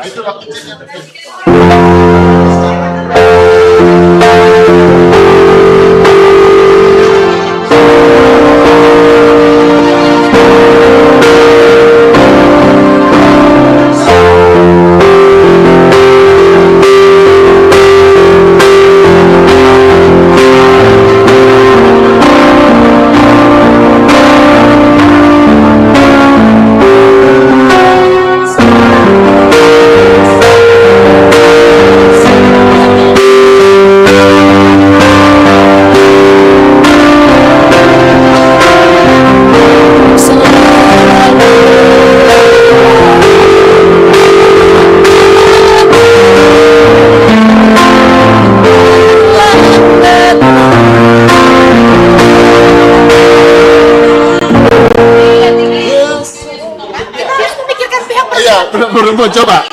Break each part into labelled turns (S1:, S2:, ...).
S1: Itu waktu belum coba.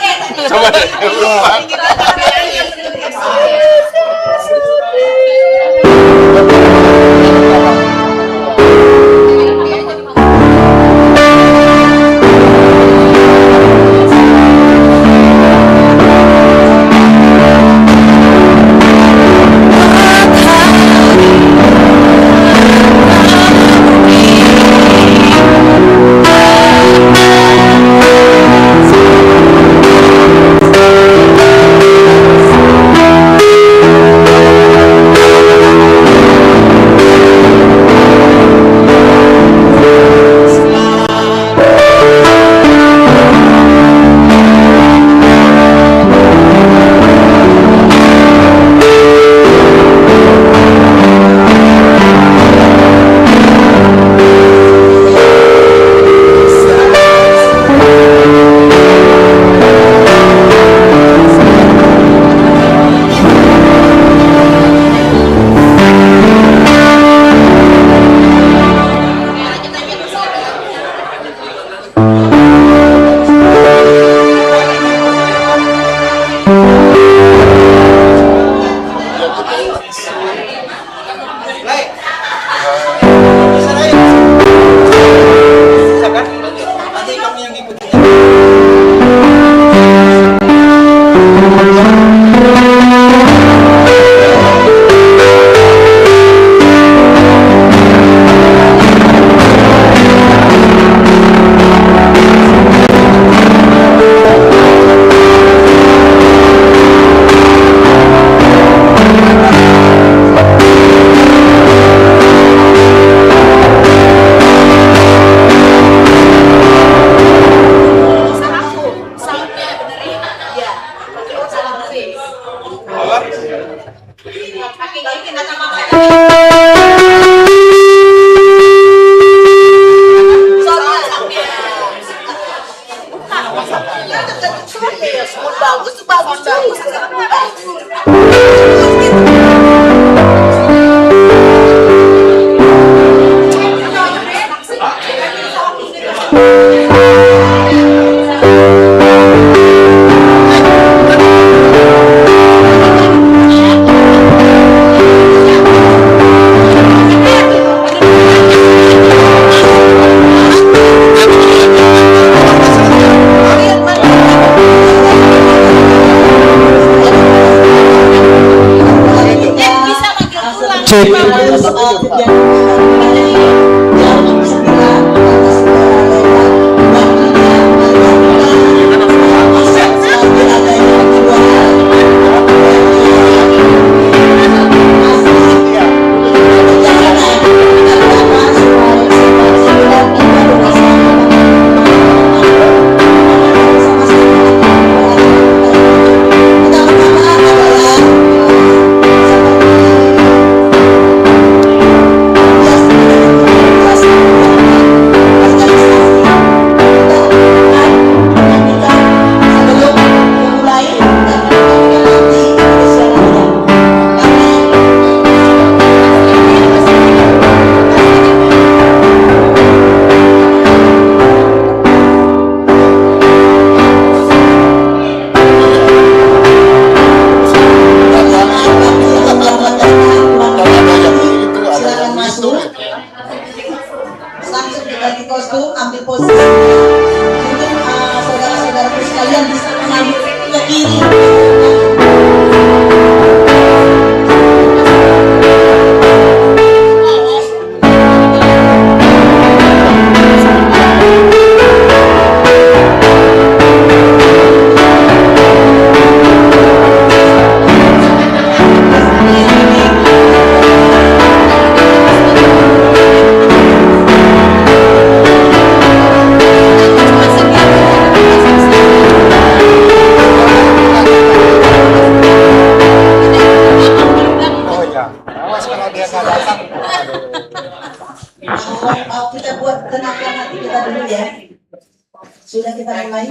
S2: kita mulai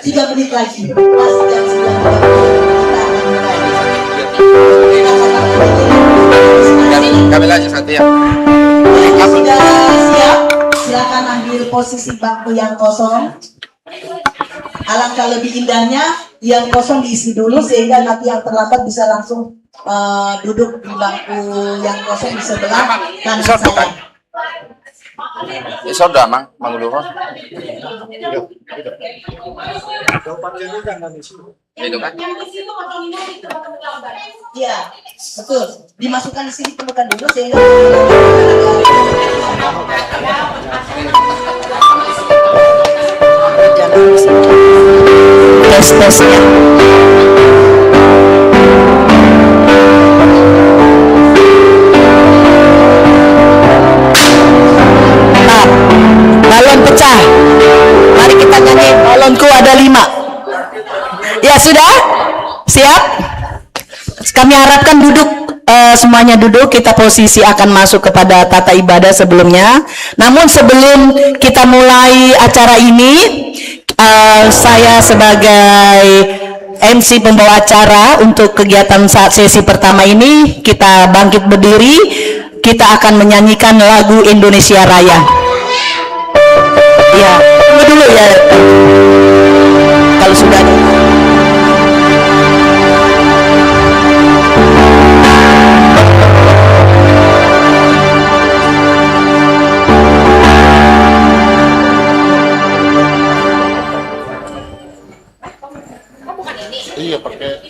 S2: 3 menit lagi. Pas jam 9
S3: Kami lanjut nanti ya.
S2: Sudah siap? Silakan ambil posisi bangku yang kosong. Alangkah lebih indahnya yang kosong diisi dulu sehingga nanti yang terlambat bisa langsung duduk di bangku yang kosong di sebelah kanan saya.
S3: Sudah, Mang Luhur. Itu kan?
S2: Iya, betul. Dimasukkan di sini temukan dulu sehingga tes-tesnya. Balon pecah. Mari kita nyanyi balonku ada 5. Ya sudah? Siap? Kami harapkan duduk, semuanya duduk. Kita posisi akan masuk kepada tata ibadah sebelumnya. Namun sebelum kita mulai acara ini, saya sebagai MC pembawa acara untuk kegiatan saat sesi pertama ini, kita bangkit berdiri. Kita akan menyanyikan lagu Indonesia Raya. Ya, tunggu dulu ya. Kalau sudah
S1: Iya pakai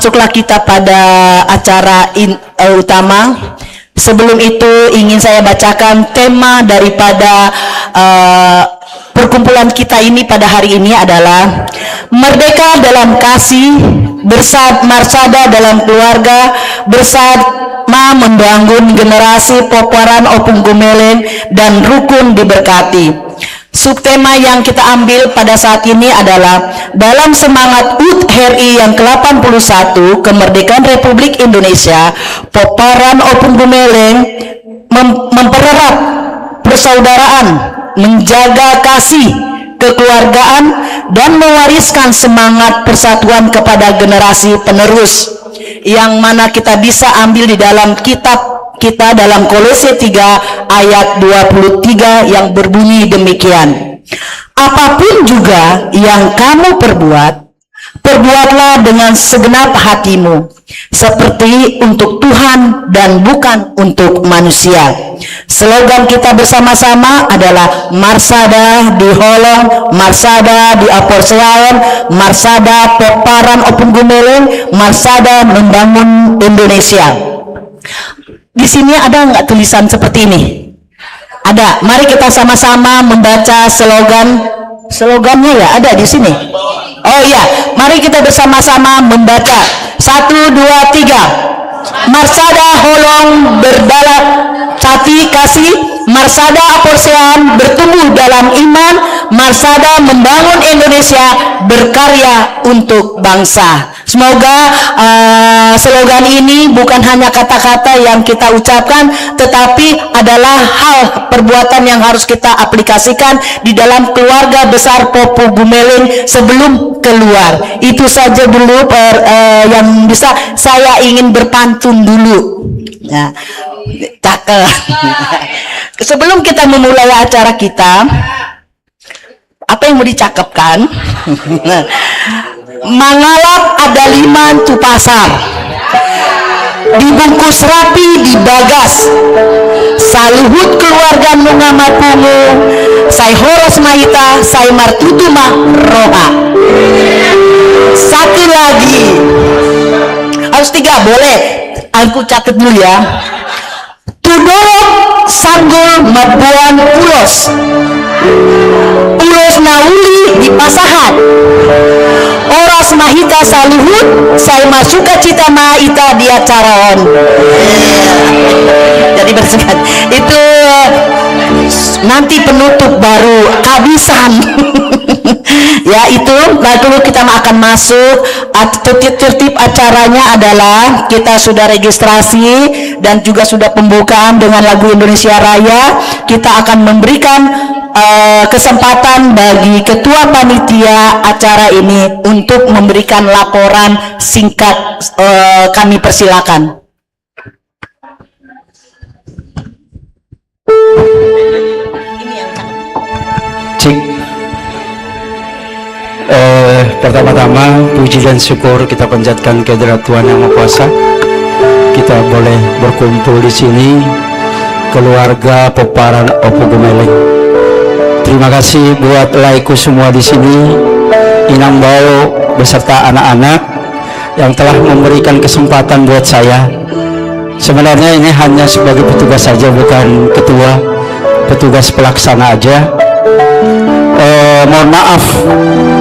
S1: masuklah kita pada acara utama. Sebelum itu ingin saya bacakan tema daripada perkumpulan kita ini pada hari ini adalah merdeka dalam kasih, marsada dalam keluarga, bersama membangun generasi Poparan Opung Gumeleng dan rukun diberkati. Subtema yang kita ambil pada saat ini adalah dalam semangat HUT RI yang ke-81 kemerdekaan Republik Indonesia, Poparan Opung Gumeleng mempererat persaudaraan, menjaga kasih kekeluargaan dan mewariskan semangat persatuan kepada generasi penerus, yang mana kita bisa ambil di dalam kitab kita dalam Kolose 3 ayat 23 yang berbunyi demikian. Apapun juga yang kamu perbuatlah dengan segenap hatimu, seperti untuk Tuhan dan bukan untuk manusia. Slogan kita bersama-sama adalah Marsada di Holong, Marsada di Aporseaon, Marsada Poparan Opung Gumeleng, Marsada membangun Indonesia. Di sini ada nggak tulisan seperti ini?
S2: Ada. Mari kita sama-sama membaca slogannya ya, ada di sini. Oh iya, mari kita bersama-sama membaca. 1, 2, 3. Marsada Holong berdalam Cati kasih, Marsada Aporsean bertumbuh dalam iman, Marsada membangun Indonesia, berkarya untuk bangsa. Semoga slogan ini bukan hanya kata-kata yang kita ucapkan, tetapi adalah hal perbuatan yang harus kita aplikasikan di dalam keluarga besar Popo Gumeling sebelum keluar. Itu saja dulu yang bisa saya ingin berpantun dulu. Ya, cakep. Sebelum kita memulai acara kita, apa yang mau dicakepkan? Mangalap ada 5 tu pasar, dibungkus rapi dibagas, saluhut keluarga nungama pungu, sai horos mahita, sai martutuma roha. Satu lagi, harus 3, boleh aku catat dulu ya. Tudorok sanggul mabuan ulos, ulos nauli di pasahan, oras mahita saluhut, saya masuka cita mahita di acaron. Jadi bersekat itu nanti penutup baru kehabisan. Ya itu, lalu kita akan masuk. Tertib acaranya adalah kita sudah registrasi dan juga sudah pembukaan dengan lagu Indonesia Raya. Kita akan memberikan kesempatan bagi ketua panitia acara ini untuk memberikan laporan singkat. Kami persilakan.
S4: Cik. Pertama-tama puji dan syukur kita panjatkan kehadirat Tuhan Yang Maha Kuasa. Kita boleh berkumpul di sini, keluarga Peparan Opo Gumeling. Terima kasih buat laiku semua di sini, Inang Bao beserta anak-anak yang telah memberikan kesempatan buat saya. Sebenarnya ini hanya sebagai petugas saja, bukan ketua, petugas pelaksana aja. Mohon maaf,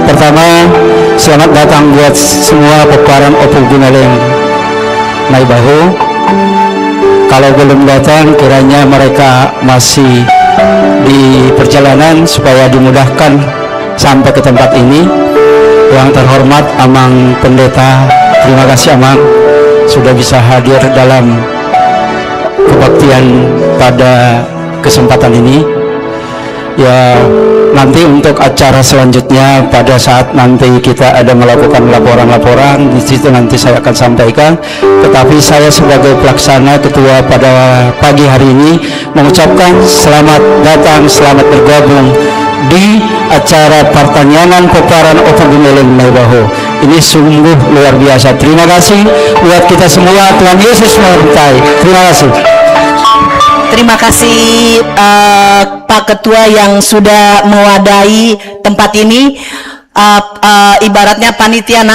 S4: pertama selamat datang buat semua Peparan Opo Gumeling Naibahu. Kalau belum datang, kiranya mereka masih di perjalanan supaya dimudahkan sampai ke tempat ini. Yang terhormat Amang Pendeta, terima kasih Amang sudah bisa hadir dalam kebaktian pada kesempatan ini. Ya, nanti untuk acara selanjutnya pada saat nanti kita ada melakukan laporan-laporan di situ nanti saya akan sampaikan. Tetapi saya sebagai pelaksana ketua pada pagi hari ini mengucapkan selamat datang, selamat bergabung di acara pertanyaan Peparan Opo Gumeling Naibahu. Ini sungguh luar biasa. Terima kasih buat kita semua. Tuhan Yesus memberkati. Terima kasih.
S2: Terima kasih Pak Ketua yang sudah mewadahi tempat ini. Ibaratnya panitia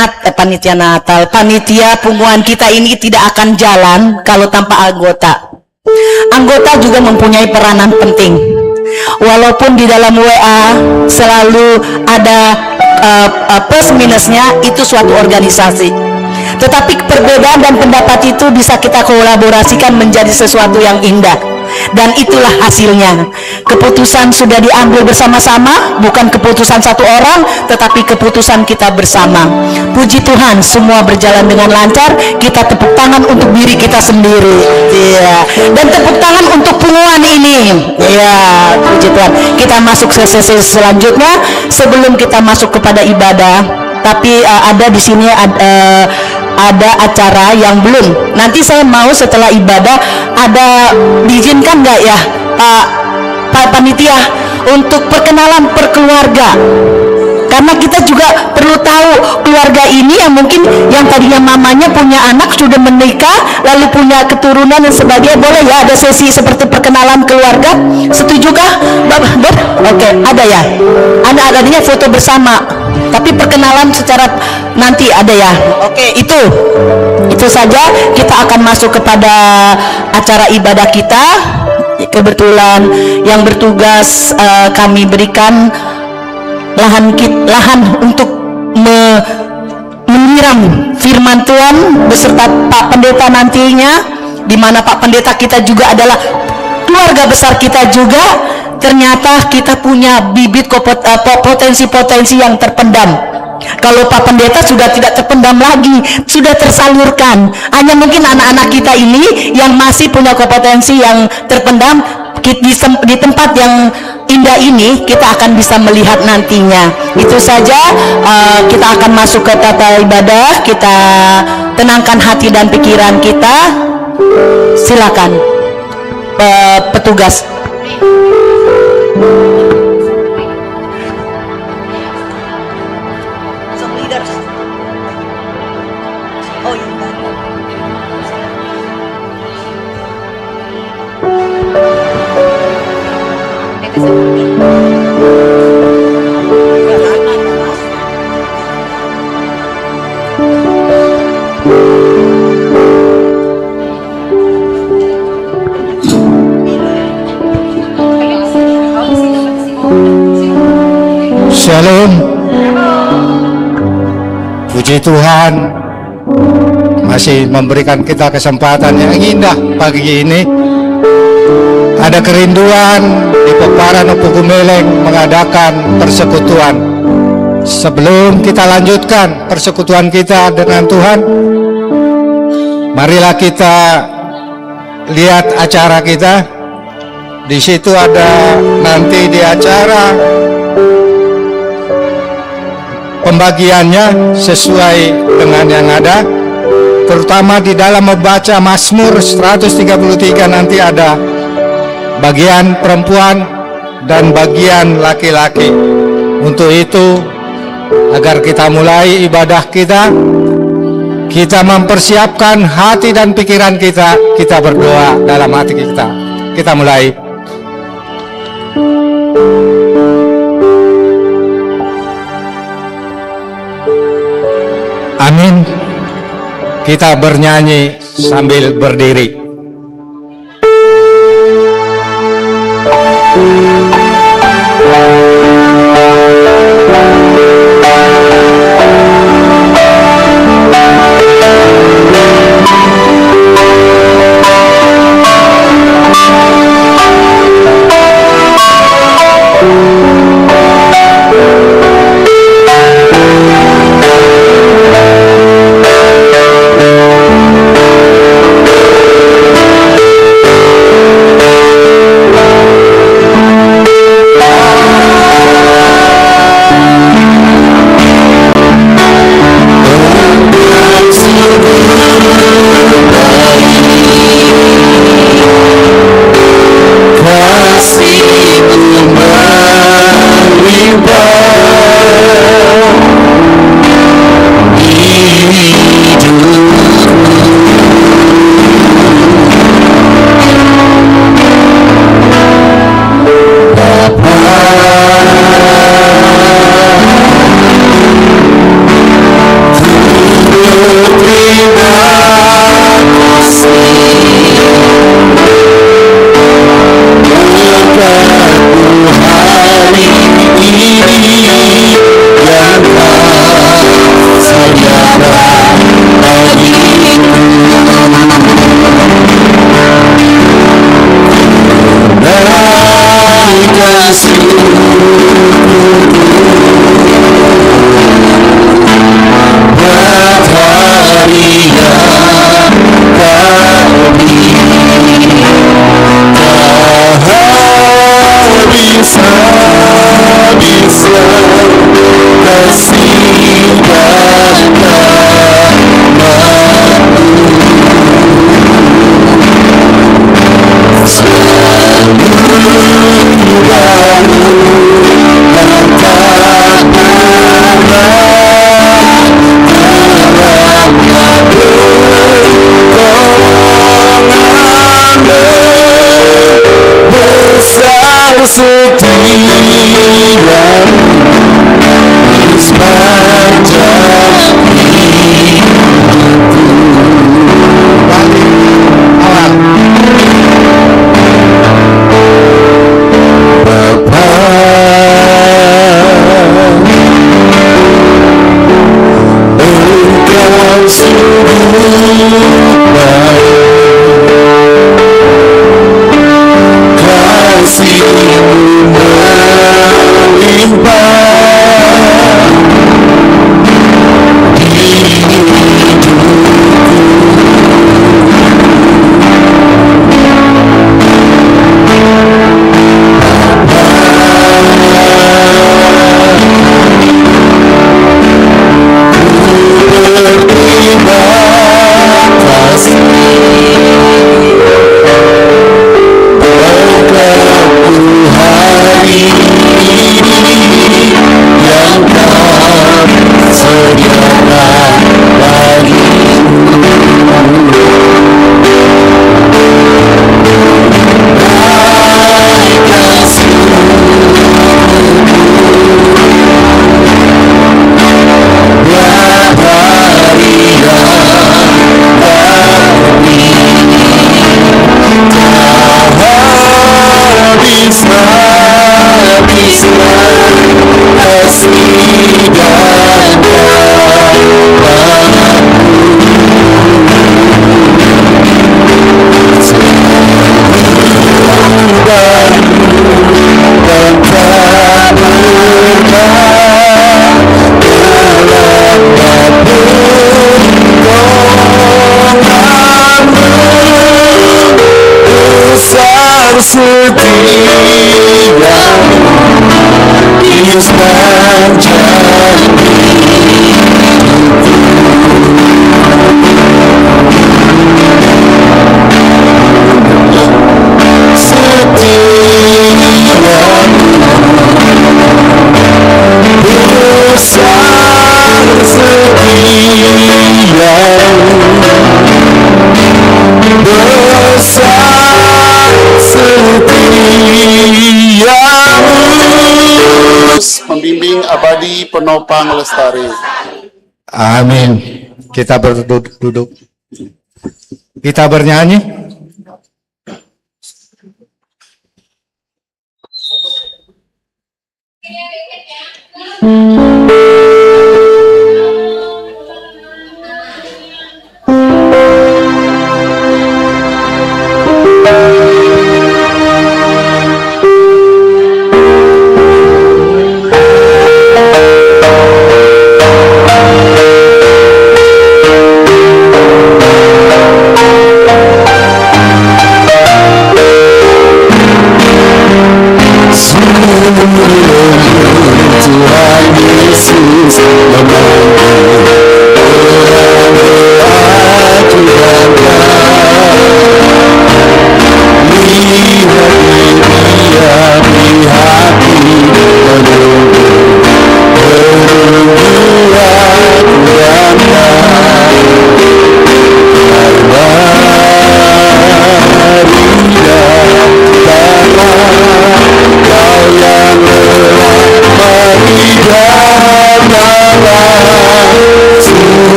S2: Natal, panitia punguan kita ini tidak akan jalan kalau tanpa anggota. Anggota juga mempunyai peranan penting. Walaupun di dalam WA selalu ada plus minusnya, itu suatu organisasi. Tetapi perbedaan dan pendapat itu bisa kita kolaborasikan menjadi sesuatu yang indah. Dan itulah hasilnya. Keputusan sudah diambil bersama-sama, bukan keputusan satu orang, tetapi keputusan kita bersama. Puji Tuhan, semua berjalan dengan lancar. Kita tepuk tangan untuk diri kita sendiri. Iya. Dan tepuk tangan untuk punguan ini. Iya, puji Tuhan. Kita masuk ke sesi selanjutnya sebelum kita masuk kepada ibadah. Tapi ada di sini ada acara yang belum. Nanti saya mau setelah ibadah ada diizinkan nggak ya Pak Panitia untuk perkenalan perkeluarga, karena kita juga perlu tahu keluarga ini yang mungkin yang tadinya mamanya punya anak sudah menikah lalu punya keturunan dan sebagainya. Boleh ya ada sesi seperti perkenalan keluarga? Setujukah Bapak? Oke, ada ya. Adanya foto bersama, tapi perkenalan secara nanti ada ya. Oke, itu saja. Kita akan masuk kepada acara ibadah kita.
S1: kebetulan yang bertugas kami berikan lahan untuk menyiram firman Tuhan beserta Pak Pendeta nantinya, di mana Pak Pendeta kita juga adalah keluarga besar kita juga. Ternyata kita punya bibit potensi-potensi yang terpendam. Kalau Pak Pendeta sudah tidak terpendam lagi, sudah tersalurkan. Hanya mungkin anak-anak kita ini yang masih punya kompetensi yang terpendam, di tempat yang indah ini kita akan bisa melihat nantinya. Itu saja, kita akan masuk ke tata ibadah. Kita tenangkan hati dan pikiran kita. Silakan petugas.
S5: Shalom. Puji Tuhan masih memberikan kita kesempatan yang indah pagi ini. Ada kerinduan di Peparan Opu Gumeleng mengadakan persekutuan. Sebelum kita lanjutkan persekutuan kita dengan Tuhan, marilah kita lihat acara kita. Di situ ada nanti di acara pembagiannya sesuai dengan yang ada, terutama di dalam membaca Mazmur 133 nanti ada bagian perempuan dan bagian laki-laki. Untuk itu, agar kita mulai ibadah kita mempersiapkan hati dan pikiran kita berdoa dalam hati kita. Kita mulai. Amin. Kita bernyanyi sambil berdiri.
S6: Pembimbing abadi, penopang lestari.
S5: Amin. Kita berduduk. Kita bernyanyi.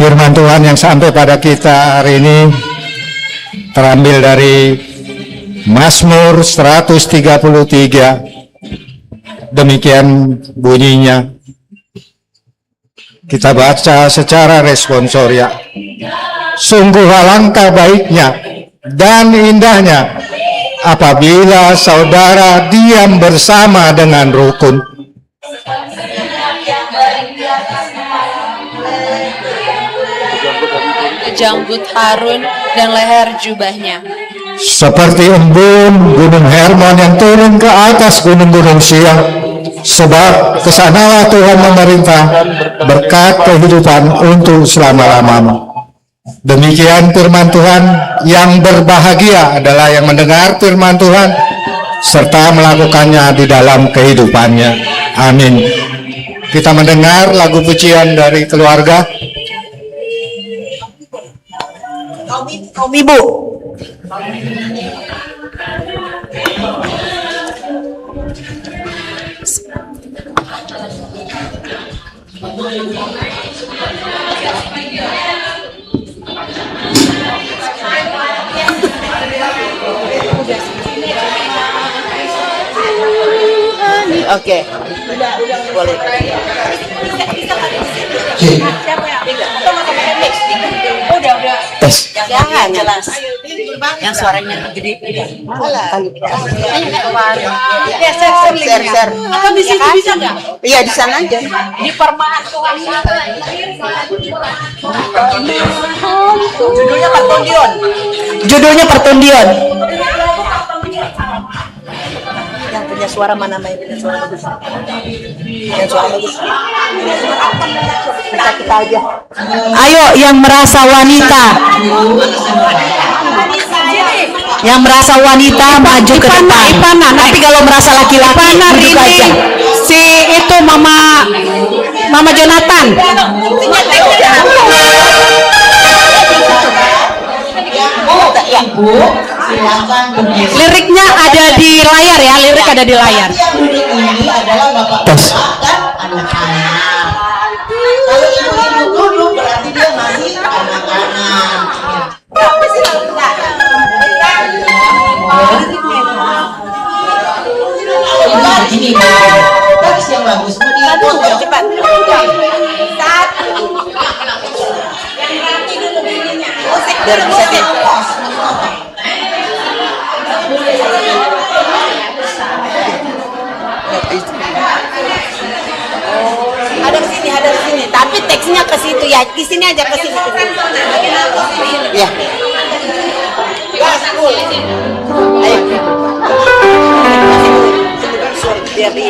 S5: Firman Tuhan yang sampai pada kita hari ini terambil dari Mazmur 133. Demikian bunyinya. Kita baca secara responsoria. Sungguh alangkah baiknya dan indahnya apabila saudara diam bersama dengan rukun.
S7: janggut Harun dan leher jubahnya.
S5: Seperti embun Gunung Hermon yang turun ke atas gunung-gunung Sion, sebab kesanalah Tuhan memerintah berkat kehidupan untuk selama-lamanya. Demikian firman Tuhan. Yang berbahagia adalah yang mendengar firman Tuhan serta melakukannya di dalam kehidupannya. Amin. Kita mendengar lagu pujian dari keluarga.
S2: Kaum ibu. Oke. Boleh.
S7: Udah.
S2: Jangan jelas. Yang suaranya gede. Share.
S7: Atau di situ bisa nggak?
S2: Iya, di sana aja.
S7: Di permahan Tuhan.
S2: Judulnya Pertundion. Yang punya suara mana main punya suara bagus? Yang suara bagus. Bisa kita aja.
S1: Ayo yang merasa wanita. Yang merasa wanita maju ke depan. Tapi kalau merasa laki-laki duduk aja.
S2: Si itu Mama Jonathan. Liriknya ada di layar ya, lirik ada di layar.
S8: Ini adalah bapak anak-anak. Kalau ibu-ibu duduk berarti dia masih anak-anak. Ini bagus yang bagus.
S2: Cepat. Biar bisa deh. Ada ke sini, tapi teksnya ke situ ya. Di sini aja ke sini. Ya. Ayo. Biar di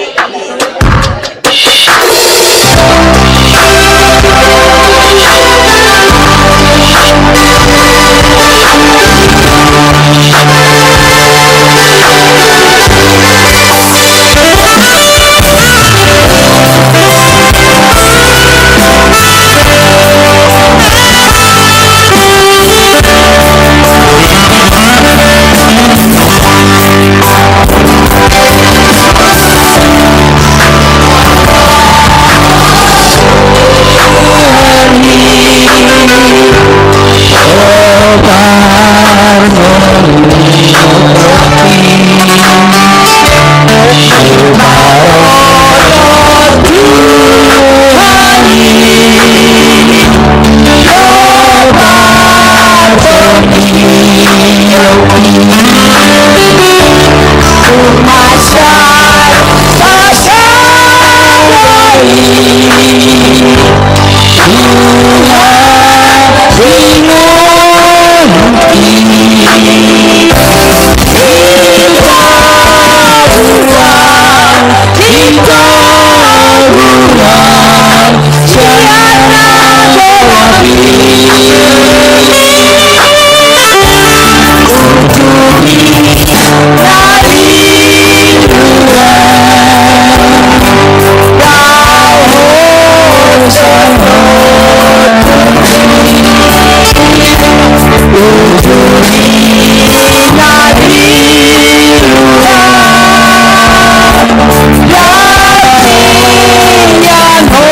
S1: Ya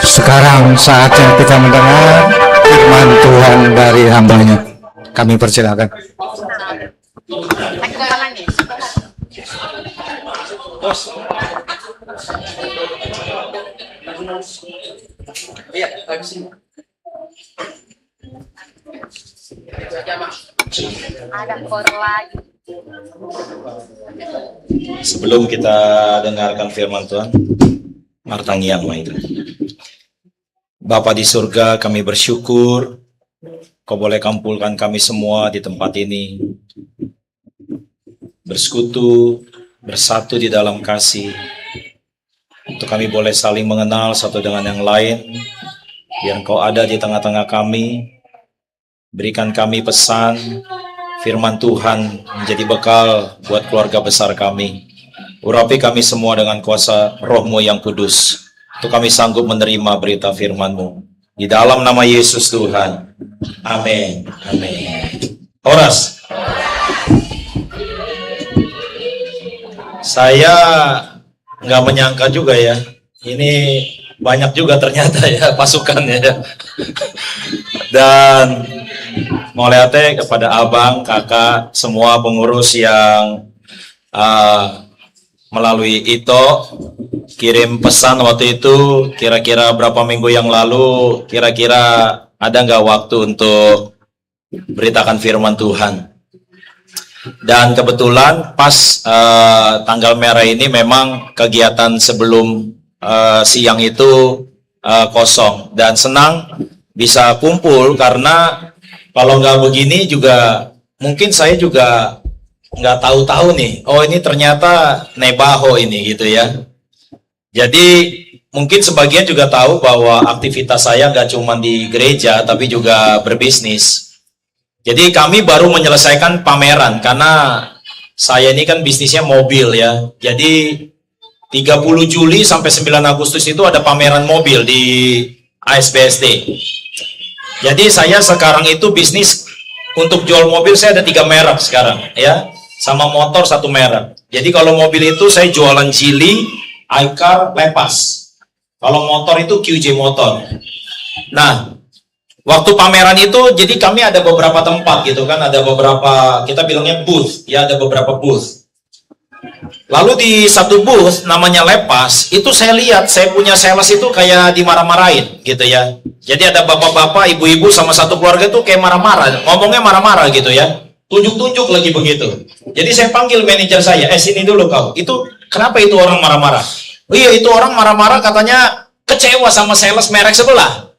S5: Sekarang saatnya kita mendengar firman Tuhan dari hambanya. Kami persilakan.
S9: Sebelum kita dengarkan firman Tuhan, martangiang itu. Bapa di surga, kami bersyukur Kau boleh kumpulkan kami semua di tempat ini, bersekutu, bersatu di dalam kasih, untuk kami boleh saling mengenal satu dengan yang lain. Biar Kau ada di tengah-tengah kami, berikan kami pesan firman Tuhan menjadi bekal buat keluarga besar kami. Urapi kami semua dengan kuasa Roh-Mu yang kudus, untuk kami sanggup menerima berita firman-Mu. Di dalam nama Yesus Tuhan. Amin. Amin. Horas. Saya nggak menyangka juga ya, ini banyak juga ternyata ya pasukannya ya. Dan mau lihat kepada abang, kakak, semua pengurus yang melalui Ito kirim pesan waktu itu, kira-kira berapa minggu yang lalu, kira-kira ada nggak waktu untuk beritakan firman Tuhan. Dan kebetulan pas tanggal merah ini memang kegiatan sebelum siang itu kosong, dan senang bisa kumpul karena kalau nggak begini juga mungkin saya juga nggak tahu-tahu nih, oh ini ternyata Nebaho ini gitu ya. Jadi mungkin sebagian juga tahu bahwa aktivitas saya nggak cuma di gereja tapi juga berbisnis. Jadi kami baru menyelesaikan pameran karena saya ini kan bisnisnya mobil ya. Jadi 30 Juli sampai 9 Agustus itu ada pameran mobil di ASBSD. Jadi saya sekarang itu bisnis untuk jual mobil, saya ada 3 merek sekarang ya. Sama motor 1 merek. Jadi kalau mobil itu saya jualan Geely, iCar, Lepas. Kalau motor itu QJ Motor. Nah, waktu pameran itu jadi kami ada beberapa tempat gitu kan, ada beberapa, kita bilangnya booth, ya ada beberapa booth. Lalu di satu booth namanya Lepas, itu saya lihat saya punya sales itu kayak dimarah-marahin gitu ya. Jadi ada bapak-bapak, ibu-ibu sama satu keluarga tuh kayak marah-marah, ngomongnya marah-marah gitu ya. Tunjuk-tunjuk lagi begitu. Jadi saya panggil manajer saya, sini dulu kau. Itu kenapa itu orang marah-marah? Oh iya, itu orang marah-marah katanya kecewa sama sales merek sebelah.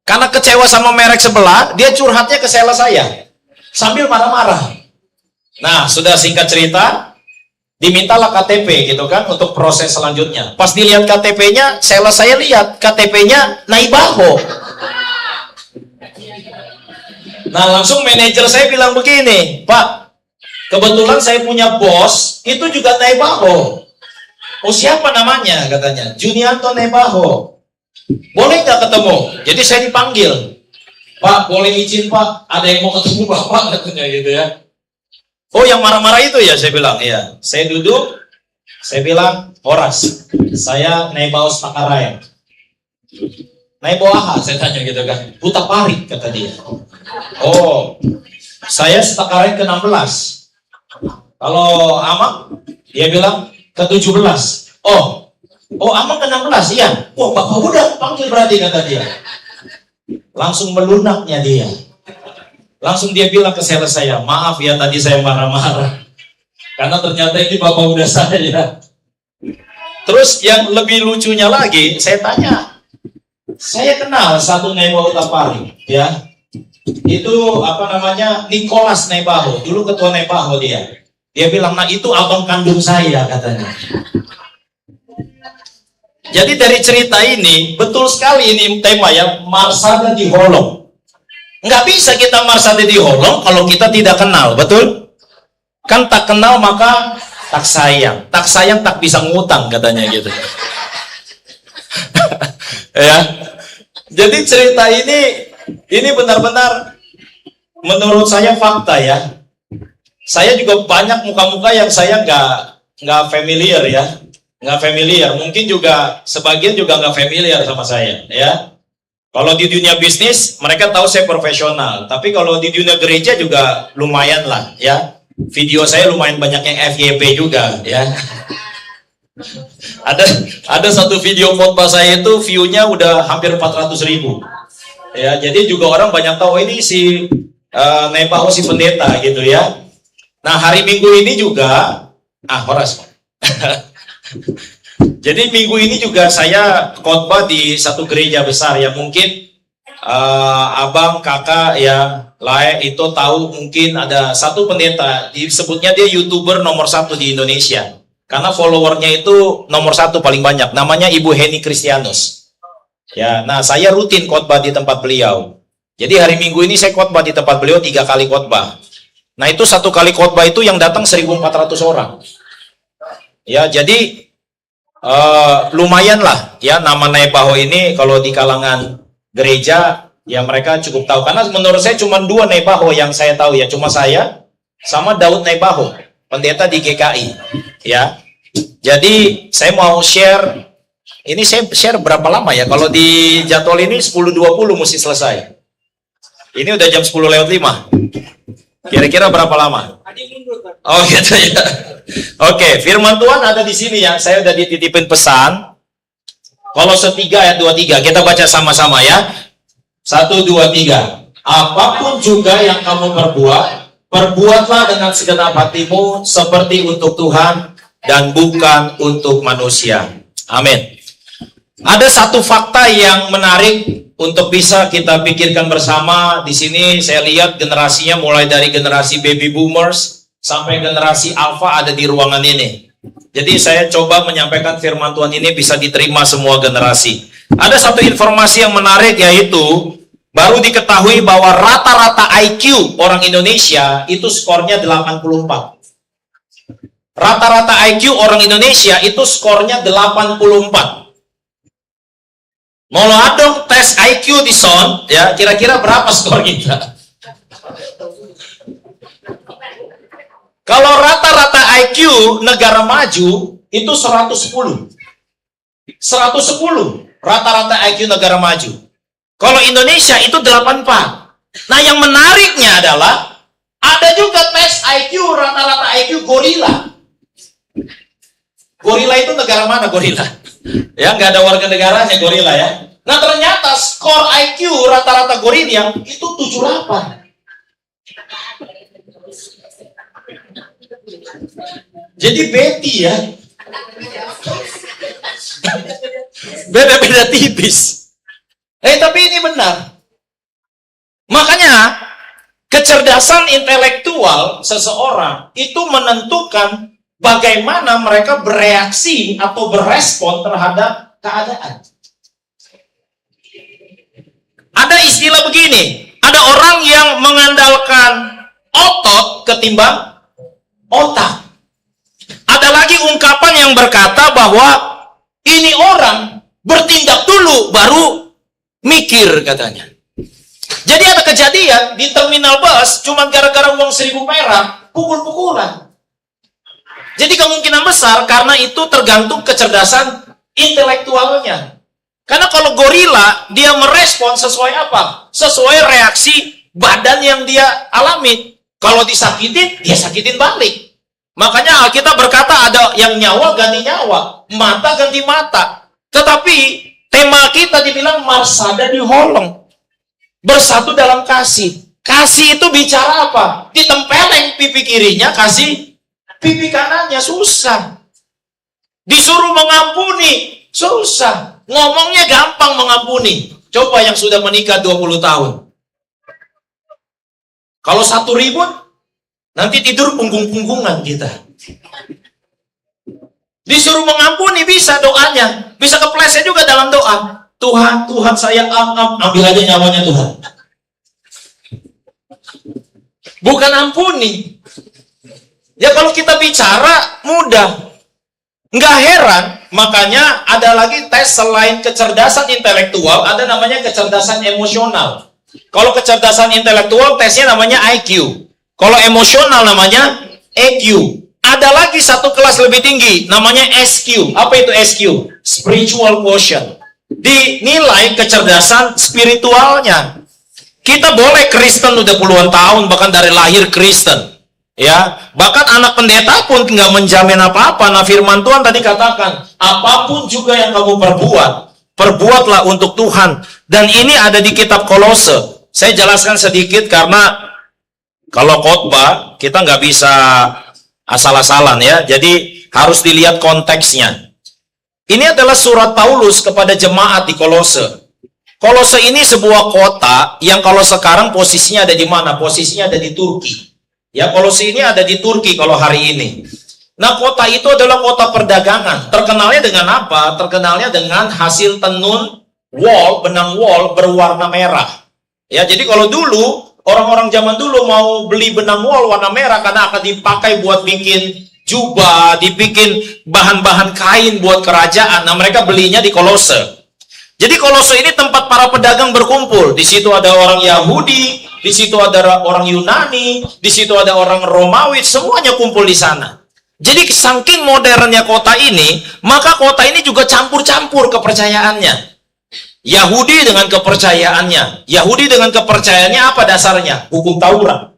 S9: Karena kecewa sama merek sebelah, dia curhatnya ke sales saya sambil marah-marah. Nah, sudah singkat cerita, dimintalah KTP gitu kan untuk proses selanjutnya. Pas dilihat KTP-nya, sales saya lihat KTP-nya Nebaho. Nah, langsung manajer saya bilang begini, Pak, kebetulan saya punya bos, itu juga Nebaho. Oh, siapa namanya? Katanya, Junianto Nebaho. Boleh nggak ketemu? Jadi saya dipanggil. Pak, boleh izin Pak, ada yang mau ketemu Bapak, katanya gitu ya. Oh, yang marah-marah itu ya, saya bilang. Iya. Saya duduk, saya bilang, Horas, saya Nebaho Spakarai. Nebaho aha, saya tanya gitu kan. Putar Parik, kata dia. Oh, saya Spakarai ke-16. Kalau Amang, dia bilang ke-17. Oh, Amang ke-16, iya. Wah, Bapak udah panggil berarti, kata dia. Langsung melunaknya dia. Langsung dia bilang ke sales saya, maaf ya tadi saya marah-marah. Karena ternyata ini Bapak udah saya. Terus yang lebih lucunya lagi, saya tanya, saya kenal satu Nebaho Tapari, ya. Itu apa namanya, Nicholas Nebaho, dulu ketua Nebaho dia. Dia bilang, nah itu abang kandung saya, katanya. Jadi dari cerita ini, betul sekali ini tema ya, marsada di holong. Nggak bisa kita marsada di holong kalau kita tidak kenal, betul? Kan tak kenal maka tak sayang. Tak sayang tak bisa ngutang, katanya gitu. Ya. Jadi cerita ini benar-benar menurut saya fakta ya. Saya juga banyak muka-muka yang saya nggak familiar ya, nggak familiar. Mungkin juga sebagian juga nggak familiar sama saya ya. Kalau di dunia bisnis mereka tahu saya profesional, tapi kalau di dunia gereja juga lumayan lah ya. Video saya lumayan banyak yang FYP juga ya. Ada satu video khotbah saya itu view-nya udah hampir 400.000 ya. Jadi juga orang banyak tahu ini si Nebaho si pendeta gitu ya. Nah hari Minggu ini juga Horas. Jadi minggu ini juga saya khotbah di satu gereja besar ya. Mungkin abang kakak ya Lae itu tahu, mungkin ada satu pendeta disebutnya dia YouTuber nomor 1 di Indonesia karena followernya itu nomor 1 paling banyak, namanya Ibu Heni Kristianus ya. Nah saya rutin khotbah di tempat beliau. Jadi hari Minggu ini saya khotbah di tempat beliau 3 kali khotbah. Nah itu 1 kali khotbah itu yang datang 1.400 orang ya. Jadi lumayan lah ya nama Nebaho ini kalau di kalangan gereja ya mereka cukup tahu, karena menurut saya cuma 2 Nebaho yang saya tahu ya, cuma saya sama Daud Nebaho, pendeta di GKI ya. Jadi saya mau share ini, saya share berapa lama ya, kalau di jadwal ini 10.20 mesti selesai, ini udah jam 10:05, kira-kira berapa lama? Oh gitu ya. Oke, firman Tuhan ada di sini ya. Saya udah dititipin pesan. Kolose 3 ayat 23. Kita baca sama-sama ya. 1, 2, 3. Apapun juga yang kamu perbuat, perbuatlah dengan segenap hatimu seperti untuk Tuhan dan bukan untuk manusia. Amin. Ada satu fakta yang menarik untuk bisa kita pikirkan bersama. Di sini saya lihat generasinya mulai dari generasi baby boomers sampai generasi alpha ada di ruangan ini. Jadi saya coba menyampaikan firman Tuhan ini bisa diterima semua generasi. Ada satu informasi yang menarik, yaitu baru diketahui bahwa rata-rata IQ orang Indonesia itu skornya 84. Rata-rata IQ orang Indonesia itu skornya 84. Mau dong tes IQ di SON ya, kira-kira berapa skor kita? Kalau rata-rata IQ negara maju itu 110. 110 rata-rata IQ negara maju. Kalau Indonesia itu 84. Nah, yang menariknya adalah ada juga tes IQ rata-rata IQ gorila. Gorila itu negara mana gorila? Ya, nggak ada warga negaranya gorila ya. Nah, ternyata skor IQ rata-rata gorila itu 78. Jadi Betty ya, beda-beda tipis. Tapi ini benar. Makanya kecerdasan intelektual seseorang itu menentukan bagaimana mereka bereaksi atau berespon terhadap keadaan. Ada istilah begini, ada orang yang mengandalkan otot ketimbang otak. Ada lagi ungkapan yang berkata bahwa ini orang bertindak dulu baru mikir katanya. Jadi ada kejadian di terminal bus cuma gara-gara uang 1.000 perak pukul-pukulan. Jadi kemungkinan besar karena itu tergantung kecerdasan intelektualnya. Karena kalau gorila dia merespon sesuai apa? Sesuai reaksi badan yang dia alami. Kalau disakitin, dia sakitin balik. Makanya Alkitab berkata ada yang nyawa ganti nyawa, mata ganti mata. Tetapi tema kita dibilang marsada diholong, bersatu dalam kasih. Kasih itu bicara apa? Ditempeleng pipi kirinya, kasih pipi kanannya, susah. Disuruh mengampuni, susah. Ngomongnya gampang mengampuni. Coba yang sudah menikah 20 tahun. Kalau 1 ribut, nanti tidur punggung-punggungan kita. Disuruh mengampuni bisa doanya. Bisa kepleset juga dalam doa. Tuhan, Tuhan saya ambil aja nyawanya Tuhan. Bukan ampuni. Ya kalau kita bicara mudah. Nggak heran, makanya ada lagi tes selain kecerdasan intelektual, ada namanya kecerdasan emosional. Kalau kecerdasan intelektual tesnya namanya IQ. Kalau emosional namanya EQ. Ada lagi satu kelas lebih tinggi namanya SQ. Apa itu SQ? Spiritual quotient. Dinilai kecerdasan spiritualnya. Kita boleh Kristen udah puluhan tahun, bahkan dari lahir Kristen. Ya, bahkan anak pendeta pun nggak menjamin apa-apa. Nah, firman Tuhan tadi katakan, apapun juga yang kamu perbuat, perbuatlah untuk Tuhan. Dan ini ada di kitab Kolose. Saya jelaskan sedikit karena kalau khotbah kita nggak bisa asal-asalan ya. Jadi harus dilihat konteksnya. Ini adalah surat Paulus kepada jemaat di Kolose. Kolose ini sebuah kota yang kalau sekarang posisinya ada di mana? Posisinya ada di Turki. Ya, Kolose ini ada di Turki kalau hari ini. Nah, kota itu adalah kota perdagangan. Terkenalnya dengan apa? Terkenalnya dengan hasil tenun wol, benang wol berwarna merah. Ya, jadi kalau dulu orang-orang zaman dulu mau beli benang wol warna merah karena akan dipakai buat bikin jubah, dibikin bahan-bahan kain buat kerajaan. Nah, mereka belinya di Kolose. Jadi Kolose ini tempat para pedagang berkumpul. Di situ ada orang Yahudi, di situ ada orang Yunani, di situ ada orang Romawi, semuanya kumpul di sana. Jadi saking modernnya kota ini, maka kota ini juga campur-campur kepercayaannya. Yahudi dengan kepercayaannya. Yahudi dengan kepercayaannya apa dasarnya? Hukum Taurat.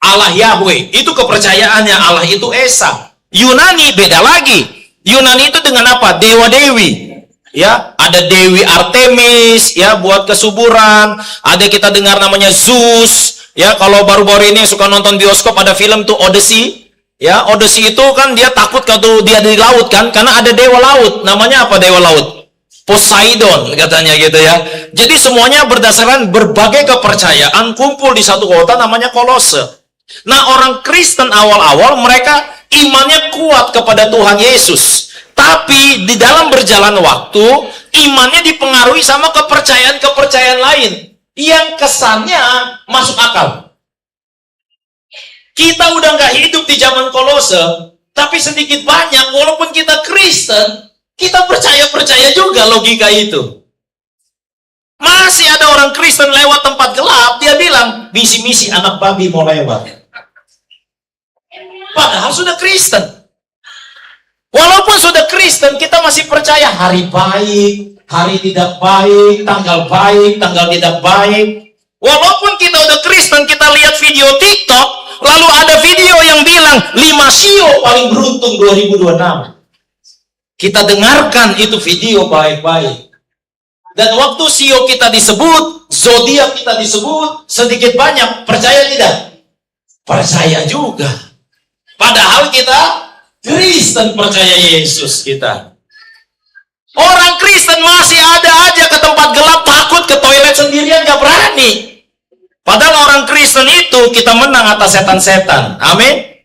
S9: Allah Yahweh, itu kepercayaannya. Allah itu Esa. Yunani beda lagi. Yunani itu dengan apa? Dewa-dewi. Ya, ada Dewi Artemis, ya, buat kesuburan. Ada kita dengar namanya Zeus. Ya, kalau baru-baru ini suka nonton bioskop, ada film tuh Odyssey. Ya, Odyssey itu kan dia takut kalau dia di laut kan, karena ada dewa laut. Namanya apa dewa laut? Poseidon katanya gitu ya. Jadi semuanya berdasarkan berbagai kepercayaan kumpul di satu kota namanya Kolose. Nah, orang Kristen awal-awal mereka imannya kuat kepada Tuhan Yesus. Tapi di dalam berjalan waktu, imannya dipengaruhi sama kepercayaan-kepercayaan lain yang kesannya masuk akal. Kita udah nggak hidup di zaman Kolose, tapi sedikit banyak walaupun kita Kristen, kita percaya juga logika itu. Masih ada orang Kristen lewat tempat gelap, dia bilang, misi-misi anak babi mau lewat. Padahal sudah Kristen. Walaupun sudah Kristen, kita masih percaya hari baik, hari tidak baik, tanggal tidak baik. Walaupun kita udah Kristen, kita lihat video TikTok, lalu ada video yang bilang 5 sio paling beruntung 2026. Kita dengarkan itu video baik-baik. Dan waktu sio kita disebut, zodiak kita disebut, sedikit banyak, percaya tidak? Percaya juga. Padahal kita Kristen percaya Yesus kita. Orang Kristen masih ada aja ke tempat gelap, takut ke toilet sendirian, gak berani. Padahal orang Kristen itu kita menang atas setan-setan. Amin.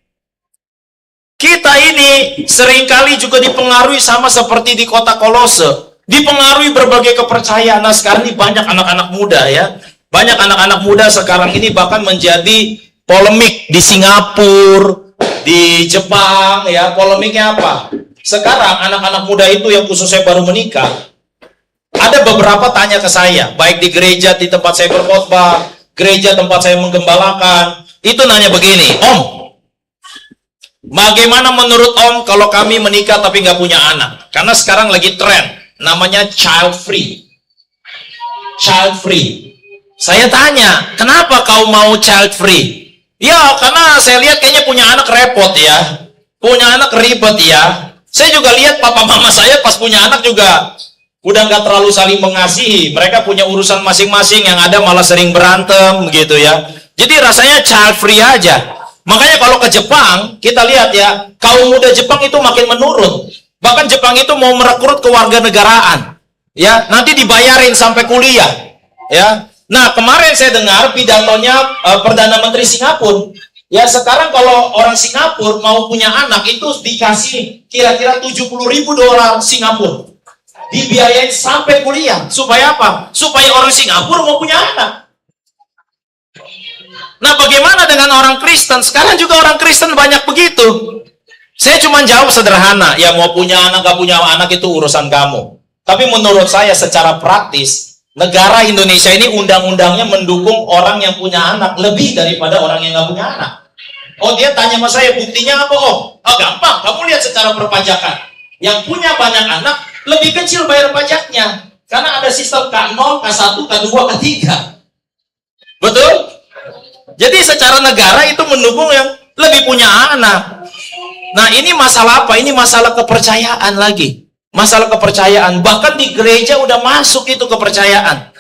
S9: Kita ini seringkali juga dipengaruhi sama seperti di kota Kolose. Dipengaruhi berbagai kepercayaan. Nah, sekarang ini banyak anak-anak muda ya. Banyak anak-anak muda sekarang ini bahkan menjadi polemik di Singapura, di Jepang ya. Polemiknya apa? Sekarang anak-anak muda itu yang khususnya baru menikah, ada beberapa tanya ke saya, baik di gereja di tempat saya berkhotbah, gereja tempat saya menggembalakan, itu nanya begini, Om, bagaimana menurut Om kalau kami menikah tapi nggak punya anak? Karena sekarang lagi tren, namanya child free. Child free. Saya tanya, kenapa kau mau child free? Ya, karena saya lihat kayaknya punya anak repot ya. Punya anak ribet ya. Saya juga lihat papa mama saya pas punya anak juga udah nggak terlalu saling mengasihi. Mereka punya urusan masing-masing, yang ada malah sering berantem gitu ya. Jadi rasanya child free aja. Makanya kalau ke Jepang, kita lihat ya, kaum muda Jepang itu makin menurun. Bahkan Jepang itu mau merekrut kewarganegaraan. Ya, nanti dibayarin sampai kuliah. Ya. Nah, kemarin saya dengar pidatonya Perdana Menteri Singapura. Ya, sekarang kalau orang Singapura mau punya anak itu dikasih kira-kira $70.000 Singapura. Dibiayain sampai kuliah. Supaya apa? Supaya orang Singapura mau punya anak. Nah, bagaimana dengan orang Kristen? Sekarang juga orang Kristen banyak begitu. Saya cuma jawab sederhana. Ya, mau punya anak, gak punya anak itu urusan kamu. Tapi menurut saya secara praktis, Negara Indonesia ini undang-undangnya mendukung orang yang punya anak lebih daripada orang yang nggak punya anak. Oh, dia tanya sama saya, buktinya apa? Oh, gampang. Kamu lihat secara perpajakan. Yang punya banyak anak lebih kecil bayar pajaknya. Karena ada sistem K0, K1, K2, K3. Betul? Jadi secara negara itu mendukung yang lebih punya anak. Nah, ini masalah apa? Ini masalah kepercayaan lagi. Masalah kepercayaan. Bahkan di gereja udah masuk itu kepercayaan.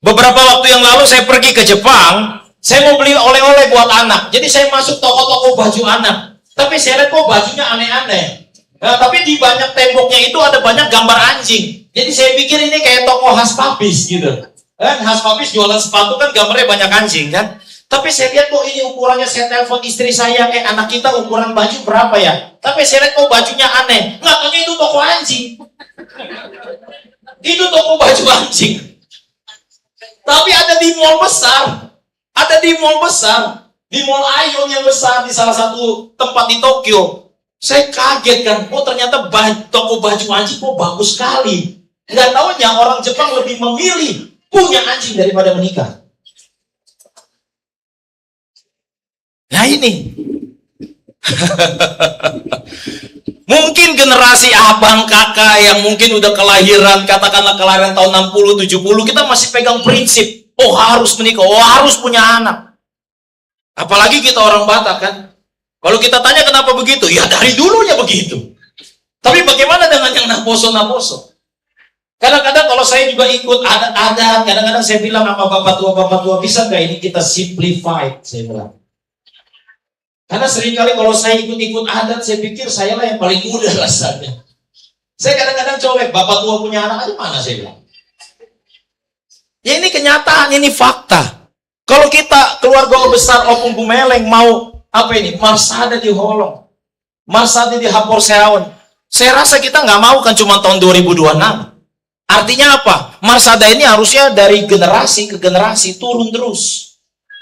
S9: Beberapa waktu yang lalu saya pergi ke Jepang. Saya mau beli oleh-oleh buat anak. Jadi saya masuk toko-toko baju anak. Tapi saya lihat kok bajunya aneh-aneh. Nah, tapi di banyak temboknya itu ada banyak gambar anjing. Jadi saya pikir ini kayak toko khas papis gitu. Kan khas papis jualan sepatu kan gambarnya banyak anjing kan. Tapi saya lihat kok ini ukurannya, saya telepon istri saya, anak kita ukuran baju berapa ya? Tapi saya lihat kok bajunya aneh. Nggak, tanya itu toko anjing. Itu toko baju anjing. Tapi ada di mall besar. Ada di mall besar. Di mall Aeon yang besar, di salah satu tempat di Tokyo. Saya kaget kan, oh ternyata toko baju anjing kok bagus sekali. Nggak tahunya orang Jepang lebih memilih punya anjing daripada menikah. Nah ini. Mungkin generasi abang kakak yang mungkin udah kelahiran, katakanlah kelahiran tahun 60, 70, kita masih pegang prinsip, oh harus menikah, oh harus punya anak. Apalagi kita orang Batak kan. Kalau kita tanya kenapa begitu, ya dari dulunya begitu. Tapi bagaimana dengan yang naposo-naposo? Kadang-kadang kalau saya juga ikut adat-adat, kadang-kadang saya bilang sama bapak tua, bisa nggak ini kita simplify, saya bilang. Karena seringkali kalau saya ikut-ikut adat, saya pikir saya lah yang paling muda rasanya. Saya kadang-kadang colek, bapak tua punya anak aja mana saya bilang. Ya ini kenyataan, ini fakta. Kalau kita keluarga besar Opung Gumeleng mau apa ini? Marsada di Holong, Marsada di Hapor Seaon. Saya rasa kita nggak mau kan cuma tahun 2026. Artinya apa? Marsada ini harusnya dari generasi ke generasi turun terus.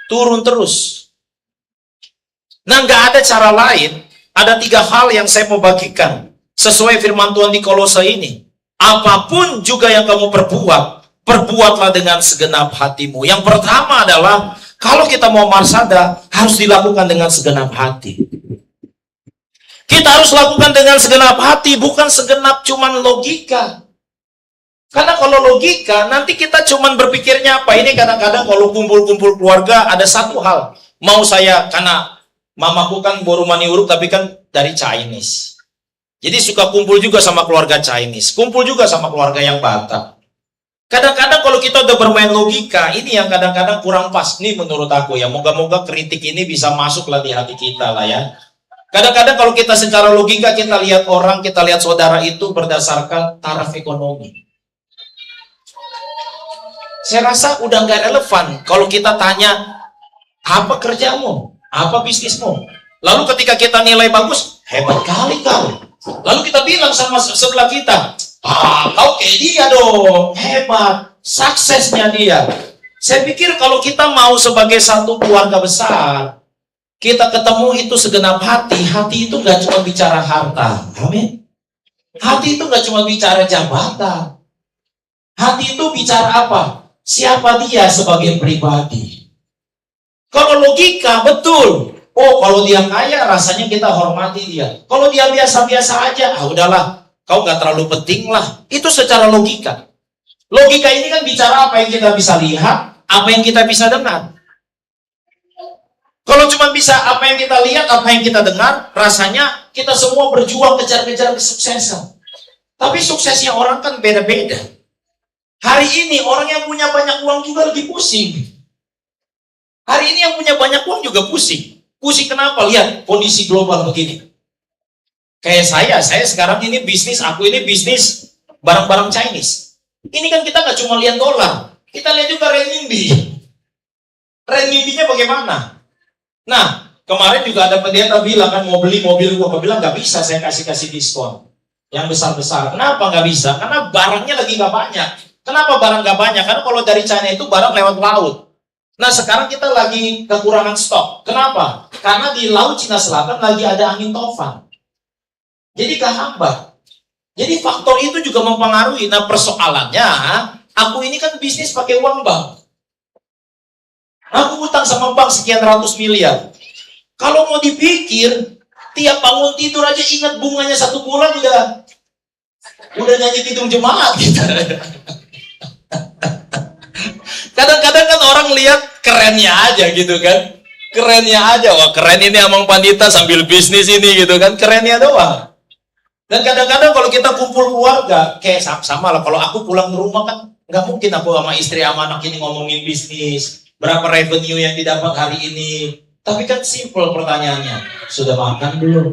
S9: Turun terus. Nah, nggak ada cara lain. Ada 3 hal yang saya mau bagikan. Sesuai firman Tuhan di Kolose ini. Apapun juga yang kamu perbuat, perbuatlah dengan segenap hatimu. Yang pertama adalah, kalau kita mau marsada, harus dilakukan dengan segenap hati. Kita harus lakukan dengan segenap hati, bukan segenap cuman logika. Karena kalau logika, nanti kita cuman berpikirnya apa? Ini kadang-kadang kalau kumpul-kumpul keluarga, ada satu hal. Mau saya, karena mamaku kan borumani uruk, tapi kan dari Chinese. Jadi suka kumpul juga sama keluarga Chinese. Kumpul juga sama keluarga yang Batak. Kadang-kadang kalau kita udah bermain logika, ini yang kadang-kadang kurang pas. Ini menurut aku ya, moga-moga kritik ini bisa masuklah di hati kita lah ya. Kadang-kadang kalau kita secara logika, kita lihat orang, kita lihat saudara itu berdasarkan taraf ekonomi. Saya rasa udah nggak relevan kalau kita tanya, apa kerjamu? Apa bisnismu? Lalu ketika kita nilai bagus, hebat kali kau. Lalu kita bilang sama sebelah kita, kau kayak dia dong, hebat, suksesnya dia. Saya pikir kalau kita mau sebagai satu keluarga besar, kita ketemu itu segenap hati. Hati itu nggak cuma bicara harta, amin. Hati itu nggak cuma bicara jabatan. Hati itu bicara apa? Siapa dia sebagai pribadi. Kalau logika betul. Oh, kalau dia kaya, rasanya kita hormati dia. Kalau dia biasa-biasa aja, udahlah. Kau nggak terlalu penting lah. Itu secara logika. Logika ini kan bicara apa yang kita bisa lihat, apa yang kita bisa dengar. Kalau cuma bisa apa yang kita lihat, apa yang kita dengar, rasanya kita semua berjuang kejar-kejar kesuksesan. Tapi suksesnya orang kan beda-beda. Hari ini orang yang punya banyak uang juga lagi pusing. Hari ini yang punya banyak uang juga pusing. Pusing kenapa? Lihat kondisi global begini. Kayak saya sekarang ini bisnis, aku ini bisnis barang-barang Chinese. Ini kan kita nggak cuma lihat dolar, kita lihat juga renminbi. Renminbinya bagaimana? Nah, kemarin juga ada pendeta bilang kan mau beli mobil gua bilang nggak bisa saya kasih diskon yang besar-besar. Kenapa nggak bisa? Karena barangnya lagi nggak banyak. Kenapa barang nggak banyak? Karena kalau dari China itu barang lewat laut. Nah, sekarang kita lagi kekurangan stok. Kenapa? Karena di Laut Cina Selatan lagi ada angin tofan. Jadi kehambat. Jadi faktor itu juga mempengaruhi. Nah, persoalannya Aku ini kan bisnis pakai uang bank. Aku utang sama bank sekian ratus miliar. Kalau mau dipikir, tiap bangun tidur aja ingat bunganya 1 bulan udah nyanyi kidung jemaat gitu. Kadang-kadang kan orang lihat kerennya aja gitu kan. Kerennya aja, wah keren ini Amang Pandita sambil bisnis ini gitu kan, kerennya doang. Dan kadang-kadang kalau kita kumpul keluarga, kayak sama lah, kalau aku pulang ke rumah kan, nggak mungkin aku sama istri sama anak ini ngomongin bisnis, berapa revenue yang didapat hari ini. Tapi kan simple pertanyaannya, sudah makan belum?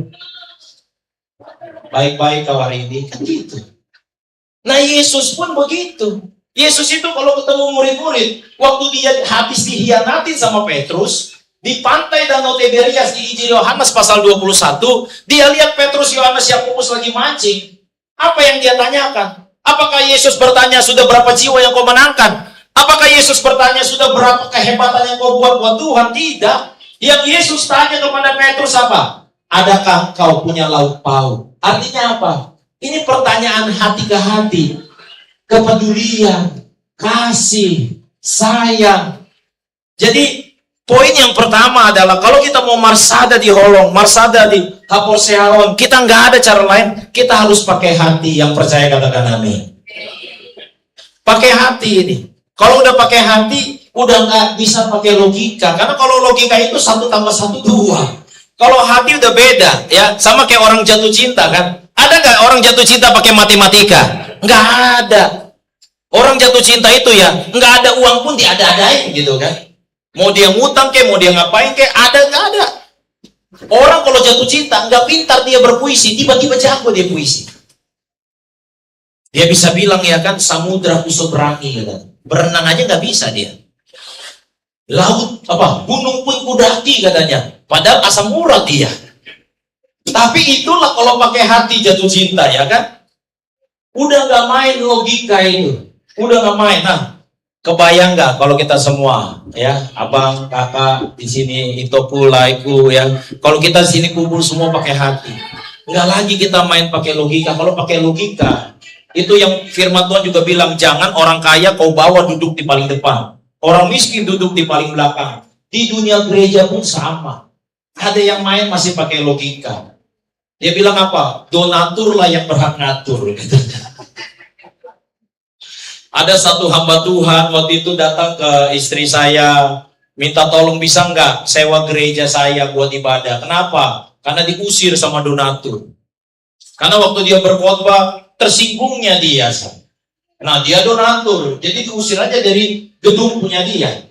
S9: Baik-baik kau hari ini, kan gitu. Nah Yesus pun begitu. Yesus itu kalau ketemu murid-murid, waktu dia habis dihianatin sama Petrus, di pantai Danau Tiberias di Injil Yohanes pasal 21, dia lihat Petrus, Yohanes, Yakobus lagi mancing. Apa yang dia tanyakan? Apakah Yesus bertanya, sudah berapa jiwa yang kau menangkan? Apakah Yesus bertanya, sudah berapa kehebatan yang kau buat Tuhan? Tidak. Yang Yesus tanya kepada Petrus apa? Adakah kau punya lauk pauk? Artinya apa? Ini pertanyaan hati ke hati. Kepedulian, kasih, sayang. Jadi poin yang pertama adalah kalau kita mau marsada di Holong, marsada di Kapolsek Halon, kita nggak ada cara lain, kita harus pakai hati. Yang percaya katakan amin. Pakai hati ini. Kalau udah pakai hati, udah nggak bisa pakai logika. Karena kalau logika itu 1 + 1 2. Kalau hati udah beda, ya sama kayak orang jatuh cinta kan. Ada nggak orang jatuh cinta pakai matematika? Nggak ada. Orang jatuh cinta itu ya nggak ada uang pun diada-adain gitu kan. Mau dia ngutang kek, mau dia ngapain kek, ada nggak ada. Orang kalau jatuh cinta nggak pintar dia berpuisi, tiba-tiba jago dia puisi. Dia bisa bilang ya kan, samudra ku seberangi gitu. Berenang aja nggak bisa dia. Laut apa? Gunung pun kudaki katanya. Padahal asam urat dia. Tapi itulah kalau pakai hati jatuh cinta ya kan. Udah nggak main logika itu. Udah nggak main. Nah, kebayang nggak kalau kita semua ya, abang, kakak di sini, itu pula iku ya. Kalau kita di sini kumpul semua pakai hati. Nggak lagi kita main pakai logika. Kalau pakai logika, itu yang firman Tuhan juga bilang, jangan orang kaya kau bawa duduk di paling depan. Orang miskin duduk di paling belakang. Di dunia gereja pun sama. Ada yang main masih pakai logika. Dia bilang apa? Donatur lah yang berhak ngatur. Ada satu hamba Tuhan waktu itu datang ke istri saya, minta tolong bisa nggak sewa gereja saya buat ibadah. Kenapa? Karena diusir sama donatur. Karena waktu dia berkhotbah, tersinggungnya dia. Nah dia donatur, jadi diusir aja dari gedung punya dia.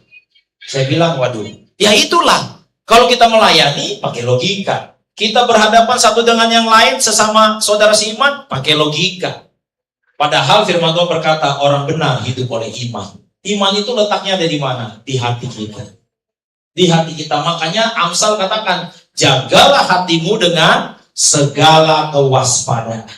S9: Saya bilang, waduh, ya itulah. Kalau kita melayani, pakai logika. Kita berhadapan satu dengan yang lain, sesama saudara seiman, pakai logika. Padahal firman Tuhan berkata, orang benar hidup oleh iman. Iman itu letaknya ada di mana? Di hati kita. Di hati kita. Makanya Amsal katakan, jagalah hatimu dengan segala kewaspadaan.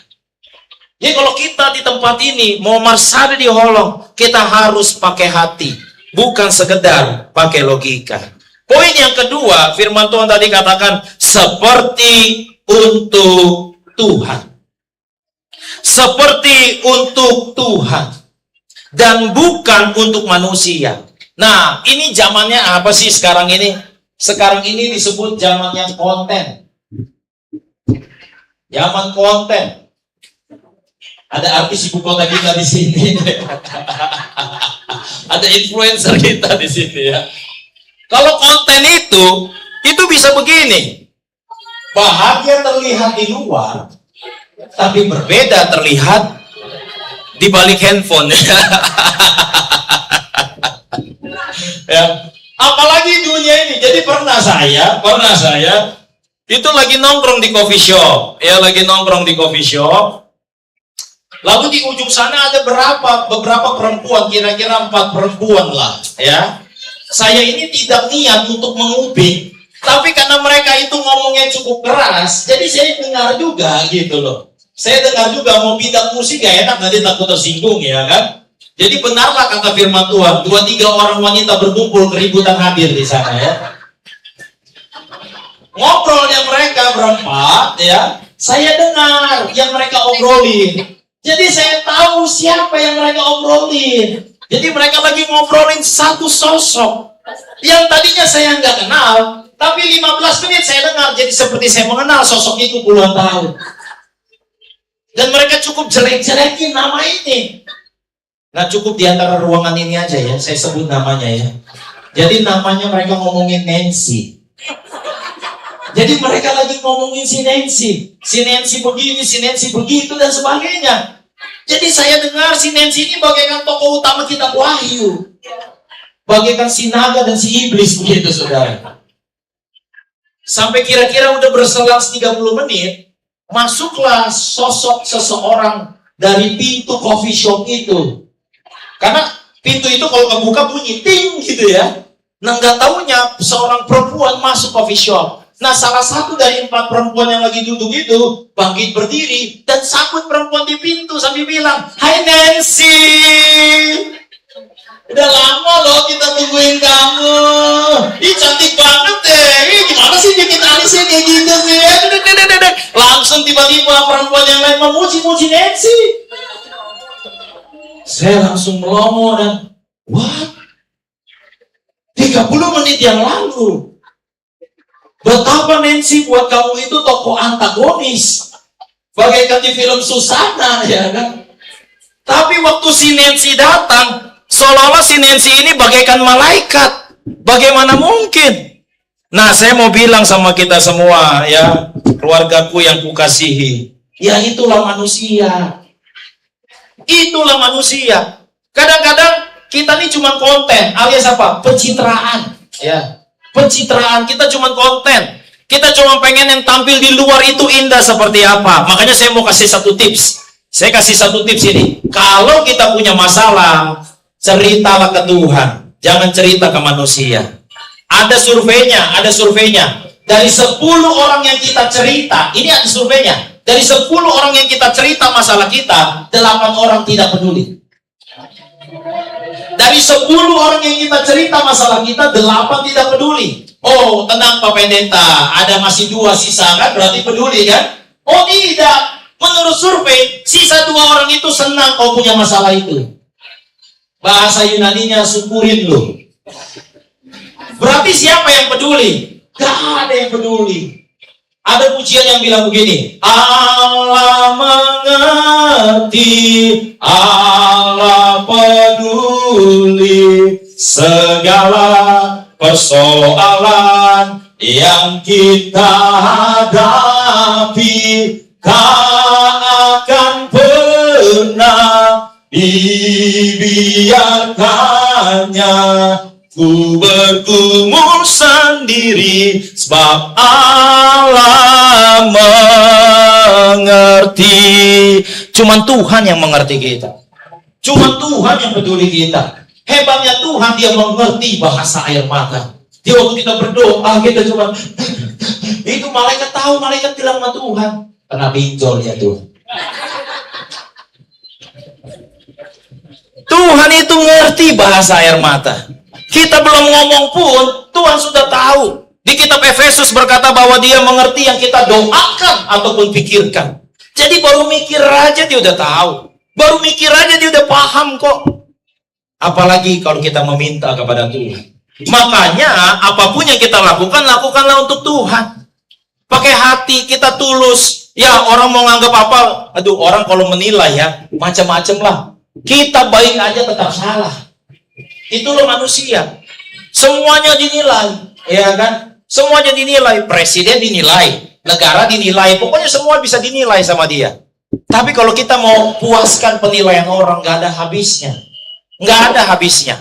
S9: Jadi kalau kita di tempat ini, mau marsada di Holong, kita harus pakai hati. Bukan sekedar pakai logika. Poin yang kedua, firman Tuhan tadi katakan, seperti untuk Tuhan. Seperti untuk Tuhan. Dan bukan untuk manusia. Nah, ini zamannya apa sih sekarang ini? Sekarang ini disebut zamannya konten. Zaman konten. Ada artis ibu kota kita di sini. Ada influencer kita di sini ya. Kalau konten itu bisa begini. Bahagia terlihat di luar, tapi berbeda terlihat di balik handphone. Ya. Apalagi dunia ini. Jadi pernah saya itu lagi nongkrong di coffee shop. Ya, lagi nongkrong di coffee shop. Lalu di ujung sana ada beberapa perempuan, kira-kira 4 perempuan lah, ya. Saya ini tidak niat untuk menguping, tapi karena mereka itu ngomongnya cukup keras, jadi saya dengar juga gitu loh. Saya dengar juga, mau pindah musik gak enak, nanti takut tersinggung ya kan. Jadi benarlah kata firman Tuhan, 2-3 orang wanita berkumpul, keributan hadir di sana ya. Ngobrolnya mereka berempat ya, saya dengar yang mereka obrolin. Jadi saya tahu siapa yang mereka obrolin. Jadi mereka lagi ngobrolin satu sosok yang tadinya saya nggak kenal, tapi 15 menit saya dengar, jadi seperti saya mengenal sosok itu puluhan tahun. Dan mereka cukup jelek-jelekin nama ini. Nah, cukup di antara ruangan ini aja ya, saya sebut namanya ya. Jadi namanya mereka ngomongin Nancy. Jadi mereka lagi ngomongin si Nancy. Si Nancy begini, si Nancy begitu, dan sebagainya. Jadi saya dengar si Nancy ini bagaikan tokoh utama kitab Wahyu. Bagaikan si naga dan si iblis begitu, saudara. Sampai kira-kira udah berselang 30 menit, masuklah sosok seseorang dari pintu coffee shop itu. Karena pintu itu kalau kebuka bunyi ting gitu ya. Nah, nggak taunya seorang perempuan masuk coffee shop. Nah, salah satu dari 4 perempuan yang lagi duduk itu bangkit berdiri dan sambut perempuan di pintu sambil bilang, "Hai Nancy, udah lama loh kita tungguin kamu. Ih, cantik banget deh. Ih, gimana sih bikin alisnya kayak gitu sih?" Langsung tiba-tiba perempuan yang lain memuji-muji Nancy. Saya langsung melongo dan, what? 30 menit yang lalu, betapa Nancy buat kamu itu tokoh antagonis, bagaikan di film Susana, ya kan? Tapi waktu si Nancy datang, seolah-olah si Nancy ini bagaikan malaikat. Bagaimana mungkin? Nah, saya mau bilang sama kita semua, ya, keluargaku yang kukasihi, ya itulah manusia. Itulah manusia. Kadang-kadang kita ini cuma konten, alias apa? Pencitraan, ya. Pencitraan, kita cuma konten. Kita cuma pengen yang tampil di luar itu indah seperti apa. Makanya saya mau kasih satu tips. Saya kasih satu tips ini. Kalau kita punya masalah, ceritalah ke Tuhan. Jangan cerita ke manusia. Ada surveinya. Dari 10 orang yang kita cerita, ini ada surveinya. Dari 10 orang yang kita cerita masalah kita, 8 orang tidak peduli. Dari 10 orang yang kita cerita masalah kita, 8 tidak peduli. Oh, tenang Pak Pendeta, ada masih 2 sisa kan, berarti peduli kan? Oh tidak, menurut survei, sisa 2 orang itu senang kau punya masalah itu. Bahasa Yunaninya syukurin loh. Berarti siapa yang peduli? Gak ada yang peduli. Ada pujian yang bilang begini, Allah mengerti, Allah peduli segala persoalan yang kita hadapi, tak akan pernah dibiarkannya. Ku bergumul sendiri sebab Allah mengerti. Cuman Tuhan yang mengerti kita. Cuman Tuhan yang peduli kita. Hebatnya Tuhan, dia mengerti bahasa air mata. Dia waktu kita berdoa, kita cuma itu malaikat tahu, malaikat bilang sama Tuhan, kena pinjol ya Tuhan. Tuhan itu ngerti bahasa air mata. Kita belum ngomong pun, Tuhan sudah tahu. Di kitab Efesus berkata bahwa dia mengerti yang kita doakan ataupun pikirkan. Jadi baru mikir aja dia udah tahu. Baru mikir aja dia udah paham kok. Apalagi kalau kita meminta kepada Tuhan. Makanya apapun yang kita lakukan, lakukanlah untuk Tuhan. Pakai hati, kita tulus. Ya, orang mau nganggap apa? Aduh, orang kalau menilai ya, macam-macam lah. Kita baik aja tetap salah. Itulah manusia. Semuanya dinilai, ya kan? Semuanya dinilai. Presiden dinilai, negara dinilai. Pokoknya semua bisa dinilai sama dia. Tapi kalau kita mau puaskan penilaian orang, nggak ada habisnya. Nggak ada habisnya.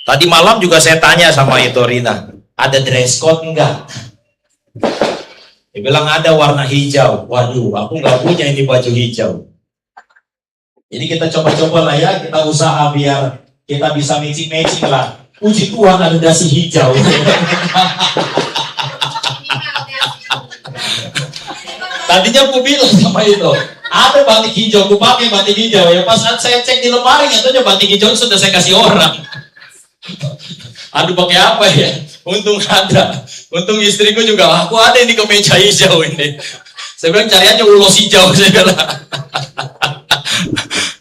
S9: Tadi malam juga saya tanya sama itu Rina, ada dress code enggak? Dia bilang ada warna hijau. Waduh, aku nggak punya ini baju hijau. Jadi kita coba-coba lah ya, kita usaha biar kita bisa matching-matching lah. Puji Tuhan ada dasi hijau. Tadinya aku bilang sama itu, ada batik hijau, aku pakai batik hijau ya. Pas saya cek di lemari, katanya batik hijau sudah saya kasih orang. Aduh, pakai apa ya? Untung ada. Untung istriku juga, aku ada ini kemeja hijau ini. Saya bilang cari aja ulos hijau, saya bilang.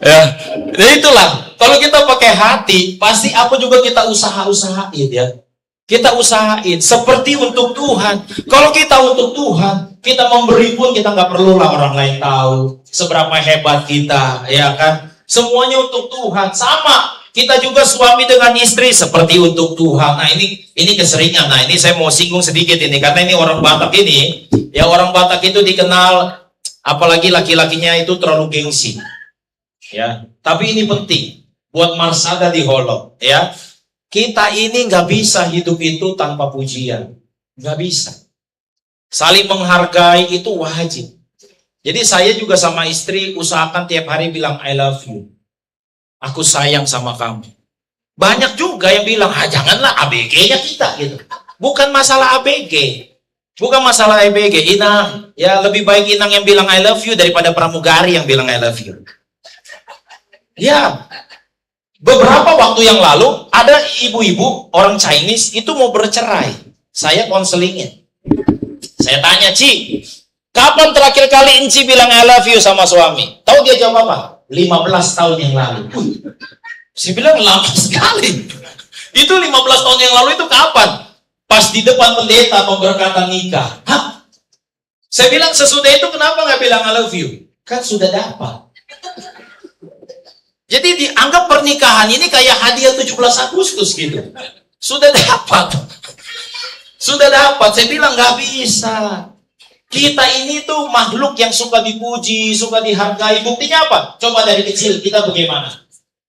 S9: Ya, nah itulah. Kalau kita pakai hati, pasti apa juga kita usahain ya. Kita usahain seperti untuk Tuhan. Kalau kita untuk Tuhan, kita memberi pun kita nggak perlulah orang lain tahu seberapa hebat kita, ya kan? Semuanya untuk Tuhan. Sama, kita juga suami dengan istri seperti untuk Tuhan. Nah ini keseringan. Nah ini saya mau singgung sedikit ini karena ini orang Batak ini, ya orang Batak itu dikenal, apalagi laki-lakinya itu terlalu gengsi. Ya, tapi ini penting buat marsada di Holok, ya. Kita ini nggak bisa hidup itu tanpa pujian, nggak bisa. Saling menghargai itu wajib. Jadi saya juga sama istri usahakan tiap hari bilang I love you, aku sayang sama kamu. Banyak juga yang bilang janganlah ABG-nya kita gitu. Bukan masalah ABG, bukan masalah ABG. Inang, ya lebih baik Inang yang bilang I love you daripada pramugari yang bilang I love you. Ya, beberapa waktu yang lalu ada ibu-ibu orang Chinese itu mau bercerai. Saya konselingin. Saya tanya, Ci, kapan terakhir kali Enci bilang I love you sama suami? Tahu dia jawab apa? 15 tahun yang lalu. Saya bilang lama sekali. Itu 15 tahun yang lalu itu kapan? Pas di depan pendeta pemberkatan nikah. Hah? Saya bilang sesudah itu kenapa nggak bilang I love you? Kan sudah dapat. Jadi dianggap pernikahan ini kayak hadiah 17 Agustus gitu. Sudah dapat. Sudah dapat. Saya bilang nggak bisa. Kita ini tuh makhluk yang suka dipuji, suka dihargai. Buktinya apa? Coba dari kecil kita bagaimana?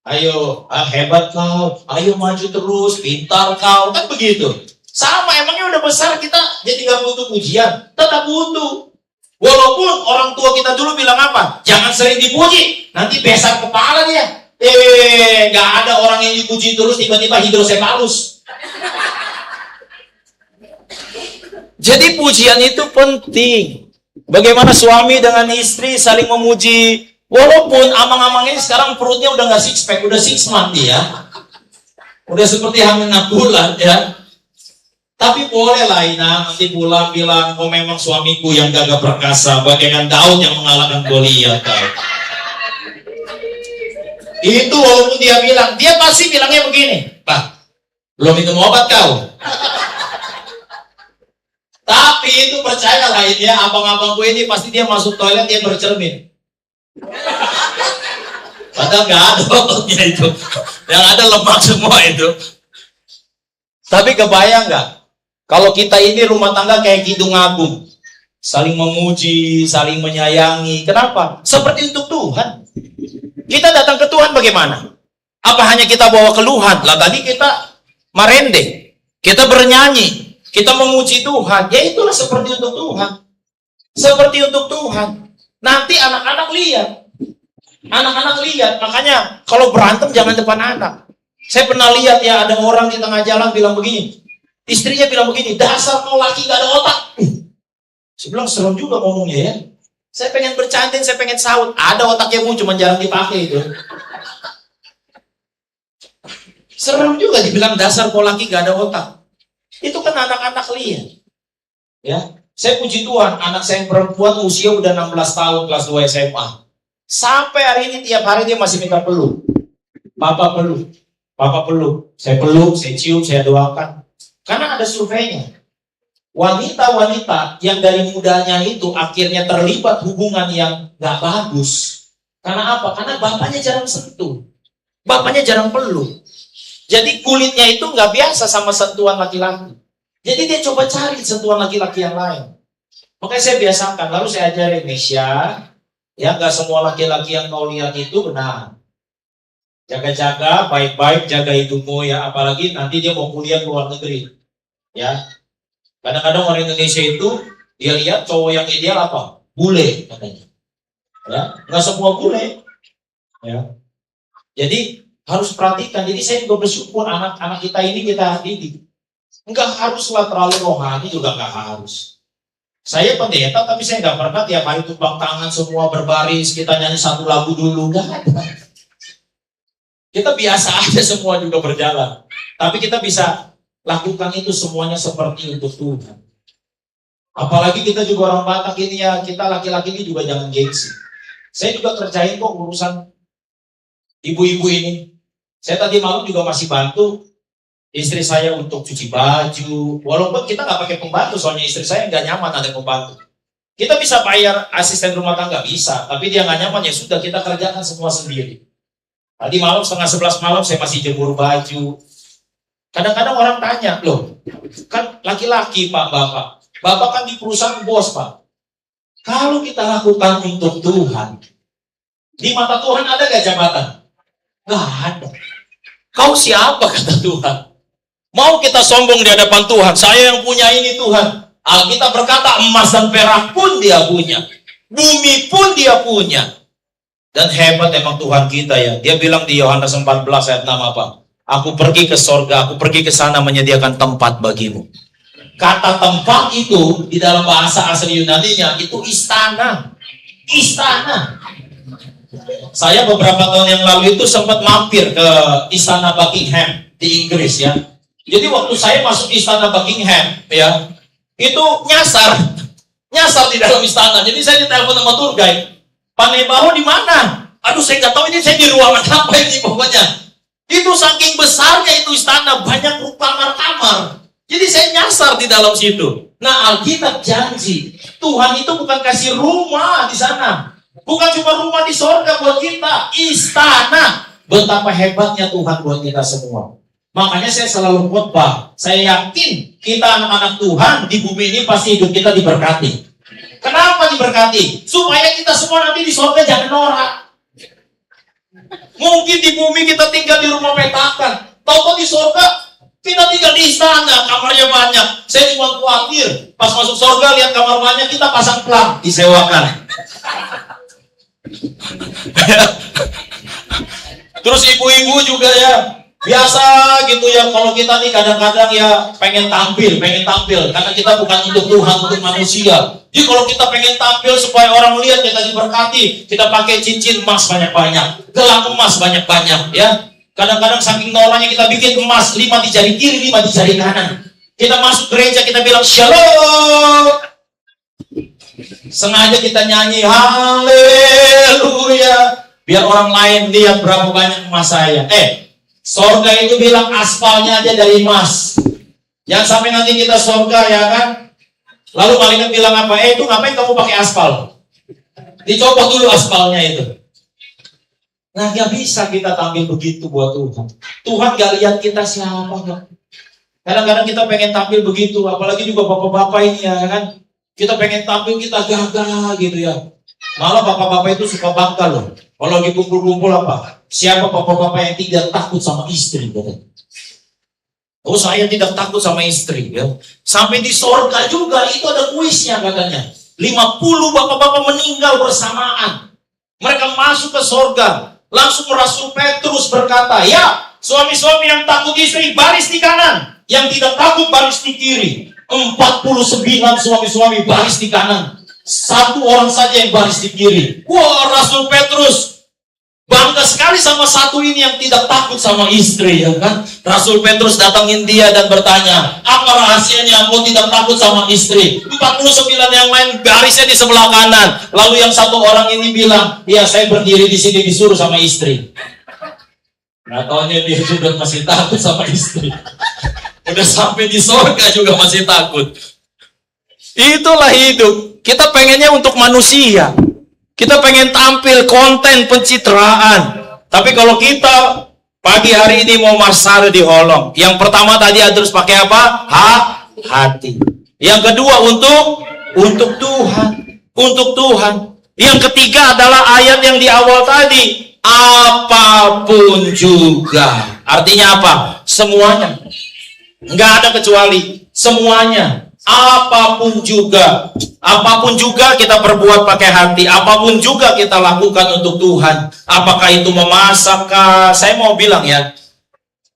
S9: Ayo, hebat kau. Ayo maju terus, pintar kau. Kan begitu. Sama, emangnya udah besar kita jadi nggak butuh pujian? Tetap butuh. Walaupun orang tua kita dulu bilang apa? Jangan sering dipuji, nanti besar kepala dia. Nggak ada orang yang dipuji terus tiba-tiba hidrosefalus. Jadi pujian itu penting. Bagaimana suami dengan istri saling memuji. Walaupun amang-amangnya sekarang perutnya udah nggak six pack, udah 6 month ya. Udah seperti hamil 6 bulan ya. Tapi boleh lah Ina nanti pulang bilang, oh memang suamiku yang gagah perkasa, bagaikan Daud yang mengalahkan Goliat. Itu walaupun dia bilang, dia pasti bilangnya begini, Pak, belum minum obat kau. Tapi itu percayalah ini ya, abang-abangku ini pasti dia masuk toilet dia bercermin. Padahal nggak ada ototnya itu, yang ada lemak semua itu. Tapi kebayang nggak? Kalau kita ini rumah tangga kayak Kidung Agung, saling memuji, saling menyayangi. Kenapa? Seperti untuk Tuhan. Kita datang ke Tuhan bagaimana? Apa hanya kita bawa keluhan? Lah tadi kita marende, kita bernyanyi, kita memuji Tuhan. Ya itulah seperti untuk Tuhan. Seperti untuk Tuhan. Nanti anak-anak lihat. Anak-anak lihat. Makanya kalau berantem jangan depan anak. Saya pernah lihat ya ada orang di tengah jalan bilang begini. Istrinya bilang begini, dasar kau laki gak ada otak. Saya bilang serem juga ngomongnya ya. Saya pengen bercandain, saya pengen saut. Ada otaknya pun cuma jarang dipakai itu. Serem juga dibilang dasar kau laki gak ada otak. Itu kan anak-anak lihat. Ya, saya puji Tuhan, anak saya yang perempuan usia udah 16 tahun kelas 2 SMA. Sampai hari ini tiap hari dia masih minta peluk. Papa peluk. Papa peluk. Saya peluk, saya cium, saya doakan. Karena ada surveinya. Wanita-wanita yang dari mudanya itu akhirnya terlibat hubungan yang gak bagus. Karena apa? Karena bapaknya jarang sentuh. Bapaknya jarang peluk. Jadi kulitnya itu gak biasa sama sentuhan laki-laki. Jadi dia coba cari sentuhan laki-laki yang lain. Makanya saya biasakan. Lalu saya ajarin Mesya, ya gak semua laki-laki yang kau lihat itu benar. Jaga-jaga, baik-baik, jaga hidupmu ya. Apalagi nanti dia mau kuliah ke luar negeri. Ya, kadang-kadang orang Indonesia itu dia lihat cowok yang ideal apa? Bule katanya. Ya, nggak semua bule. Ya, jadi harus perhatikan. Jadi saya juga bersyukur anak-anak kita ini kita didik. Enggak haruslah terlalu rohani juga nggak harus. Saya pendeta tapi saya nggak pernah tiap hari tumpang tangan semua berbaris kita nyanyi satu lagu dulu nggak ada. Kita biasa aja semua juga berjalan. Tapi kita bisa lakukan itu semuanya seperti untuk Tuhan. Apalagi kita juga orang Batak ini ya, kita laki-laki ini juga jangan gengsi. Saya juga kerjain kok urusan ibu-ibu ini. Saya tadi malam juga masih bantu istri saya untuk cuci baju. Walaupun kita nggak pakai pembantu, soalnya istri saya nggak nyaman ada pembantu. Kita bisa bayar asisten rumah tangga, bisa. Tapi dia nggak nyaman, ya sudah kita kerjakan semua sendiri. Tadi malam 10:30 malam saya masih jemur baju. Kadang-kadang orang tanya, loh, kan laki-laki Pak, Bapak. Bapak kan di perusahaan bos Pak. Kalau kita lakukan untuk Tuhan, di mata Tuhan ada gak jabatan? Gak ada. Kau siapa kata Tuhan? Mau kita sombong di hadapan Tuhan, saya yang punya ini Tuhan. Alkitab berkata emas dan perak pun dia punya. Bumi pun dia punya. Dan hebat emang Tuhan kita ya. Dia bilang di Yohanes 14 ayat 6 apa? Aku pergi ke sorga, aku pergi ke sana menyediakan tempat bagimu. Kata tempat itu di dalam bahasa asli Yunaninya itu istana. Istana. Saya beberapa tahun yang lalu itu sempat mampir ke istana Buckingham di Inggris ya. Jadi waktu saya masuk istana Buckingham ya, itu nyasar di dalam istana. Jadi saya ditelepon sama tour guide, Pak Nebaho di mana? Aduh saya nggak tahu ini saya di ruangan apa ini pokoknya. Itu saking besarnya itu istana, banyak kamar-kamar. Jadi saya nyasar di dalam situ. Nah Alkitab janji Tuhan itu bukan kasih rumah di sana. Bukan cuma rumah di sorga buat kita, istana. Betapa hebatnya Tuhan buat kita semua. Makanya saya selalu khotbah. Saya yakin kita anak-anak Tuhan di bumi ini pasti hidup kita diberkati. Kenapa diberkati? Supaya kita semua nanti di sorga jangan norak. Mungkin di bumi kita tinggal di rumah petakan. Tahu-tahu di sorga kita tinggal di istana, kamarnya banyak. Saya cuma khawatir pas masuk sorga lihat kamar banyak, kita pasang plang disewakan. Terus ibu-ibu juga ya biasa gitu ya, kalau kita nih kadang-kadang ya pengen tampil karena kita bukan untuk Tuhan, untuk manusia. Jadi kalau kita pengen tampil supaya orang lihat kita diberkati, kita pakai cincin emas banyak-banyak, gelang emas banyak-banyak ya. Kadang-kadang saking noraknya kita bikin emas 5 di jari kiri, 5 di jari kanan. Kita masuk gereja kita bilang shalom. Sengaja kita nyanyi haleluya biar orang lain lihat berapa banyak emas saya. Sorga itu bilang aspalnya aja dari emas. Jangan sampai nanti kita sorga ya kan. Lalu malaikat bilang apa? Itu ngapain kamu pakai aspal? Dicoba dulu aspalnya itu. Nah gak bisa kita tampil begitu buat Tuhan. Tuhan gak lihat kita siapa gak. Kadang-kadang kita pengen tampil begitu. Apalagi juga bapak-bapak ini ya kan. Kita pengen tampil kita gagah gitu ya. Malah bapak-bapak itu suka bangga loh. Kalau lagi kumpul-kumpul apa? Siapa bapak-bapak yang tidak takut sama istri? Oh saya tidak takut sama istri ya. Sampai di sorga juga itu ada kuisnya katanya. 50 bapak-bapak meninggal bersamaan. Mereka masuk ke sorga. Langsung Rasul Petrus berkata, ya suami-suami yang takut istri baris di kanan. Yang tidak takut baris di kiri. 49 suami-suami baris di kanan. 1 orang saja yang baris di kiri. Wah Rasul Petrus bangga sekali sama satu ini yang tidak takut sama istri ya kan. Rasul Petrus datangin dia dan bertanya, apa rahasianya engkau tidak takut sama istri? 49 yang lain barisnya di sebelah kanan. Lalu yang 1 orang ini bilang, ya saya berdiri di sini disuruh sama istri. Nah taunya dia juga masih takut sama istri. Udah sampai di sorga juga masih takut. Itulah hidup. Kita pengennya untuk manusia. Kita pengen tampil konten pencitraan. Tapi kalau kita pagi hari ini mau marsare di Holong, yang pertama tadi harus pakai apa? Hati. Yang kedua untuk Tuhan. Untuk Tuhan. Yang ketiga adalah ayat yang di awal tadi. Apapun juga. Artinya apa? Semuanya. Nggak ada kecuali. Semuanya. Apapun juga kita perbuat pakai hati, apapun juga kita lakukan untuk Tuhan. Apakah itu memasak? Saya mau bilang ya,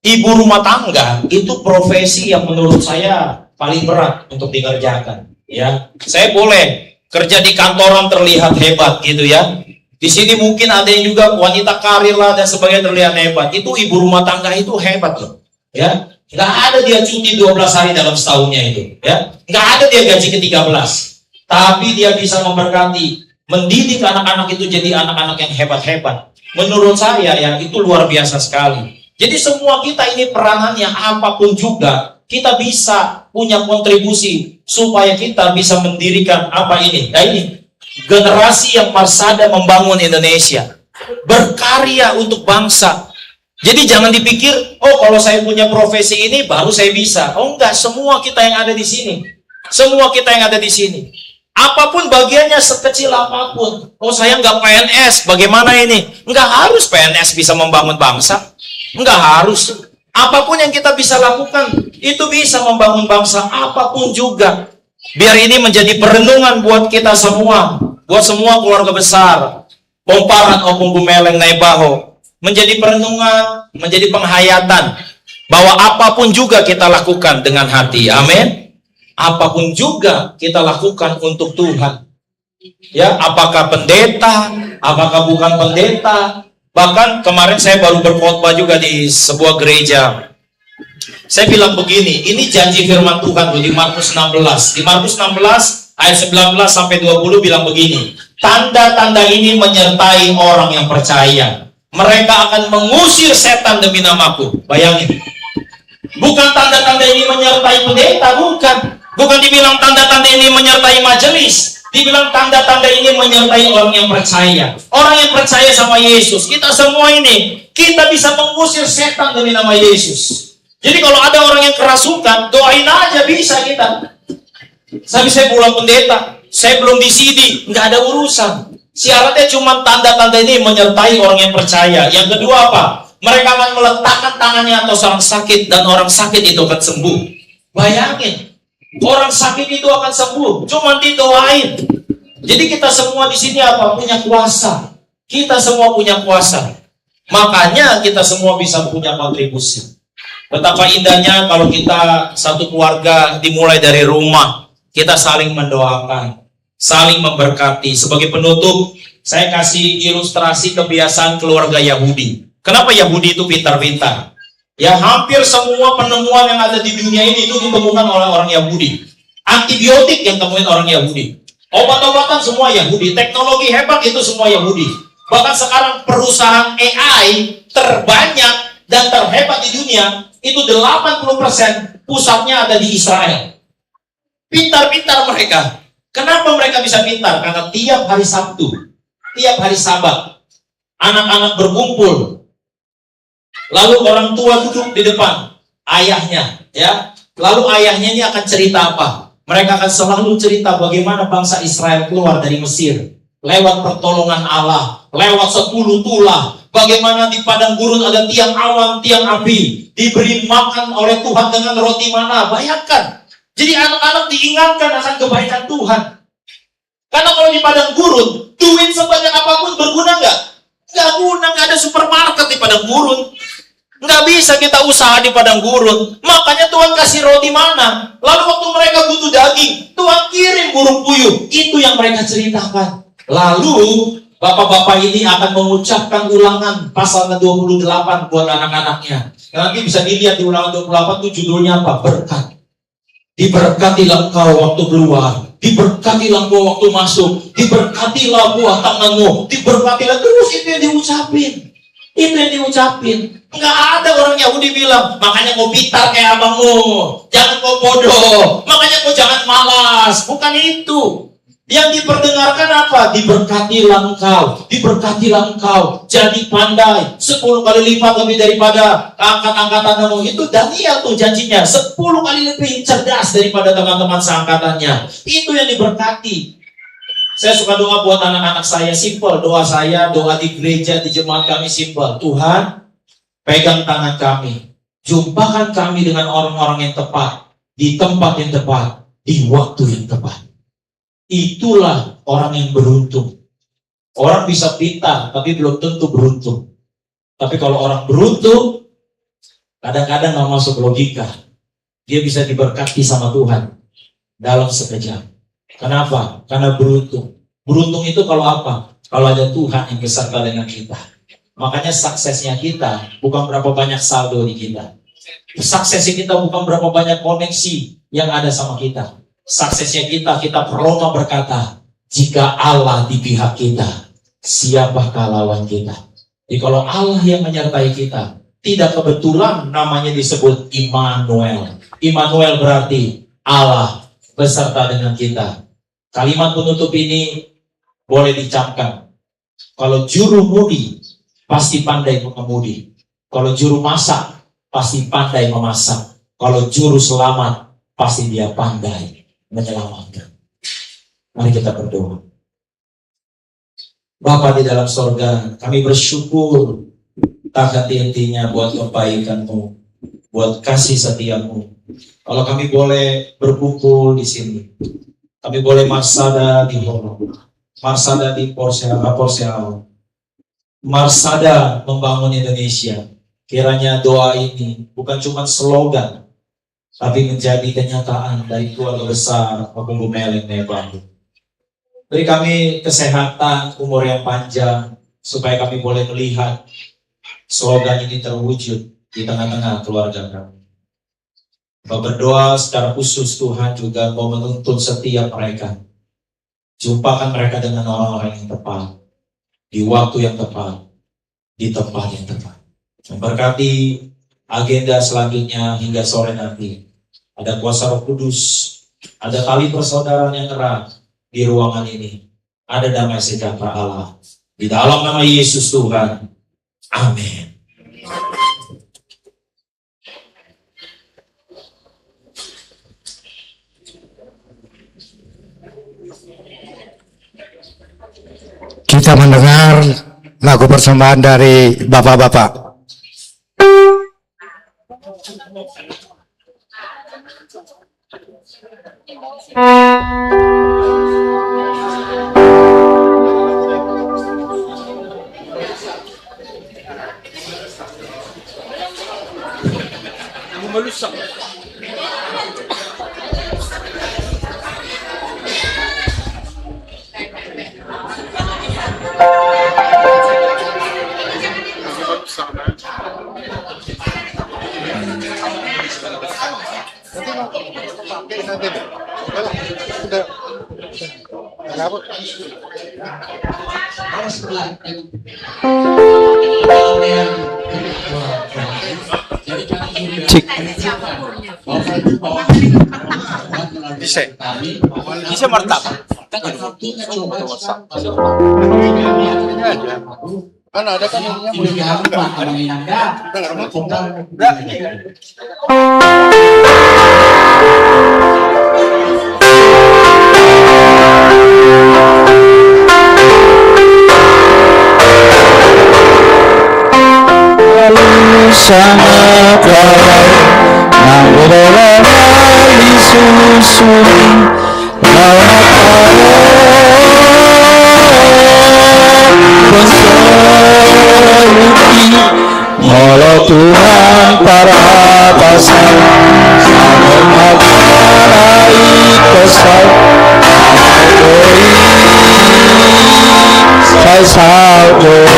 S9: ibu rumah tangga itu profesi yang menurut saya paling berat untuk dikerjakan. Ya, saya boleh kerja di kantoran terlihat hebat gitu ya. Di sini mungkin ada yang juga wanita karir lah dan sebagainya terlihat hebat. Itu ibu rumah tangga itu hebat loh. Ya. Nggak ada dia cuti 12 hari dalam setahunnya itu, ya. Nggak ada dia gaji ke-13. Tapi dia bisa memberkati, mendidik anak-anak itu jadi anak-anak yang hebat-hebat. menurut saya ya itu luar biasa sekali. Jadi semua kita ini peranannya apapun juga, kita bisa punya kontribusi supaya kita bisa mendirikan apa ini. Nah ini, generasi yang marsada membangun Indonesia. Berkarya untuk bangsa. Jadi jangan dipikir, oh kalau saya punya profesi ini baru saya bisa. Oh enggak, semua kita yang ada di sini. Semua kita yang ada di sini. Apapun bagiannya sekecil apapun. Oh saya nggak PNS, bagaimana ini? Nggak harus PNS bisa membangun bangsa. Nggak harus. Apapun yang kita bisa lakukan, itu bisa membangun bangsa. Apapun juga. Biar ini menjadi perenungan buat kita semua. Buat semua keluarga besar. Pomparan Opung Bumeleng Naibaho. Menjadi perenungan, menjadi penghayatan. Bahwa apapun juga kita lakukan dengan hati. Amin. Apapun juga kita lakukan untuk Tuhan. Ya, apakah pendeta, apakah bukan pendeta. Bahkan kemarin saya baru berkhotbah juga di sebuah gereja. Saya bilang begini, ini janji firman Tuhan di Markus 16. Di Markus 16 ayat 19 sampai 20 bilang begini. Tanda-tanda ini menyertai orang yang percaya. Mereka akan mengusir setan demi namaku. Bayangin. Bukan tanda-tanda ini menyertai pendeta, bukan. Bukan dibilang tanda-tanda ini menyertai majelis. Dibilang tanda-tanda ini menyertai orang yang percaya. Orang yang percaya sama Yesus. Kita semua ini, kita bisa mengusir setan demi nama Yesus. Jadi kalau ada orang yang kerasukan, doain aja bisa kita. Saya pulang pendeta, saya belum di CD, nggak ada urusan. Syaratnya cuma tanda-tanda ini menyertai orang yang percaya. Yang kedua apa? Mereka akan meletakkan tangannya atas orang sakit dan orang sakit itu akan sembuh. Bayangin. Orang sakit itu akan sembuh, cuma didoain. Jadi kita semua di sini apa? Punya kuasa. Kita semua punya kuasa. Makanya kita semua bisa punya kontribusi. Betapa indahnya kalau kita satu keluarga dimulai dari rumah. Kita saling mendoakan, saling memberkati. Sebagai penutup, saya kasih ilustrasi kebiasaan keluarga Yahudi. Kenapa Yahudi itu pintar-pintar? Ya, hampir semua penemuan yang ada di dunia ini itu ditemukan oleh orang Yahudi. Antibiotik yang temuin orang Yahudi. Obat-obatan semua Yahudi. Teknologi hebat itu semua Yahudi. Bahkan sekarang perusahaan AI terbanyak dan terhebat di dunia, itu 80% pusatnya ada di Israel. Pintar-pintar mereka. Kenapa mereka bisa pintar? Karena tiap hari Sabtu, tiap hari Sabat, anak-anak berkumpul. Lalu orang tua duduk di depan ayahnya, ya. Lalu ayahnya ini akan cerita apa? Mereka akan selalu cerita bagaimana bangsa Israel keluar dari Mesir lewat pertolongan Allah, lewat 10 tulah. Bagaimana di padang gurun ada tiang awan, tiang api, diberi makan oleh Tuhan dengan roti mana. Bayangkan. Jadi anak-anak diingatkan akan kebaikan Tuhan. Karena kalau di padang gurun, duit sebanyak apapun berguna nggak? Nggak guna, nggak ada supermarket di padang gurun. Nggak bisa kita usaha di padang gurun. Makanya Tuhan kasih roti mana. Lalu waktu mereka butuh daging, Tuhan kirim burung puyuh. Itu yang mereka ceritakan. Lalu bapak-bapak ini akan mengucapkan ulangan pasal 28 buat anak-anaknya. Nanti bisa dilihat di ulangan 28 itu judulnya apa? Berkat. Diberkatilah engkau waktu keluar. Diberkatilah engkau waktu masuk. Diberkatilah buah tanganmu. Diberkatilah terus, itu yang diucapin. Itu yang diucapin. Nggak ada orang Yahudi bilang, makanya kau pintar kayak abangmu, jangan kau bodoh, makanya kau jangan malas. Bukan itu. Yang diperdengarkan apa? Diberkatilah engkau, jadi pandai, 10 kali lipat lebih daripada angkatan-angkatanmu. Itu Daniel tuh janjinya, 10 kali lebih cerdas daripada teman-teman seangkatannya. Itu yang diberkati. Saya suka doa buat anak-anak saya, simple. Doa saya, doa di gereja, di jemaat kami simple. Tuhan, pegang tangan kami. Jumpakan kami dengan orang-orang yang tepat. Di tempat yang tepat. Di waktu yang tepat. Itulah orang yang beruntung. Orang bisa pintar, tapi belum tentu beruntung. Tapi kalau orang beruntung, kadang-kadang nggak masuk logika. Dia bisa diberkati sama Tuhan dalam sekejap. Kenapa? Karena beruntung. Beruntung itu kalau apa? Kalau ada Tuhan yang beserta dengan kita. Makanya suksesnya kita bukan berapa banyak saldo di kita. Suksesnya kita bukan berapa banyak koneksi yang ada sama kita. Suksesnya kita Roma berkata, jika Allah di pihak kita, siapakah lawan kita?
S10: Jadi kalau Allah yang menyertai kita, tidak kebetulan namanya disebut Immanuel. Immanuel berarti Allah beserta dengan kita. Kalimat penutup ini boleh dicamkan. Kalau juru mudi, pasti pandai mengemudi. Kalau juru masak, pasti pandai memasak. Kalau juru selamat, pasti dia pandai menyelamatkan. Mari kita berdoa. Bapa di dalam sorga, kami bersyukur tak henti-hentinya buat kebaikan-Mu, buat kasih setia-Mu. Kalau kami boleh berkumpul di sini, kami boleh marsada di Holo, marsada di Porseal, marsada membangun Indonesia. Kiranya doa ini bukan cuma slogan, tapi menjadi kenyataan dari keluarga besar Opung Gumeleng Nebangu. Beri kami kesehatan, umur yang panjang, supaya kami boleh melihat slogan ini terwujud di tengah-tengah keluarga kami. Berdoa secara khusus Tuhan juga mau menuntun setiap mereka. Jumpakan mereka dengan orang-orang yang tepat, di waktu yang tepat, di tempat yang tepat. Memberkati agenda selanjutnya hingga sore nanti. Ada kuasa Roh Kudus, ada tali persaudaraan yang erat di ruangan ini. Ada damai sejahtera Allah. Di dalam nama Yesus Tuhan. Amin.
S5: Kita mendengar lagu persembahan dari Bapak-Bapak.
S3: Bisa martabak. Kan ada kan
S4: sangat lalai nanggola disusuri Molo Tuhan para pasal mengaparai kesal saya saldo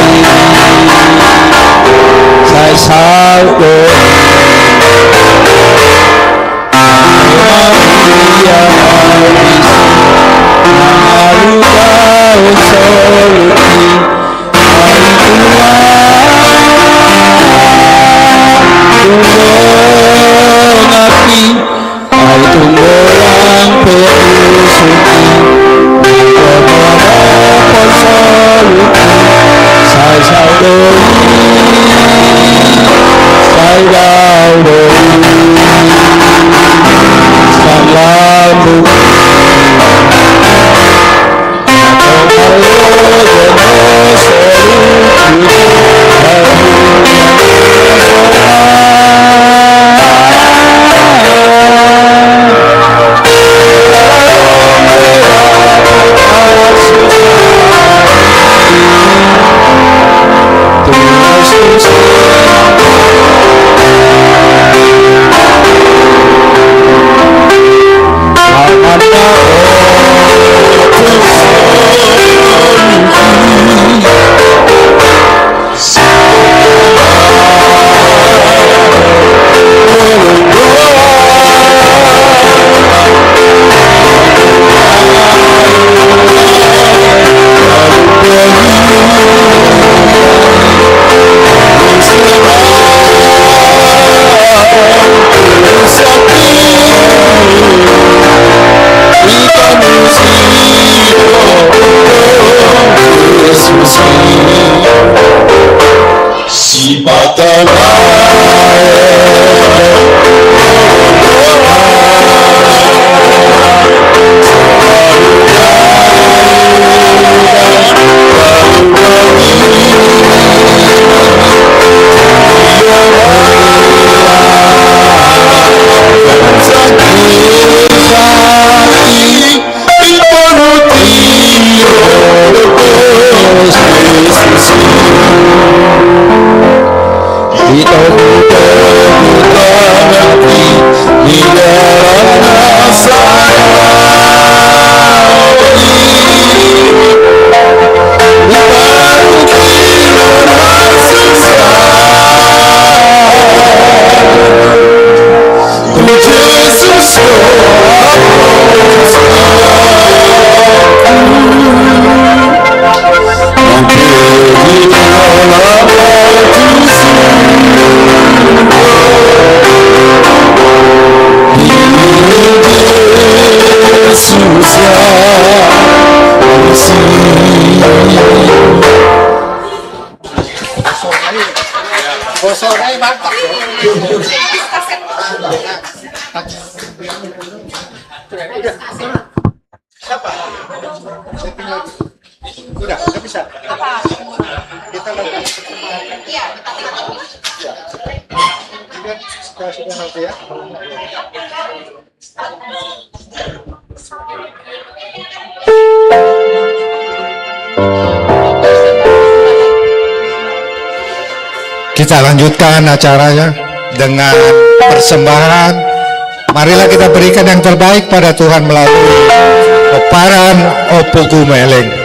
S5: Bosornya mantap. Siapa? Udah bisa. Kita lagi. Iya, sudah nanti ya. Kita lanjutkan acaranya dengan persembahan. Marilah kita berikan yang terbaik pada Tuhan melalui Oparan Opoku Meleng.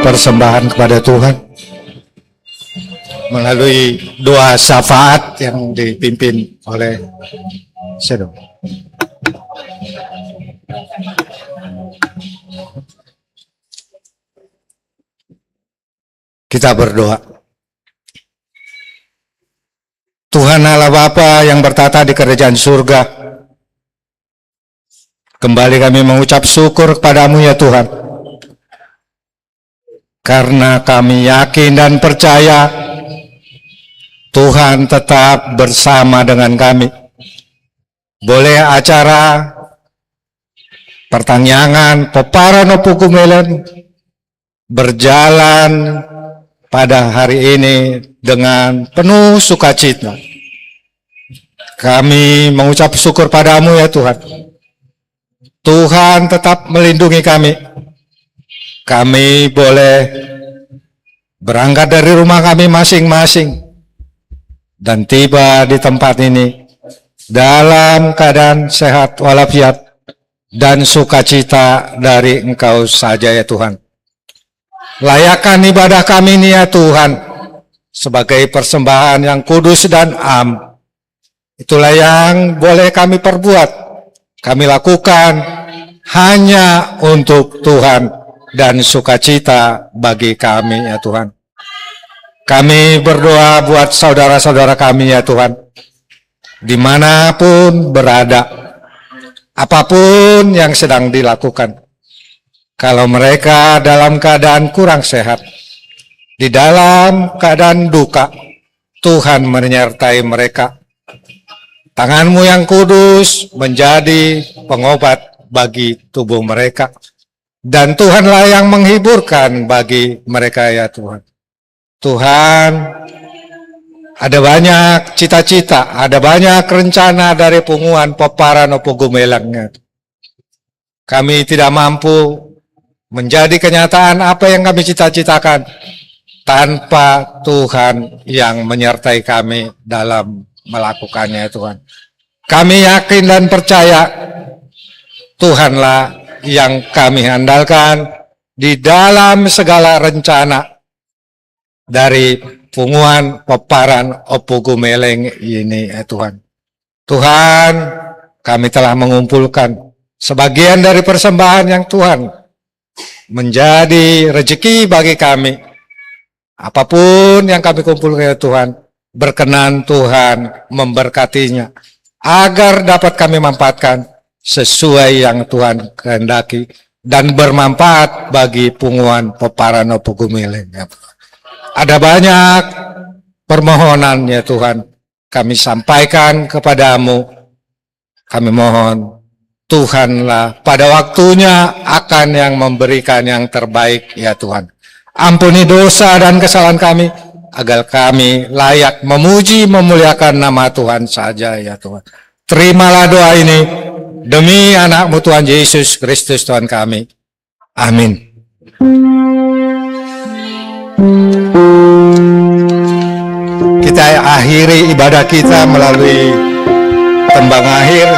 S5: persembahan kepada Tuhan melalui doa syafaat yang dipimpin oleh Shadow. Kita berdoa. Tuhan Allah Bapa yang bertata di kerajaan surga, kembali kami mengucap syukur kepadamu ya Tuhan, karena kami yakin dan percaya Tuhan tetap bersama dengan kami. Boleh acara pertanyaan peparan Opo Gumelen berjalan pada hari ini dengan penuh sukacita. Kami mengucap syukur padamu ya Tuhan. Tuhan tetap melindungi kami. Kami boleh berangkat dari rumah kami masing-masing dan tiba di tempat ini dalam keadaan sehat walafiat dan sukacita dari Engkau saja ya Tuhan. Layakkan ibadah kami ini ya Tuhan sebagai persembahan yang kudus dan am. Itulah yang boleh kami perbuat, kami lakukan hanya untuk Tuhan dan sukacita bagi kami ya Tuhan. Kami berdoa buat saudara-saudara kami ya Tuhan, dimanapun berada, apapun yang sedang dilakukan. Kalau mereka dalam keadaan kurang sehat, di dalam keadaan duka, Tuhan menyertai mereka. Tangan-Mu yang kudus menjadi pengobat bagi tubuh mereka. Dan Tuhanlah yang menghiburkan bagi mereka ya Tuhan. Tuhan, ada banyak cita-cita, ada banyak rencana dari punguan peparan Opo Gumelangnya. Kami tidak mampu menjadi kenyataan apa yang kami cita-citakan tanpa Tuhan yang menyertai kami dalam melakukannya Tuhan. Kami yakin dan percaya Tuhanlah yang kami andalkan di dalam segala rencana dari punguan peparan Opo Gumeleng ini Tuhan. Tuhan, kami telah mengumpulkan sebagian dari persembahan yang Tuhan menjadi rezeki bagi kami. Apapun yang kami kumpulkan ya Tuhan, berkenan Tuhan memberkatinya, agar dapat kami manfaatkan sesuai yang Tuhan kehendaki dan bermanfaat bagi punguan peparan Opo Gumeleng. Ada banyak permohonan ya Tuhan, kami sampaikan kepadamu. Kami mohon Tuhanlah pada waktunya akan yang memberikan yang terbaik ya Tuhan. Ampuni dosa dan kesalahan kami, agar kami layak memuji memuliakan nama Tuhan saja ya Tuhan. Terimalah doa ini demi anak-Mu Tuhan Yesus Kristus Tuhan kami. Amin. Kita akhiri ibadah kita melalui tembang akhir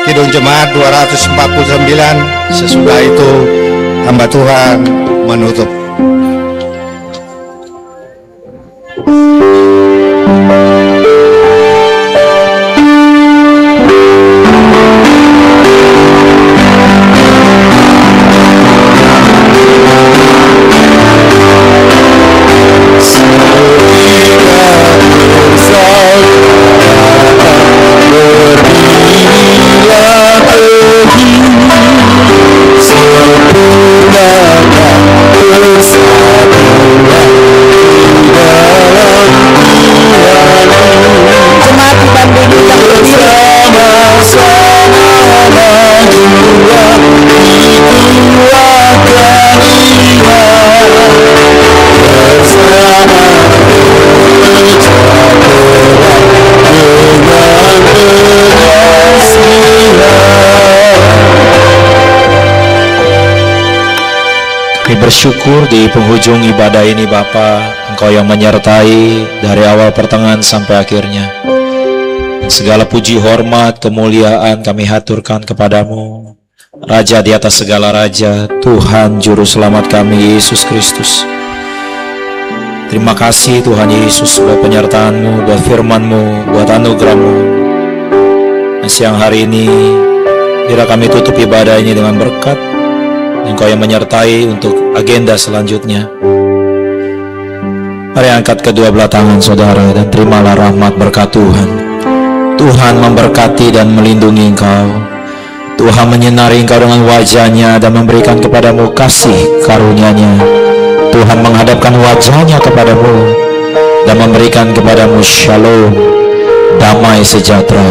S5: Kidung Jemaat 249. Sesudah itu hamba Tuhan menutup.
S10: Bersyukur di penghujung ibadah ini Bapa, Engkau yang menyertai dari awal pertengahan sampai akhirnya. Segala puji hormat kemuliaan kami haturkan kepadamu.
S9: Raja di atas segala raja, Tuhan Juru Selamat kami, Yesus Kristus. Terima kasih Tuhan Yesus buat penyertaan-Mu, buat firman-Mu, buat anugerah-Mu. Nah, siang hari ini, biarlah kami tutup ibadah ini dengan berkat Engkau yang menyertai untuk agenda selanjutnya. Mari angkat kedua belah tangan saudara dan terimalah rahmat berkat Tuhan. Tuhan memberkati dan melindungi engkau. Tuhan menyinari engkau dengan wajah-Nya dan memberikan kepadamu kasih karunia-Nya. Tuhan menghadapkan wajah-Nya kepadamu dan memberikan kepadamu shalom, damai sejahtera,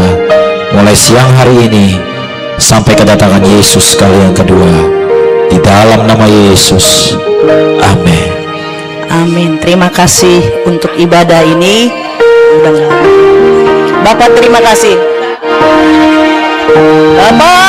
S9: mulai siang hari ini sampai kedatangan Yesus kali yang kedua. Di dalam nama Yesus, amin.
S2: Amin. Terima kasih untuk ibadah ini. Bapak terima kasih. Bapak terima kasih.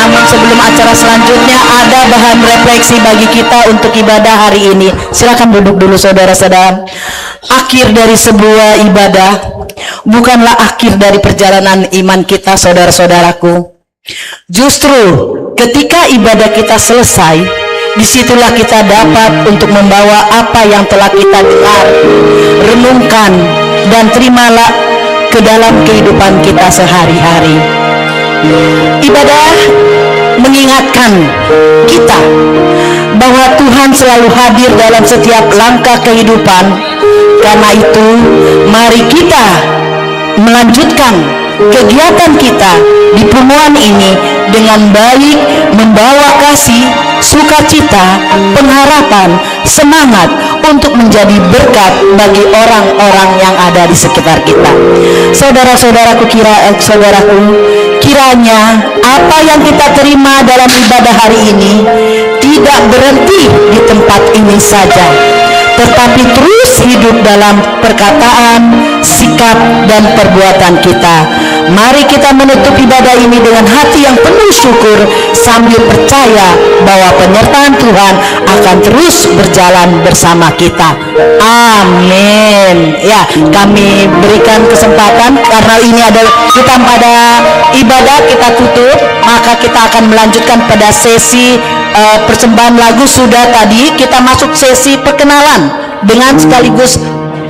S2: Bapak terima selanjutnya ada bahan refleksi bagi kita untuk ibadah hari ini. Silakan duduk dulu saudara-saudara. Akhir dari sebuah ibadah bukanlah akhir dari perjalanan iman kita, saudara-saudaraku. Justru ketika ibadah kita selesai, disitulah kita dapat untuk membawa apa yang telah kita dengar, renungkan, dan terimalah ke dalam kehidupan kita sehari-hari. Ibadah mengingatkan kita bahwa Tuhan selalu hadir dalam setiap langkah kehidupan. Karena itu, mari kita melanjutkan kegiatan kita di pertemuan ini dengan baik, membawa kasih, sukacita, pengharapan, semangat untuk menjadi berkat bagi orang-orang yang ada di sekitar kita. Saudara-saudaraku, kiranya apa yang kita terima dalam ibadah hari ini tidak berhenti di tempat ini saja, tetapi terus hidup dalam perkataan, sikap, dan perbuatan kita. Mari kita menutup ibadah ini dengan hati yang penuh syukur sambil percaya bahwa penyertaan Tuhan akan terus berjalan bersama kita. Amin. Ya, kami berikan kesempatan karena ini adalah kita pada ibadah kita tutup, maka kita akan melanjutkan pada sesi persembahan lagu. Sudah tadi kita masuk sesi perkenalan dengan sekaligus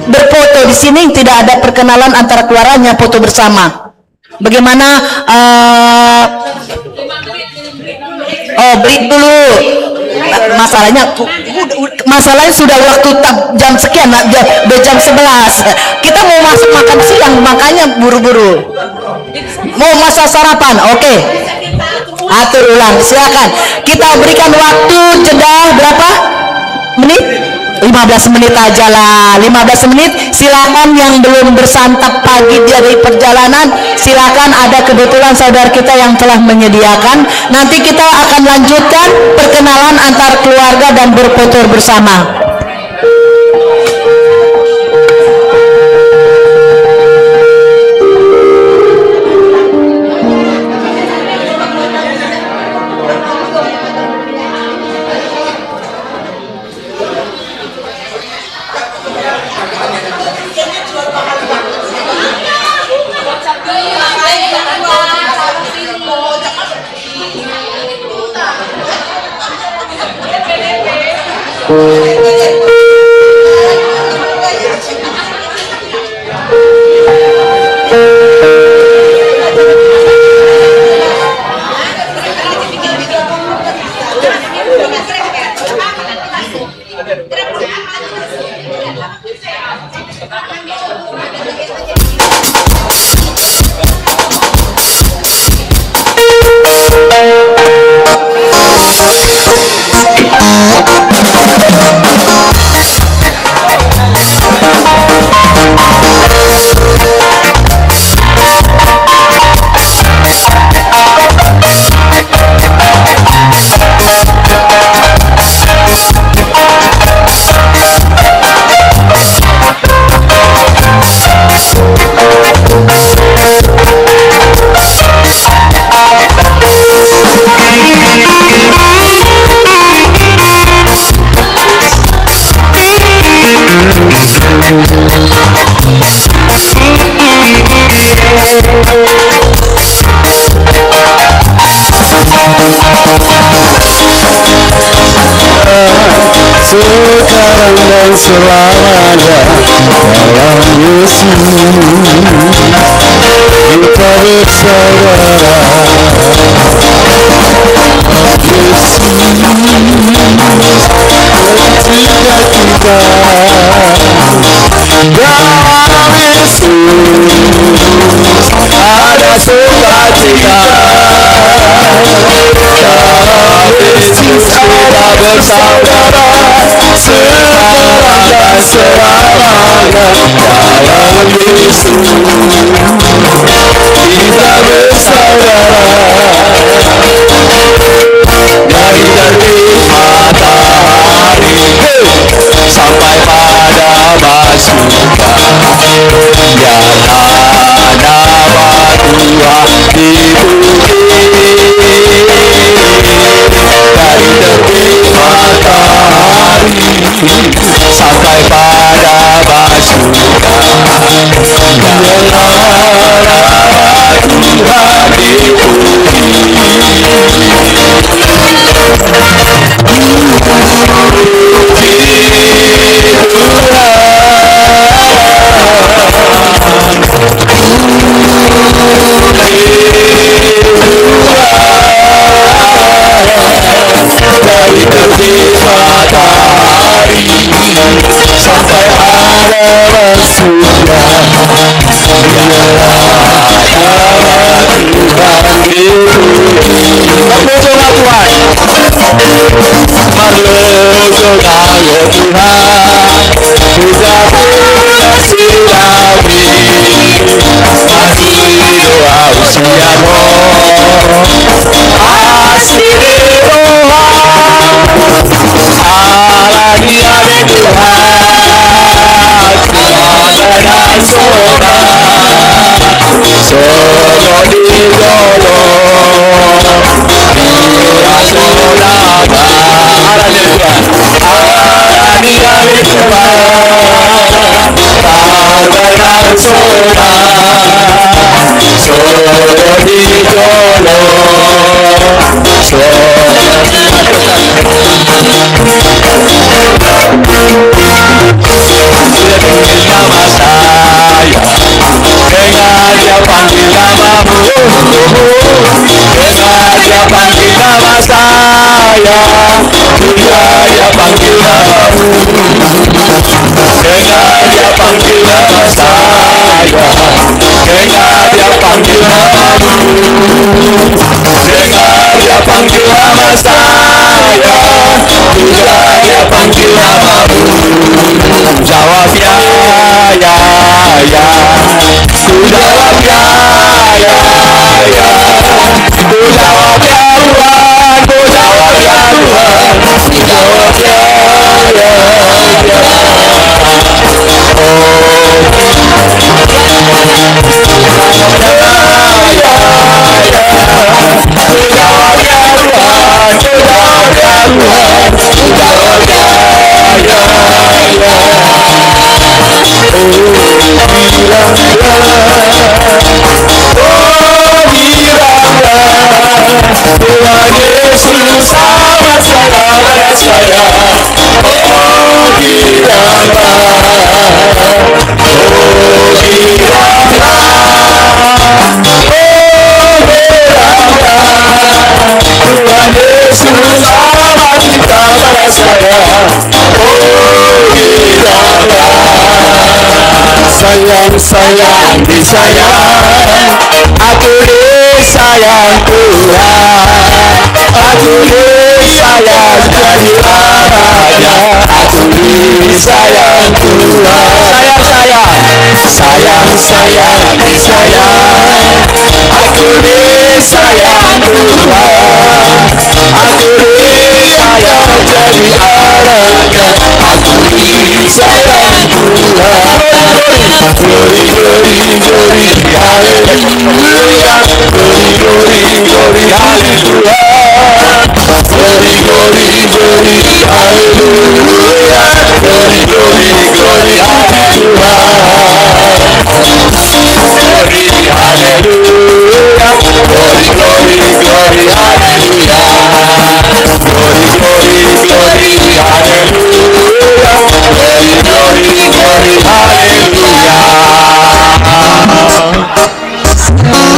S2: berfoto. Di sini tidak ada perkenalan antara keluarganya, foto bersama. Bagaimana? Break dulu. Masalahnya sudah waktu jam sekian, udah jam 11. Kita mau masuk makan siang, makanya buru-buru. Mau masak sarapan, oke. Atur ulang, silakan. Kita berikan waktu jeda berapa menit? 15 menit aja lah, 15 menit. Silakan yang belum bersantap pagi dari perjalanan, silakan, ada kebetulan saudara kita yang telah menyediakan. Nanti kita akan lanjutkan perkenalan antar keluarga dan berfoto bersama.
S11: Sekarang dan selamanya dalam Yesus kita bersaudara. Yesus ketika kita dalam Yesus ada sukacita. Dalam Yesus kita bersaudara. Sekarang dan selamanya dalam Yesus kita bersaudara. Dari terbit matahari sampai pada masukan, biarlah nama Tuhan dipuji. Dari terbit matahari sampai pada masukan, biarlah nama Tuhan dipuji. Dari terbit matahari sampai ada masukan, biarlah nama Tuhan dipuji. Berdoa Tuhan, berdoa ya Tuhan, sudah berkasih kami, masih doa usiamu, asli doa, Allah dia Tuhan, Tuhan dan soda, sodo di dolo, dia soda Allah dia Tuhan, Allah dia Tuhan, Tuhan dan soda, sodo di dolo, sodo. Nama saya, dengar dia panggil namamu, dengar dia panggil nama saya, dengar dia panggil namamu, dengar dia panggil nama saya, dengar dia panggil namamu, dengar dia panggil nama saya, dengar dia panggil namamu. Jawab ya, ya, ya. Ku jawab ya, ya, ya. Ku jawab ya Tuhan, ku jawab ya Tuhan. Ku jawab ya, ya, ya. Tuhan Yesus amat saudara saya, oh giranglah, oh giranglah, Tuhan Yesus amat cinta pada saya, oh giranglah, sayang disayang, aku disayang Tuhan, aku disayang jadilah disayang Tuhan. Sayang, disayang. Aku disayang Tuhan. Aku disayang jadi anaknya. Aku disayang Tuhan. Glory, glory, glory, hallelujah. Glory, glory, glory, hallelujah. Glory, glory, glory, hallelujah. Glory, glory, glory, hallelujah. Glory, hallelujah. Glory, glory, glory, hallelujah. Glory, glory, glory, hallelujah. Glory, glory, glory, hallelujah.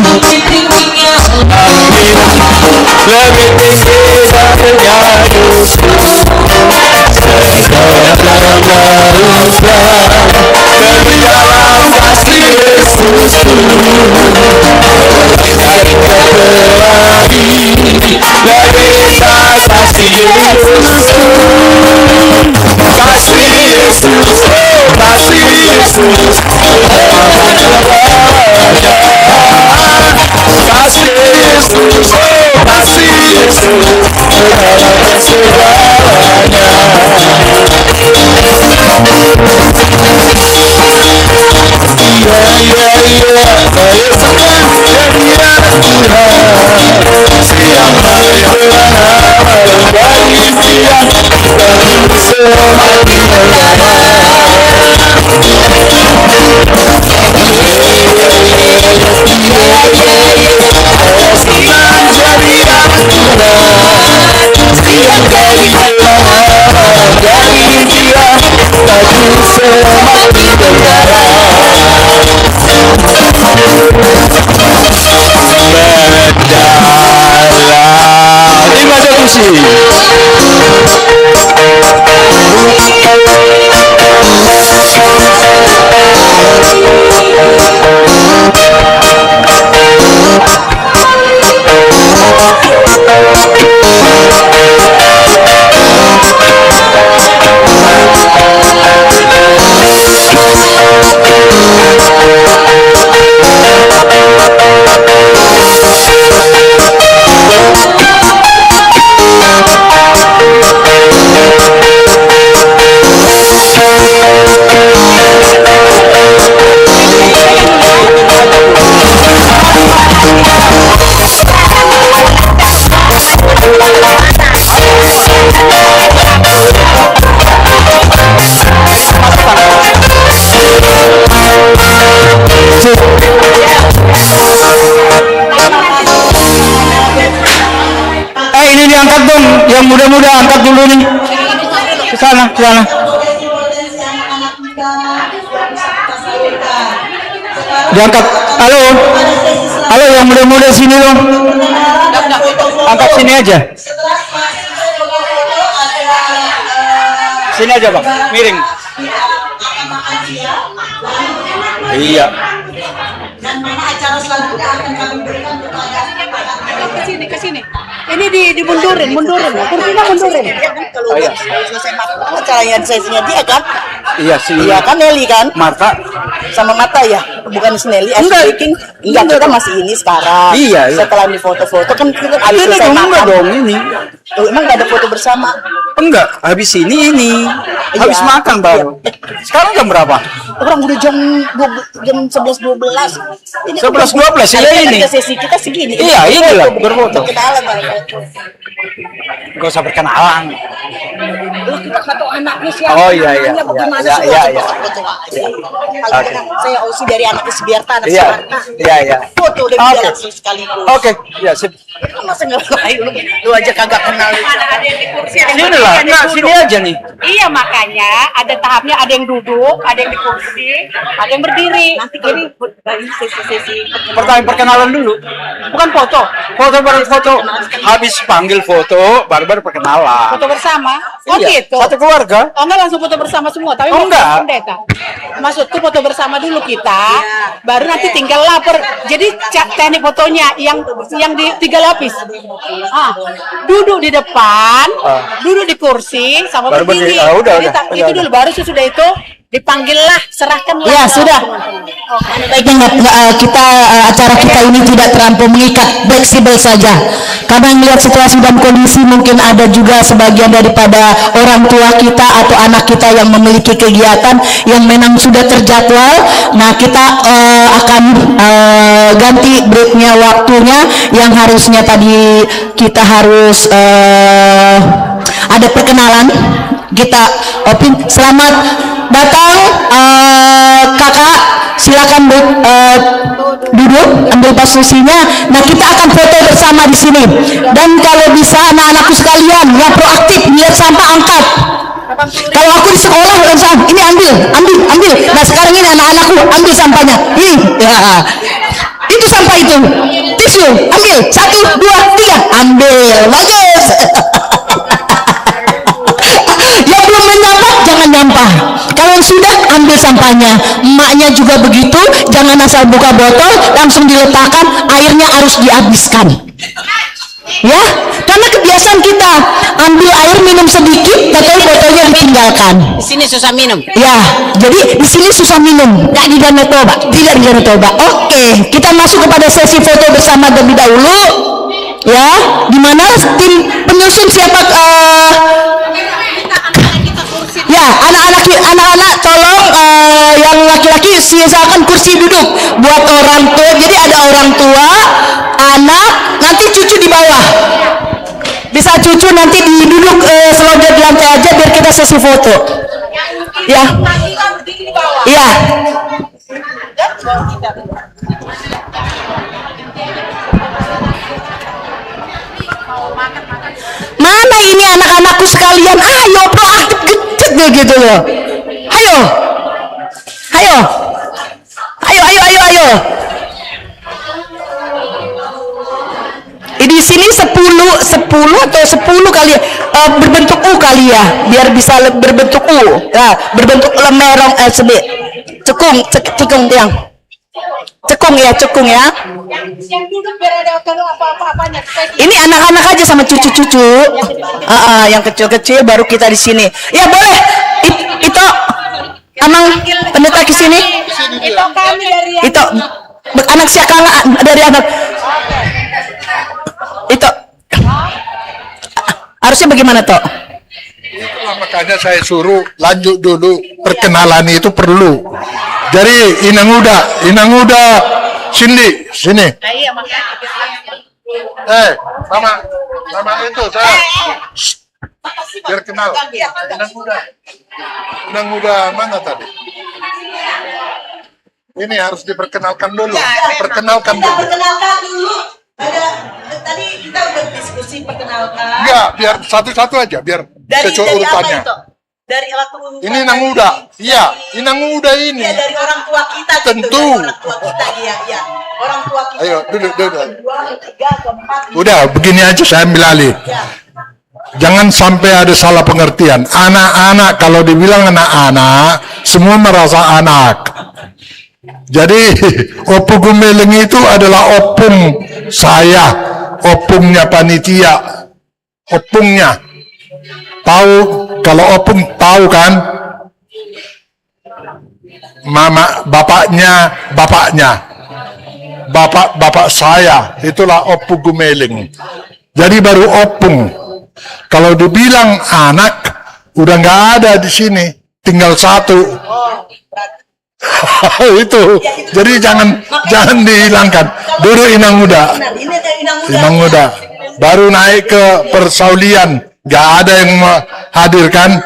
S11: Lebih tinggi darinya Yesus, segala manusia lebih dalam kasih Yesus. Dari terpelangi lebih besar kasih Yesus. Kasih Yesus, kasih Yesus, kasih Yesus, kasih Yesus, segala segalanya.
S4: Ini diangkat dong, yang muda-muda angkat dulu nih. Ke sana, ke sana. Diangkat. Halo. Halo yang muda-muda sini dong. Angkat sini aja. Sini aja, Bang. Miring. Iya.
S8: Dan mana acara selanjutnya akan kami berikan kepada
S7: Ke sini. Ini dimundurin. Kursinya mundurin.
S8: kalau selesai makan acaranya sesinya dia kan?
S4: Iya sih.
S8: Iya kan Nelly kan?
S4: Marta
S8: Sama Mata ya? Bukan si Nelly,
S4: Enggak.
S8: speaking. Enggak, kita masih ini sekarang.
S4: Iya.
S8: Setelah di foto-foto kan kita habis
S4: Ini
S8: selesai
S4: dong, enggak
S8: makan.
S4: dong ini.
S8: Oh, emang nggak ada foto bersama?
S4: Enggak, habis ini. Habis
S8: Iya.
S4: makan baru. Sekarang jam berapa?
S8: Orang udah jam 11-12.
S4: 11-12 ya ini.
S8: Sesi kita segini.
S4: Iya, inilah berfoto.
S8: Kenalan foto.
S4: Gak usah berkenalan.
S8: Loh, kita nggak tahu anaknya siapa.
S4: Oh, iya.
S8: Namanya bagaimana
S4: Iya,
S8: sih?
S4: iya,
S8: Foto
S4: iya.
S8: foto aja. Kalau saya Osi dari anaknya Subiarta, anak
S4: Iya.
S8: Subiarta.
S4: Iya.
S8: Foto udah
S4: Oke.
S8: bisa langsung sekaligus.
S4: Oke, ya sip.
S8: Masa nggak tahu lu aja kagak kenal.
S7: Ada yang di kursi, ada yang
S4: Sini
S7: berdiri,
S4: lah,
S7: ada yang
S4: nah,
S7: duduk.
S4: sini aja nih.
S7: Iya, makanya ada tahapnya, ada yang duduk, ada yang di kursi, ada yang berdiri. Jadi
S8: Sesi
S4: Perkenalan dulu. Bukan foto. Foto baru foto. Habis panggil foto, baru perkenalan.
S7: foto bersama. Oh
S4: Iya,
S7: gitu.
S4: satu keluarga.
S7: Oh enggak langsung foto bersama semua, tapi
S4: Oh, enggak.
S7: pendeta. Maksudku foto bersama dulu kita, baru nanti tinggal lapor. Jadi teknik fotonya yang di tinggal habis. Duduk di depan, duduk di kursi, sama
S5: Baru
S7: berdiri.
S5: berdiri. Udah.
S7: Itu dulu, baru sesudah itu dipanggillah, serahkanlah.
S1: Ya sudah. Baiknya kita acara kita ini tidak terlampau mengikat, fleksibel saja. Karena melihat situasi dan kondisi mungkin ada juga sebagian daripada orang tua kita atau anak kita yang memiliki kegiatan yang memang sudah terjadwal. Nah kita akan ganti breaknya waktunya yang harusnya tadi kita harus ada perkenalan. Kita selamat datang kakak, silakan duduk ambil posisinya. Nah kita akan foto bersama di sini, dan kalau bisa anak-anakku sekalian yang proaktif lihat sampah angkat. Kalau aku di sekolah langsung ini ambil. Nah sekarang ini anak-anakku ambil sampahnya. Ini ya. Itu sampah itu, tisu ambil 1, 2, 3 ambil, bagus. Yang belum menyampah jangan nyampah. Kalau sudah ambil sampahnya. Emaknya juga begitu, jangan asal buka botol langsung diletakkan, airnya harus dihabiskan. Ya, karena kebiasaan kita ambil air minum sedikit, tapi botolnya ditinggalkan.
S8: Di sini susah minum.
S1: Ya, jadi di sini susah minum. Nggak di Danau Toba, tidak di Danau Toba. Oke, kita masuk kepada sesi foto bersama terlebih dahulu. Ya, di mana tim penyusun siapa? Ya, anak-anak tolong yang laki-laki silakan kursi duduk buat orang tua. Jadi ada orang tua, anak, nanti cucu di bawah. Bisa cucu nanti duduk selonjor di lantai aja biar kita sesi foto. Ya. Iya. Mana ini anak-anakku sekalian? Ayo proaktif gecet begitu loh. Ayo. Di sini 10 atau 10 kali berbentuk U kali ya, biar bisa berbentuk U. Nah, berbentuk lemerong sedih. Cekung tiang. Cekung ya.
S7: Yang duduk biar ada kalau apa-apanya.
S1: Ini anak-anak aja sama cucu-cucu. Yang kecil-kecil baru kita di sini. Ya boleh. Itu Amang pendeta ke sini.
S7: Itu kami dari yang
S1: Itu anak siakala dari anak. Itu harusnya bagaimana toh?
S5: Itulah makanya saya suruh lanjut dulu, perkenalan itu perlu. Jadi Inang Uda, sini. Sama itu saya. Biar kenal. Inang Uda mana tadi? Ini harus diperkenalkan dulu. Perkenalkan dulu.
S8: Perkenalkan dulu. Tadi kita udah diskusi perkenalkan.
S5: Enggak, biar satu-satu aja, biar sesuai urutannya.
S8: Apa itu? Dari waktu
S5: Ini Inang Uda. Iya, Inang Uda ini.
S8: Ya, dari orang tua kita gitu.
S5: Tentu.
S8: Dari orang tua kita, iya. Orang tua kita.
S5: Ayo, duduk.
S8: 2, 3, 4.
S5: Udah, begini aja saya ambil alih. Jangan sampai ada salah pengertian. Anak-anak, kalau dibilang anak-anak, semua merasa anak. Jadi, Opung Gumeling itu adalah opung saya, opungnya panitia, opungnya. Tahu, kalau opung tahu kan? Bapaknya. Bapak saya, itulah Opung Gumeling. Jadi baru opung. Kalau dibilang anak, udah nggak ada di sini, tinggal satu. Itu. Jadi jangan dihilangkan. Dulu Inang Uda. Inang Uda. Baru naik ke persaulian, nggak ada yang menghadirkan.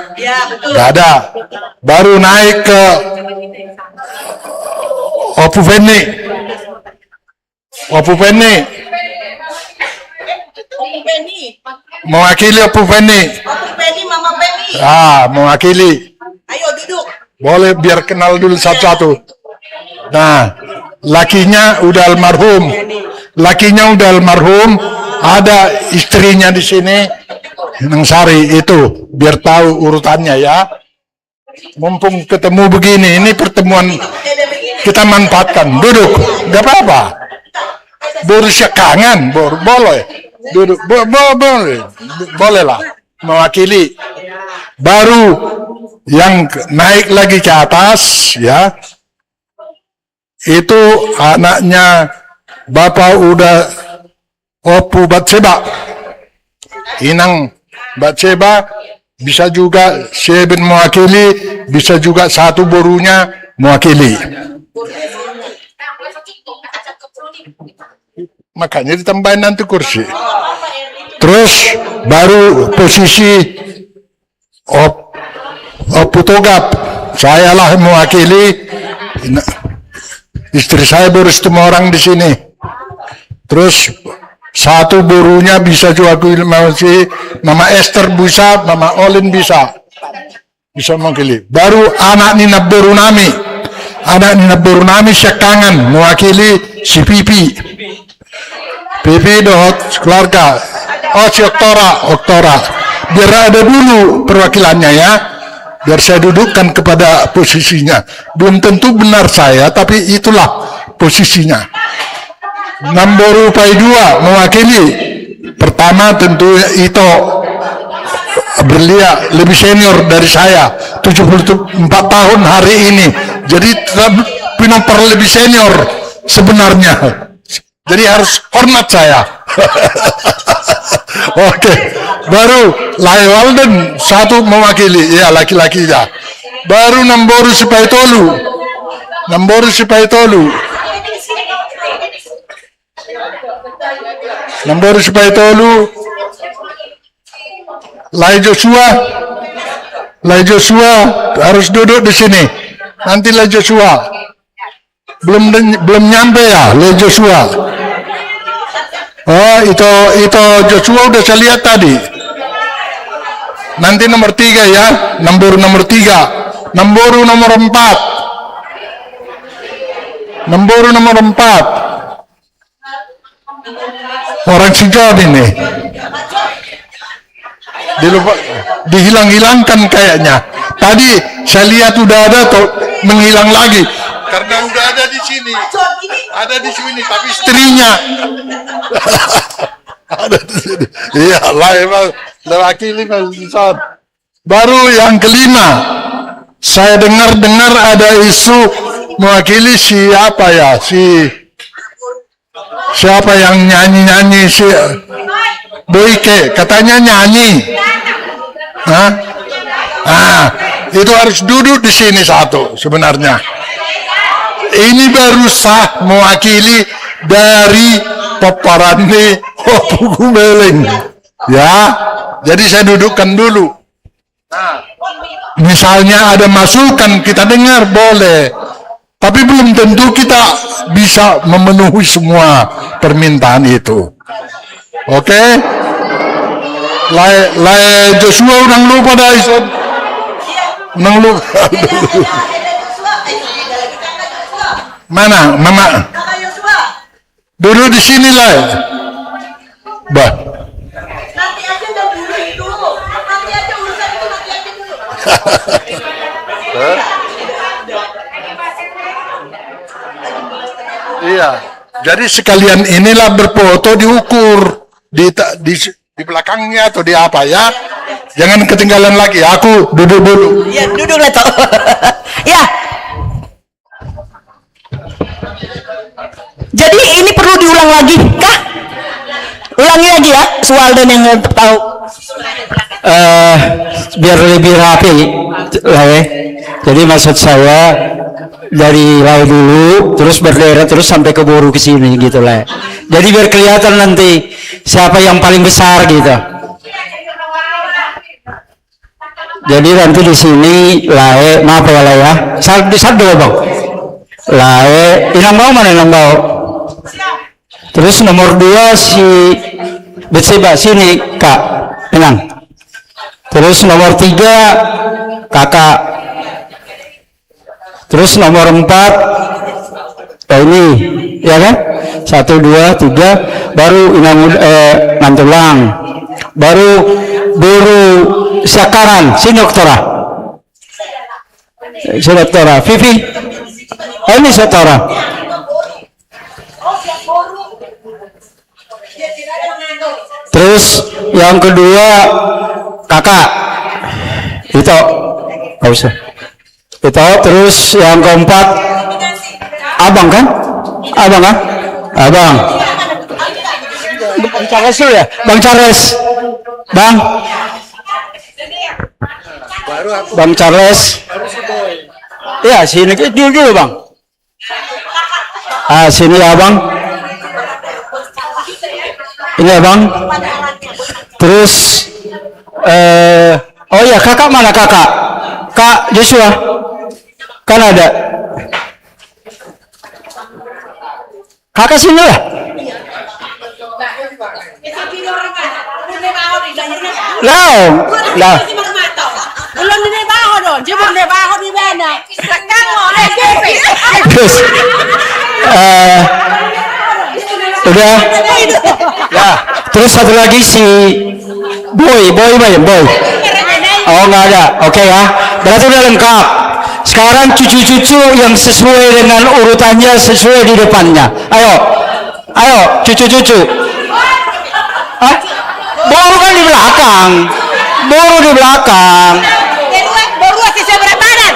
S5: Nggak ada. Baru naik ke Opu Penny. Mewakili Opu Penny.
S8: Mama Penny.
S5: Mewakili.
S8: Ayo duduk.
S5: Boleh biar kenal dulu satu-satu. Nah, lakinya udah almarhum. Ada istrinya di sini, Nang Sari itu, biar tahu urutannya ya. Mumpung ketemu begini, ini pertemuan kita manfaatkan. Duduk, nggak apa-apa. boru syakangan, boleh. Duduk, boleh lah mewakili. Baru yang naik lagi ke atas, ya, itu anaknya Bapak udah Opu Batseba, Inang Batseba, bisa juga Seben mewakili, bisa juga satu borunya mewakili. Makanya ditambahin nanti kursi. Terus baru posisi Opu Togap, saya lah mewakili. Istri saya baru setemu orang di sini. Terus satu borunya bisa juga masih Mama Esther bisa, Mama Olin bisa mewakili. Baru anak Nina Borunami, Syakangan mewakili si Pipi dot keluarga. Oh, si Oktora. Biar ada dulu perwakilannya ya. Biar saya dudukkan kepada posisinya. Belum tentu benar saya, tapi itulah posisinya. Namboru Pai 2 mewakili. Pertama tentu Ito Berlia, lebih senior dari saya, 74 tahun hari ini. Jadi Pinopar lebih senior sebenarnya. Jadi harus hormat saya. Oke. Baru Lai Walden satu mewakili, ya laki-laki ya. Baru Namboru Sipaitolu. Lai Joshua harus duduk di sini. Nanti Lai Joshua belum nyampe ya, Lai Joshua. Oh, itu Joshua udah saya lihat tadi. Nanti nomor 3 ya, nomor 3, nomor 4. Orang Sijon ini. Dihilang-hilangkan kayaknya. Tadi saya lihat udah ada tuh menghilang lagi. Karena udah ada di sini. Ada di sini tapi istrinya. Ada di sini. Iya, laki-laki baru yang kelima. Saya dengar ada isu mewakili siapa ya? Siapa yang nyanyi si Boyke, katanya nyanyi. Itu harus duduk di sini satu sebenarnya. Ini baru sah mewakili dari Paparani Opu Gumeling. Ya, jadi saya dudukkan dulu. Misalnya ada masukan kita dengar boleh. Tapi belum tentu kita bisa memenuhi semua permintaan itu. Oke? Lai Joshua unang lupa dah Ison. Unang lupa. Mana? Mama. Duduk di sini lah. Bah.
S8: Nanti aja udah dulu itu. Nanti aja urusan itu nanti aja dulu.
S5: Iya. Jadi sekalian inilah berfoto diukur di belakangnya atau di apa ya. Jangan ketinggalan lagi. Aku duduk dulu.
S2: Ya, duduk lah toh. Ya. Jadi ini perlu diulang lagi kah? Ulangi lagi ya, Sualden yang tahu.
S4: Biar lebih rapi lah ya. Jadi maksud saya dari Lai dulu, terus berderet terus sampai ke Boru ke sini gitu lah. Jadi biar kelihatan nanti siapa yang paling besar gitu. Jadi nanti di sini Lai, maaf ya Lai ya. Satu bang. Lai, Inang Bau mana Inang Bau? Terus nomor 2 si Betseba sini Kak Inang. Terus nomor 3 Kakak. Terus nomor 4 ini ya kan? 1, 2, 3 baru Inang Nantulang. Baru Boru Syakaran si Doktora Vivi. Ini Doktora. Terus yang kedua kakak itu nggak usah itu. Terus yang keempat abang kan, abang. Bang Charles dulu ya, Bang Charles, Bang Charles. Ya sini dulu bang. Sini ya bang. Ini ya bang. Terus oh ya kakak mana kakak? Kak Joshua kan ada. Kakak sini lah. Lah.
S8: Belum di baho dong, cuma di baho di mana? Sekarang oleh
S4: Terus udah. Ya, terus satu lagi si Boy. Oh nggak ada, oke ya. Berarti udah lengkap. Sekarang cucu-cucu yang sesuai dengan urutannya sesuai di depannya. Ayo, cucu-cucu. Boru kan di belakang.
S8: Boru sisa berbadan.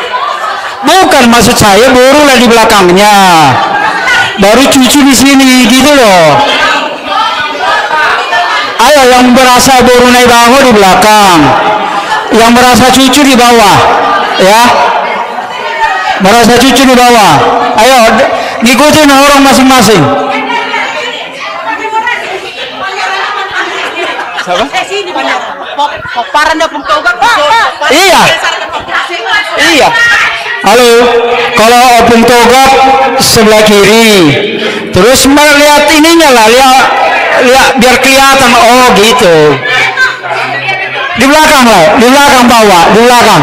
S4: Bukan maksud saya boru lah di belakangnya. Baru cucu di sini gitu loh. Ayo yang berasa boru naik bahu di belakang. Yang merasa cucu di bawah, ya. Merasa cucu di bawah. Ayo ngikutin orang masing-masing. Siapa? Iya. Halo, kalau opung togap sebelah kiri, terus melihat ininya lah, lihat biar kelihatan. Oh gitu. Di belakang lah, di belakang bawah, di belakang.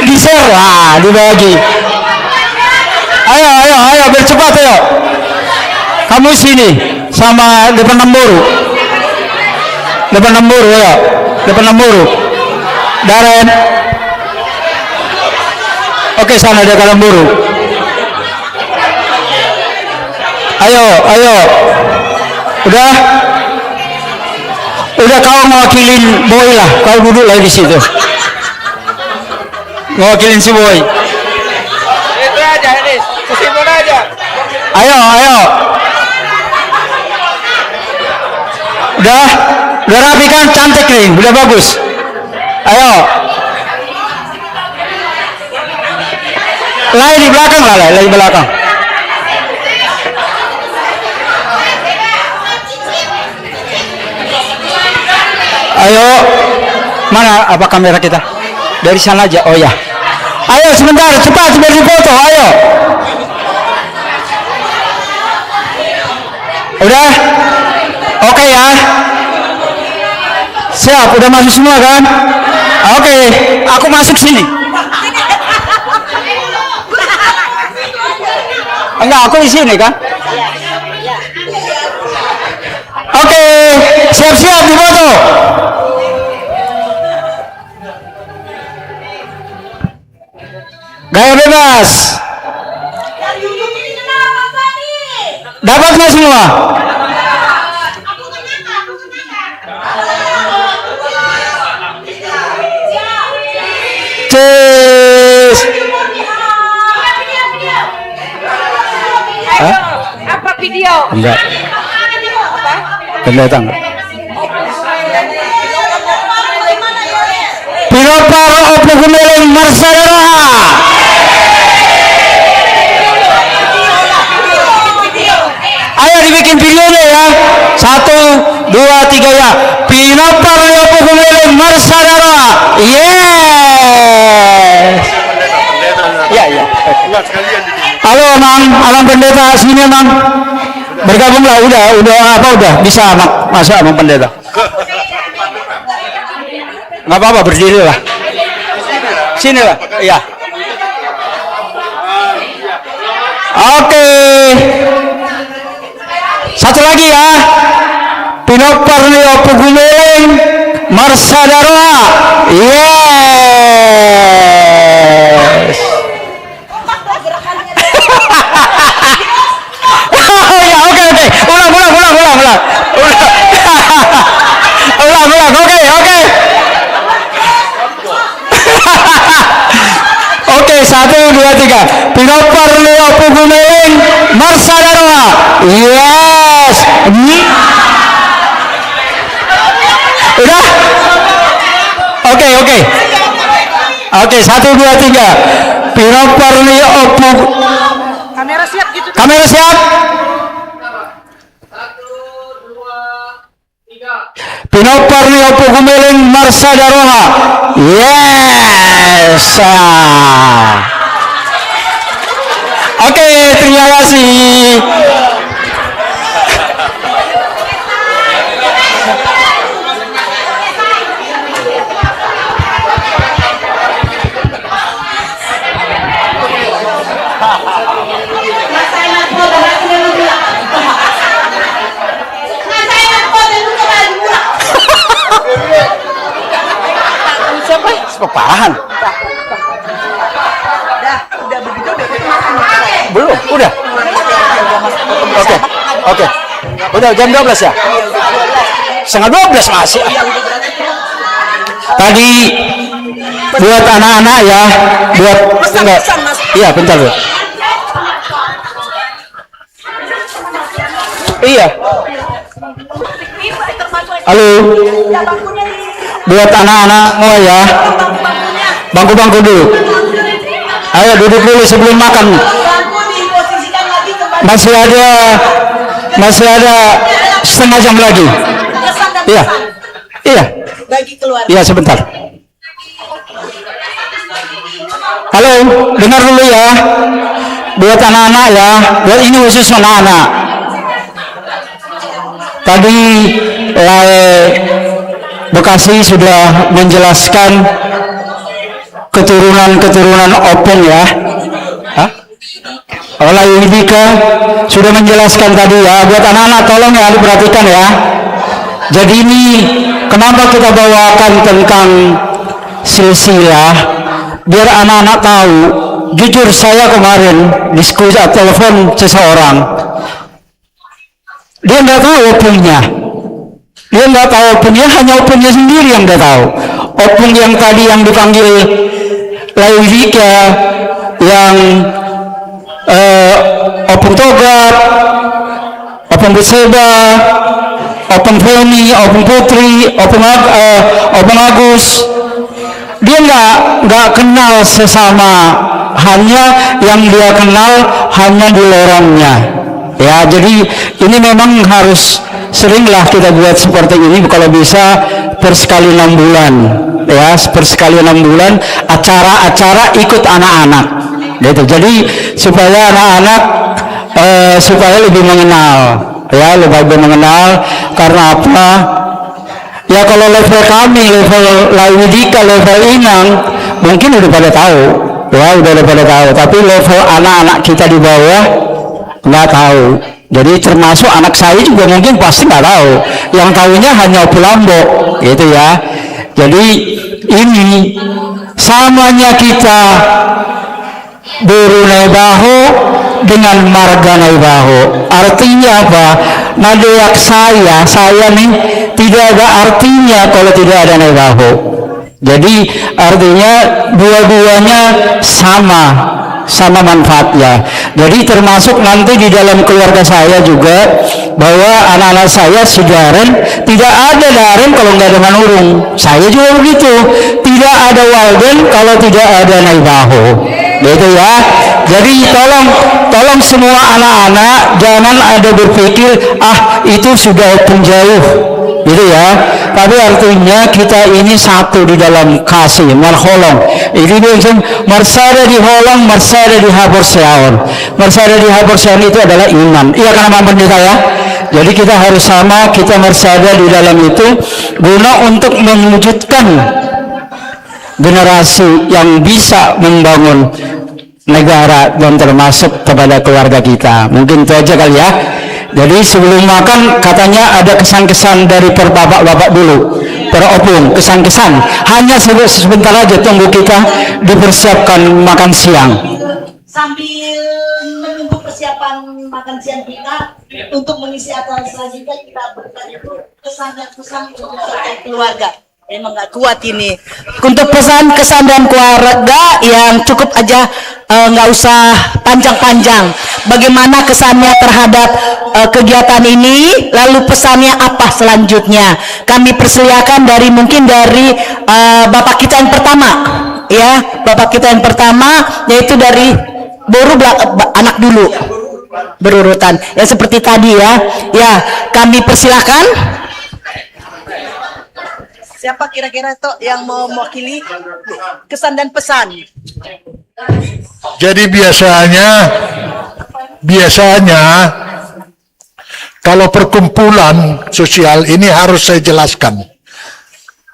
S4: Di share lah, dibagi. Ayo, bercepat ayo. Kamu sini sama depan Nemburu. Ya. Depan Nemburu. Daren. Oke, sana depan Nemburu. Ayo. Udah kau mewakilin Boy lah, kau duduk lah di situ. Mewakilin si Boy.
S3: Itu aja ini, kesimpulan aja.
S4: Ayo. Udah rapi kan, cantik nih, udah bagus. Ayo. Lagi di belakang lah, lagi belakang. Ayo, mana apa kamera kita? Dari sana aja. Oh ya. Ayo sebentar, cepat biar dipoto. Ayo. Udah? Oke ya. Siap, udah masuk semua kan? Oke, aku masuk sini. Enggak, aku di sini kan? Oke, siap-siap dipoto. Gaya bebas. Dapat nggak semua? Cheers.
S8: Apa video?
S4: Enggak. Pendatang. Pinoparo opo gumiling Marsadara. Ayo dibikin videonya ya. 1, 2, 3 ya. Pinoparo opo gumiling Marsadara. Yes. Iya. Halo Amang Pendeta, sini Amang. Bergabunglah, udah bisa masuk Amang Pendeta. Nggak apa-apa, berdiri lah. Sini lah, iya. Oke. Satu lagi ya. Pinoparnio Pugumeling Marsadara. Yes. Oh ya, oke. Ulang. 2, 3. Pinoparni opo gumeling marsadaroha. Yes. Udah? Oke. Oke, 1, 2, 3. Pinoparni opo.
S7: Kamera siap gitu.
S4: Kamera siap. Pinoparni opo gumeling marsadaroha. Yes. Oke, terima kasih. Kepalahan. Belum, udah. Oke. Udah jam 12 ya? Setengah 12 masih. Tadi buat anak-anak ya, buat enggak. Iya, bentar, Bu. Iya. Halo. Buat anak-anak semua ya. Bangku-bangku dulu. Ayo duduk dulu sebelum makan. Masih ada setengah jam lagi. Iya.
S8: Bagi keluarga.
S4: Iya, sebentar. Halo, dengar dulu ya. Buat anak-anak ya. Buat ini khusus anak-anak. Tadi Bekasi sudah menjelaskan keturunan opung ya. Oleh Yudika sudah menjelaskan tadi ya. Buat anak-anak tolong ya diperhatikan ya. Jadi ini kenapa kita bawakan tentang silsilah, biar anak-anak tahu. Jujur saya kemarin diskusi telepon seseorang, dia nggak tahu opungnya. Dia nggak tahu opungnya, hanya opungnya sendiri yang nggak tahu. Opung yang tadi yang dipanggil Laudika, yang opung Togat, opung Beseba, opung Feni, opung Putri, opung Agus, dia nggak kenal sesama, hanya yang dia kenal hanya di lorongnya. Ya, jadi ini memang harus seringlah kita buat seperti ini, kalau bisa per sekali 6 bulan ya, per sekali 6 bulan acara-acara ikut anak-anak gitu. Jadi supaya anak-anak supaya lebih mengenal ya, lebih mengenal. Karena apa ya, kalau level kami, level Laudika, level Inang mungkin udah pada tahu ya, udah pada tahu, tapi level anak-anak kita di bawah nggak tahu. Jadi termasuk anak saya juga mungkin pasti nggak tahu. Yang tahunya hanya Lombok gitu ya. Jadi ini samanya kita Burunai Baho dengan Marganai Baho. Artinya apa? Nadeyak saya nih tidak ada artinya kalau tidak ada Nai Baho. Jadi artinya dua-duanya sama manfaatnya. Jadi termasuk nanti di dalam keluarga saya juga, bahwa anak-anak saya Sigaren tidak ada Daren kalau nggak ada Manurung. Saya juga begitu, tidak ada Walden kalau tidak ada Naibaho, gitu ya. Jadi tolong semua anak-anak jangan ada berpikir itu sudah penjauh, gitu ya. Tapi artinya kita ini satu di dalam kasih marholong. Ini dia marsada di holong, marsada di haborseaon. Marsada di haborseaon itu adalah iman. Iya kan Pak Pendeta ya? Jadi kita harus sama, kita marsada di dalam itu guna untuk mewujudkan generasi yang bisa membangun negara dan termasuk kepada keluarga kita. Mungkin itu aja kali ya. Jadi sebelum makan katanya ada kesan-kesan dari per bapak-bapak dulu, per opung, kesan-kesan. Hanya sebentar aja, tunggu kita dipersiapkan makan siang.
S8: Sambil menunggu persiapan makan siang kita untuk mengisi acara selanjutnya, kita berikan kesan untuk keluarga. Emang nggak kuat ini.
S2: Untuk pesan kesan dan keluarga yang cukup aja
S1: nggak usah panjang-panjang. Bagaimana kesannya terhadap kegiatan ini, lalu pesannya apa selanjutnya? Kami persilakan mungkin dari Bapak kita yang pertama, ya, Bapak kita yang pertama, yaitu dari Boru anak dulu, berurutan, ya seperti tadi ya. Ya, kami persilakan.
S8: Siapa kira-kira itu yang mau mewakili kesan dan pesan?
S5: Jadi biasanya kalau perkumpulan sosial ini harus saya jelaskan.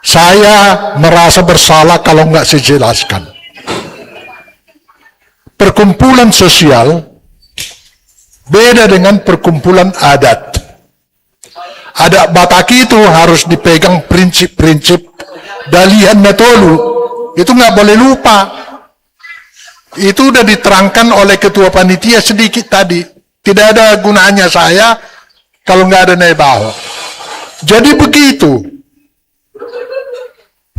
S5: Saya merasa bersalah kalau nggak saya jelaskan. Perkumpulan sosial beda dengan perkumpulan adat. Adat Batak itu harus dipegang prinsip-prinsip Dalihan Natolu. Itu nggak boleh lupa. Itu udah diterangkan oleh ketua panitia sedikit tadi. Tidak ada gunanya saya kalau nggak ada Naibaho. Jadi begitu.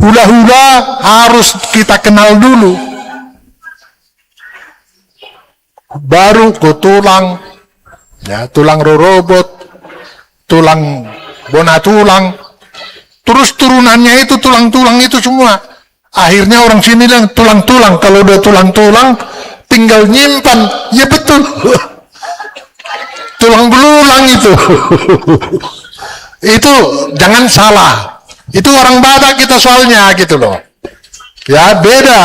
S5: Hula-hula harus kita kenal dulu. Baru ke tulang, ya, tulang rorobot, tulang bona tulang, terus turunannya itu tulang-tulang itu semua. Akhirnya orang sini bilang tulang-tulang, kalau udah tulang-tulang tinggal nyimpan, ya betul. Tulang belulang itu. Itu jangan salah. Itu orang Batak kita soalnya gitu loh. Ya beda.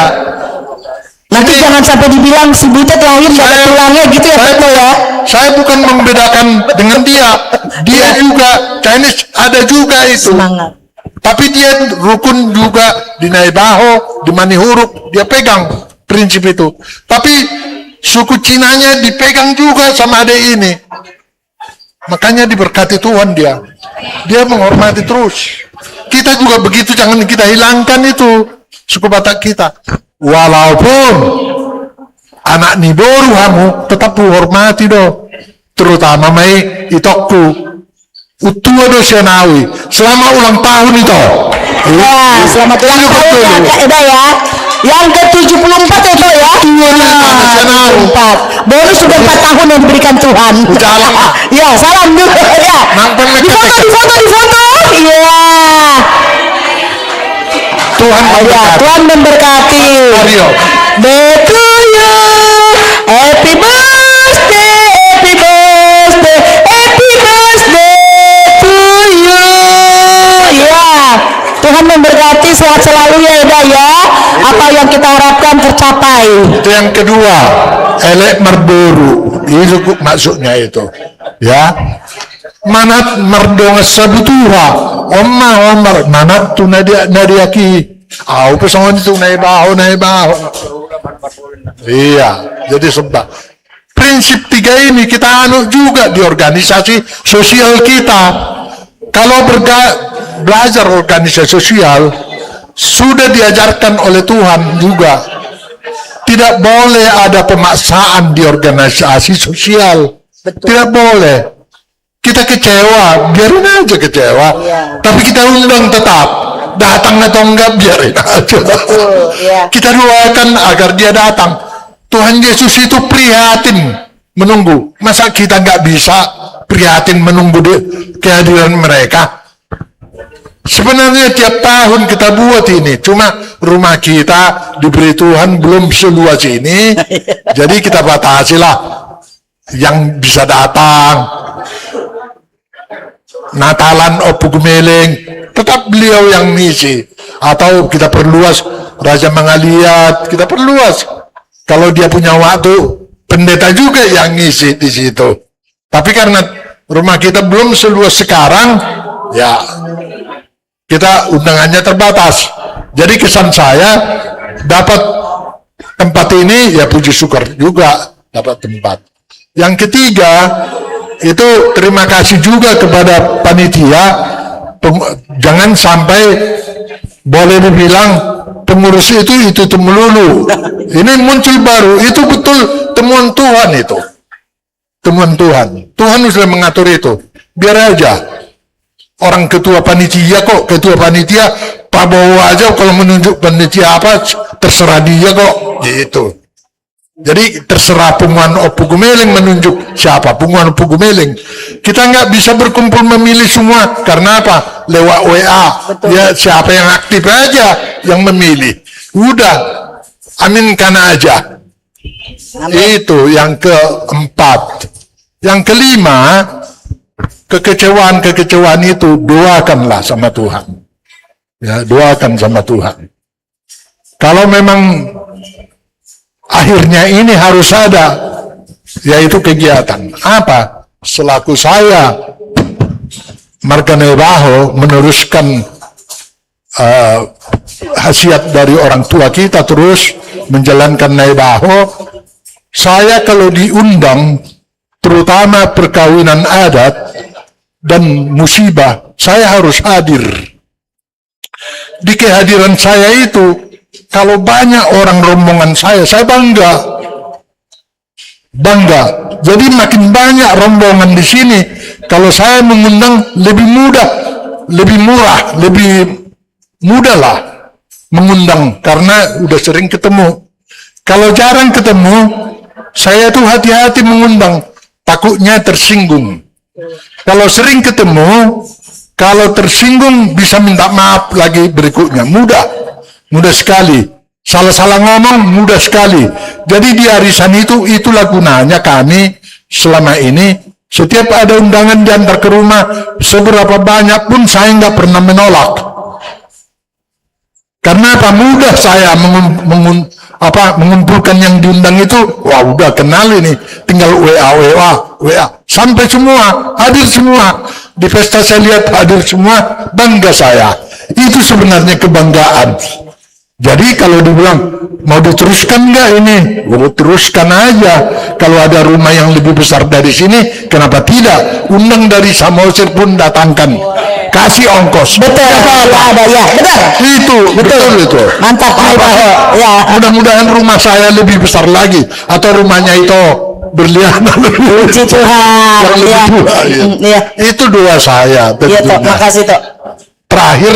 S1: Nanti jangan sampai dibilang si Butet lahir nggak ada tulangnya gitu ya, betul ya.
S5: Saya bukan membedakan dengan dia. Dia juga Chinese ada juga itu.
S1: Semangat.
S5: Tapi dia rukun juga di Naibaho, di Manihuruk, dia pegang prinsip itu. Tapi suku Cinanya dipegang juga sama adik ini. Makanya diberkati Tuhan dia. Dia menghormati terus. Kita juga begitu, jangan kita hilangkan itu suku Batak kita. Walaupun anak Niboru kamu tetap hormati do, terutama mai itokku utua do Senawi selama ulang tahun itu.
S1: Ya, selamat ulang tahun ya Kak Eda ya. Yang ke-74 itu ya. 74. Bonus sudah 4 tahun yang diberikan Tuhan. Ya, salam dulu ya. Di foto. Iya. Tuhan memberkati. Day to you. Happy birthday to you. Ya, Tuhan memberkati, sehat selalu ya Eda ya. Apa yang kita harapkan tercapai.
S5: Itu yang kedua, elek merboru. Itu maksudnya itu. Ya. Manat merdong sabutura. Omar manat tu nadiaki. Au pesongan itu Naibaho. Iya, jadi sebab prinsip 3 ini kita anu juga di organisasi sosial kita. Kalau belajar organisasi sosial sudah diajarkan oleh Tuhan juga. Tidak boleh ada pemaksaan di organisasi sosial. Betul. Tidak boleh. Kita kecewa, biarin aja kecewa. Iya. Tapi kita undang tetap. Datang atau enggak, biarin aja.
S1: Betul, iya.
S5: Kita doakan agar dia datang. Tuhan Yesus itu prihatin menunggu. Masa kita nggak bisa prihatin menunggu kehadiran mereka? Sebenarnya tiap tahun kita buat ini. Cuma rumah kita diberi Tuhan belum seluas ini. Jadi kita batasilah yang bisa datang. Natalan Opu Gumeling tetap beliau yang ngisi, atau kita perluas Raja Mangaliat, kita perluas kalau dia punya waktu, pendeta juga yang ngisi di situ. Tapi karena rumah kita belum seluas sekarang, ya kita undangannya terbatas. Jadi kesan saya dapat tempat ini ya puji syukur juga dapat tempat. Yang ketiga itu terima kasih juga kepada panitia. Jangan sampai boleh dibilang pengurus itu melulu. Ini muncul baru, itu betul temuan Tuhan itu. Temuan Tuhan. Tuhan sudah mengatur itu. Biar aja. Orang ketua panitia kok, ketua panitia Prabowo aja kalau menunjuk panitia apa terserah dia kok. Gitu.
S12: Jadi terserah Punguan Opu Gumeling menunjuk siapa Punguan Opu Gumeling. Kita nggak bisa berkumpul memilih semua. Karena apa? Lewat WA. Ya siapa yang aktif aja yang memilih. Udah, aminkan aja. Itu yang keempat. Yang kelima, kekecewaan itu doakanlah sama Tuhan. Ya, doakan sama Tuhan. Kalau memang akhirnya ini harus ada, yaitu kegiatan. Apa? Selaku saya, Marga Nebaho, meneruskan khasiat dari orang tua kita terus menjalankan Nebaho. Saya kalau diundang, terutama perkawinan adat dan musibah, saya harus hadir. Di kehadiran saya itu, kalau banyak orang rombongan saya bangga. Jadi makin banyak rombongan di sini, kalau saya mengundang lebih mudah, lebih murah, lebih mudah lah mengundang karena udah sering ketemu. Kalau jarang ketemu, saya tuh hati-hati mengundang, takutnya tersinggung. Kalau sering ketemu, kalau tersinggung bisa minta maaf lagi berikutnya, mudah sekali. Salah-salah ngomong mudah sekali. Jadi di arisan itulah gunanya kami selama ini. Setiap ada undangan diantar ke rumah, seberapa banyak pun saya nggak pernah menolak. Karena apa? Mudah saya mengumpulkan yang diundang itu. Wah, udah kenal ini, tinggal WA, sampai semua hadir semua. Di pesta saya lihat hadir semua, bangga saya. Itu sebenarnya kebanggaan. Jadi kalau dibilang mau diteruskan nggak ini, teruskan aja. Kalau ada rumah yang lebih besar dari sini, kenapa tidak? Undang dari Samosir pun datangkan, kasih ongkos.
S2: Betul, ada ya, betul.
S12: Betul itu.
S2: Mantap, ya.
S12: Mudah-mudahan rumah saya lebih besar lagi, atau rumahnya itu berliana lebih.
S2: Puji Tuhan.
S12: Yang lebih tua, ya. Itu doa saya.
S2: Iya, Tok. Makasih, Tok.
S12: Terakhir,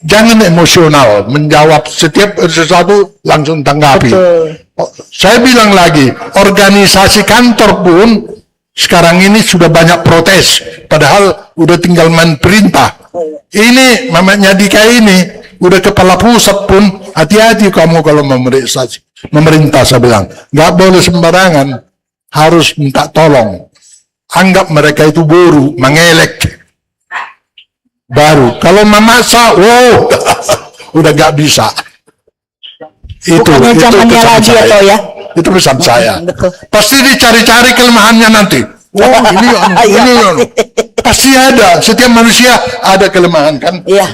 S12: jangan emosional menjawab setiap sesuatu langsung tanggapi. Saya bilang lagi, organisasi kantor pun sekarang ini sudah banyak protes, padahal udah tinggal main perintah. Ini mamanya Dika ini udah kepala pusat pun hati-hati kamu kalau memerintah saya bilang, nggak boleh sembarangan, harus minta tolong. Anggap mereka itu buru, mengelek. Baru kalau memaksa, udah gak bisa. Itu pesan lagi saya. Ya? Itu pesan saya. Betul. Pasti dicari-cari kelemahannya nanti. Ini pasti ada. Setiap manusia ada kelemahan kan? Iya.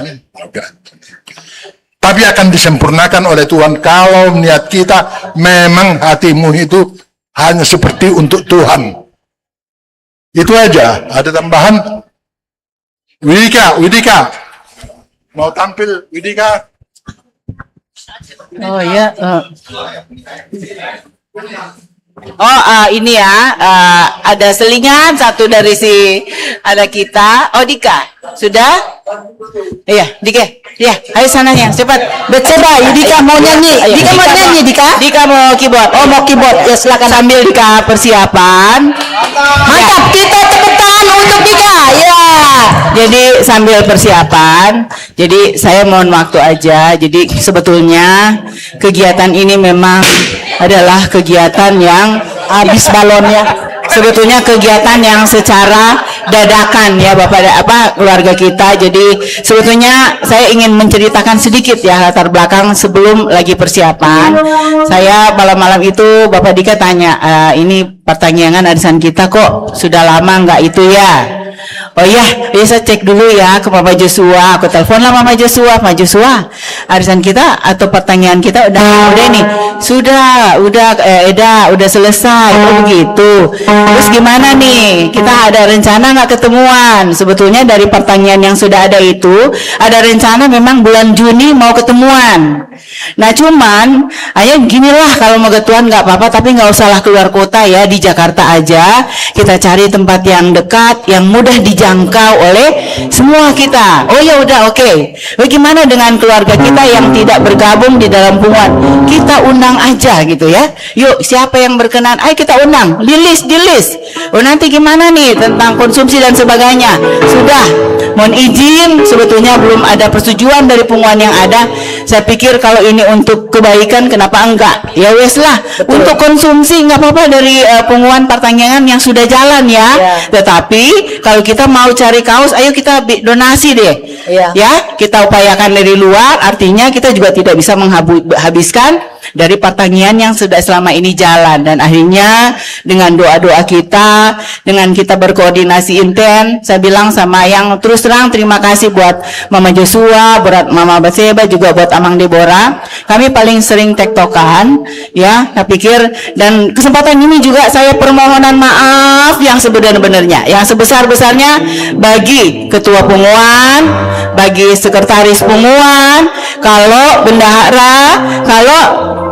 S12: Tapi akan disempurnakan oleh Tuhan kalau niat kita memang hatimu itu hanya seperti untuk Tuhan. Itu aja. Ada tambahan? Widika, mau tampil Widika?
S1: Oh ya. Ini ya, ada selingan satu dari si anak kita. Oh Dika, sudah? Iya, Dika. Ya, ayo sananya, cepat. Coba, Dika mau nyanyi. Dika mau nyanyi, Dika? Dika mau keyboard. Oh, mau keyboard. Ya, silakan sambil Dika persiapan. Mantap, kita tepuk tangan untuk Dika. Ya. Jadi sambil persiapan. Jadi saya mohon waktu aja. Jadi sebetulnya kegiatan ini memang adalah kegiatan yang habis balonnya. Sebetulnya kegiatan yang secara dadakan ya keluarga kita. Jadi sebetulnya saya ingin menceritakan sedikit ya latar belakang sebelum lagi persiapan. Saya malam-malam itu Bapak Dika tanya, ini pertanyaan arisan kita kok sudah lama nggak itu ya? Oh iya, saya cek dulu ya ke Mama Joshua. Aku telepon lah Mama Joshua. Mama Joshua, arisan kita atau pertanyaan kita udah nih. Udah selesai. Oh begitu. Terus gimana nih? Kita ada rencana nggak ketemuan? Sebetulnya dari pertanyaan yang sudah ada itu, ada rencana memang bulan Juni mau ketemuan. Nah cuman, ginilah kalau mau ketemuan nggak apa-apa, tapi nggak usahlah keluar kota ya, di Jakarta aja. Kita cari tempat yang dekat, yang mudah
S2: mudah dijangkau oleh semua kita. Oh ya udah, oke. Bagaimana dengan keluarga kita yang tidak bergabung di dalam punguan? Kita undang aja gitu ya. Yuk, siapa yang berkenan? Ayo kita undang. Di list. Oh nanti gimana nih tentang konsumsi dan sebagainya? Sudah. Mohon izin, sebetulnya belum ada persetujuan dari punguan yang ada. Saya pikir kalau ini untuk kebaikan, kenapa enggak? Ya wes lah. Untuk konsumsi nggak apa-apa dari punguan pertanian yang sudah jalan ya. Tetapi kalau kita mau cari kaos, ayo kita donasi deh. Ya, kita upayakan dari luar. Artinya kita juga tidak bisa menghabiskan dari pertanian yang sudah selama ini jalan. Dan akhirnya dengan doa-doa kita, dengan kita berkoordinasi intens, saya bilang sama yang terus terang terima kasih buat Mama Joshua, buat Mama Baseba, juga buat Amang Deborah. Kami paling sering tektokan ya. Saya pikir, dan kesempatan ini juga saya permohonan maaf yang sebenar-benarnya, yang sebesar-besarnya bagi ketua punguan, bagi sekretaris punguan, kalau bendahara, kalau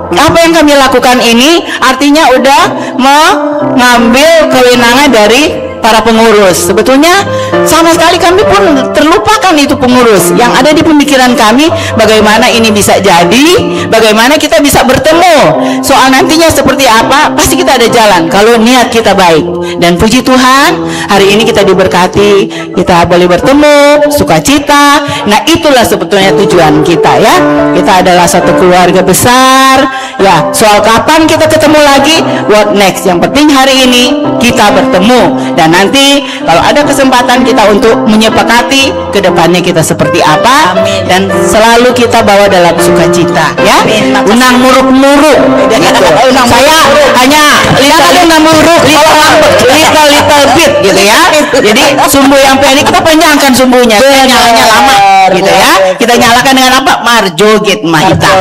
S2: apa yang kami lakukan ini artinya udah mengambil kewenangan dari para pengurus. Sebetulnya sama sekali kami pun terlupakan itu pengurus. Yang ada di pemikiran kami bagaimana ini bisa jadi, bagaimana kita bisa bertemu. Soal nantinya seperti apa, pasti kita ada jalan kalau niat kita baik. Dan puji Tuhan, hari ini kita diberkati, kita boleh bertemu, sukacita. Nah, itulah sebetulnya tujuan kita ya. Kita adalah satu keluarga besar. Ya, soal kapan kita ketemu lagi, what next? Yang penting hari ini kita bertemu. Dan nanti kalau ada kesempatan kita untuk menyepakati ke depannya kita seperti apa. Amin. Dan selalu kita bawa dalam sukacita ya. Unang muruk-muruk gitu. Saya hanya unang muruk little bit gitu ya. Jadi sumbu yang pendek kita panjangkan sumbunya. Kita nyalanya lama gitu ya. Kita nyalakan dengan apa? Marjoget Mahita.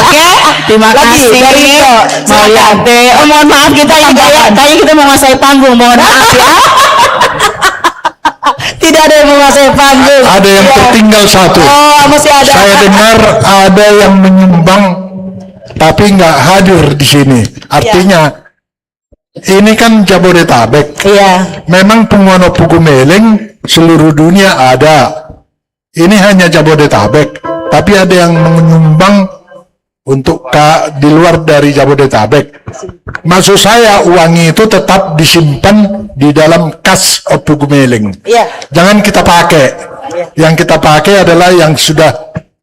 S2: Oke, terima kasih Mariante. Oh, mohon maaf kita kayaknya kita menguasai panggung, mohon maaf ya. Tidak ada yang menguasai panggung.
S12: Ada yang tertinggal satu.
S2: Oh, masih ada.
S12: Saya dengar ada yang menyumbang tapi nggak hadir di sini. Artinya ini kan Jabodetabek.
S2: Iya.
S12: Memang punguan Opugumeling seluruh dunia ada. Ini hanya Jabodetabek. Tapi ada yang menyumbang untuk di luar dari Jabodetabek. Maksud saya uang itu tetap disimpan di dalam kas Opugumeling. Jangan kita pakai. Yang kita pakai adalah yang sudah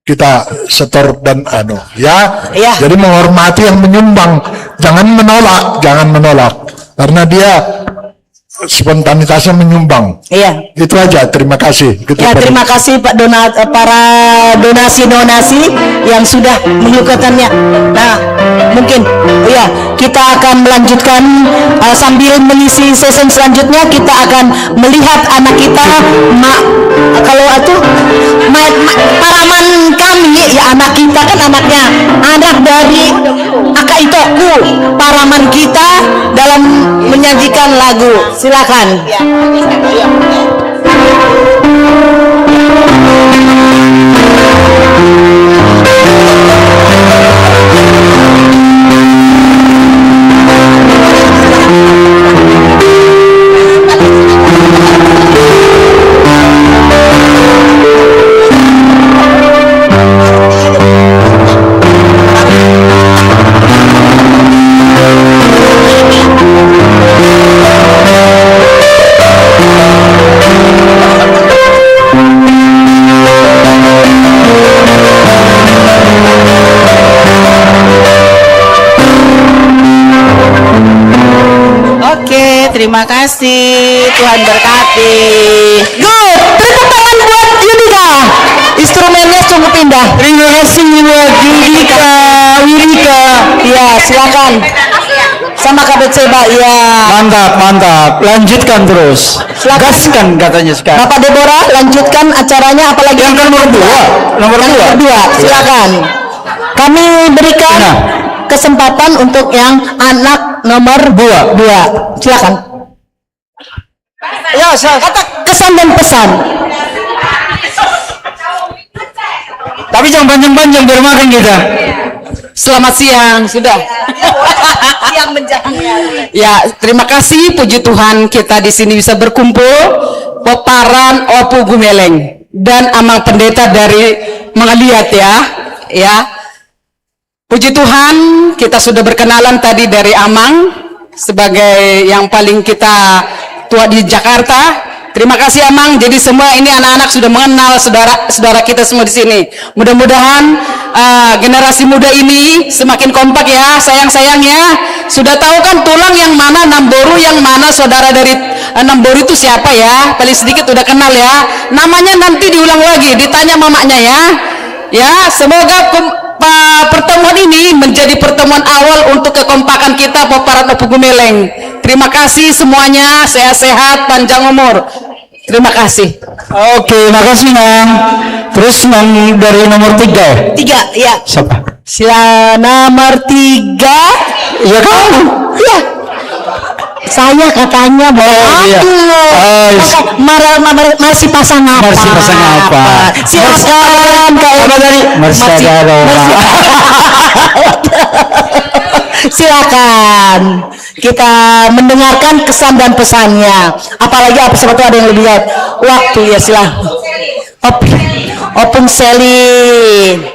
S12: kita setor dan ya. Jadi menghormati yang menyumbang, jangan menolak karena dia spontanitasnya menyumbang. Itu aja. Terima kasih.
S2: Terima kasih Pak para donasi yang sudah menyukatannya. Nah, mungkin kita akan melanjutkan sambil mengisi sesi selanjutnya. Kita akan melihat anak kita, kalau itu paraman kami ya, anak kita kan anak dari Aka Itoku, paraman kita dalam menyajikan lagu. Silakan. Terima kasih, Tuhan berkati. Good, tepuk tangan buat Yudika. Instrumennya sungguh pindah. Terima kasih buat Yudika, Wirika. Ya, silakan. Sama Kabet Seba, ya.
S4: Mantap. Lanjutkan terus. Gaskan katanya sekarang.
S2: Bapak Deborah, lanjutkan acaranya, apalagi
S4: yang nomor dua.
S2: Silakan. Kami berikan kesempatan untuk yang anak nomor 2. Silakan. Ya, kata kesan dan pesan.
S4: Tapi jangan panjang-panjang biar makan kita.
S2: Selamat siang, sudah.
S8: Siang menjelang.
S2: Ya, terima kasih, puji Tuhan kita di sini bisa berkumpul Peparan Opu Gumeleng dan Amang Pendeta dari Mengeliat ya. Puji Tuhan, kita sudah berkenalan tadi dari Amang sebagai yang paling kita tua di Jakarta. Terima kasih Amang. Jadi semua ini anak-anak sudah mengenal saudara kita semua di sini. Mudah-mudahan generasi muda ini semakin kompak ya, sayang ya. Sudah tahu kan tulang yang mana, Namboru yang mana, saudara dari Namboru itu siapa ya? Paling sedikit udah kenal ya. Namanya nanti diulang lagi, ditanya mamanya ya. Ya, semoga pertemuan ini menjadi pertemuan awal untuk kekompakan kita Peparan Opu Gumeleng. Terima kasih semuanya, sehat-sehat, panjang umur. Terima kasih.
S4: Oke, makasih Nang. Terus yang dari nomor 3.
S2: 3 ya.
S4: Siapa?
S2: Sila nomor 3.
S4: Iya kamu.
S2: Iya. Saya katanya
S4: iya.
S2: Masih pasang apa?
S4: Masih pasang apa?
S2: Silakan Kak
S4: dari
S2: silakan kita mendengarkan kesan dan pesannya. Apalagi apa sebetulnya ada yang lebih lihat waktu ya, silakan. Open selling.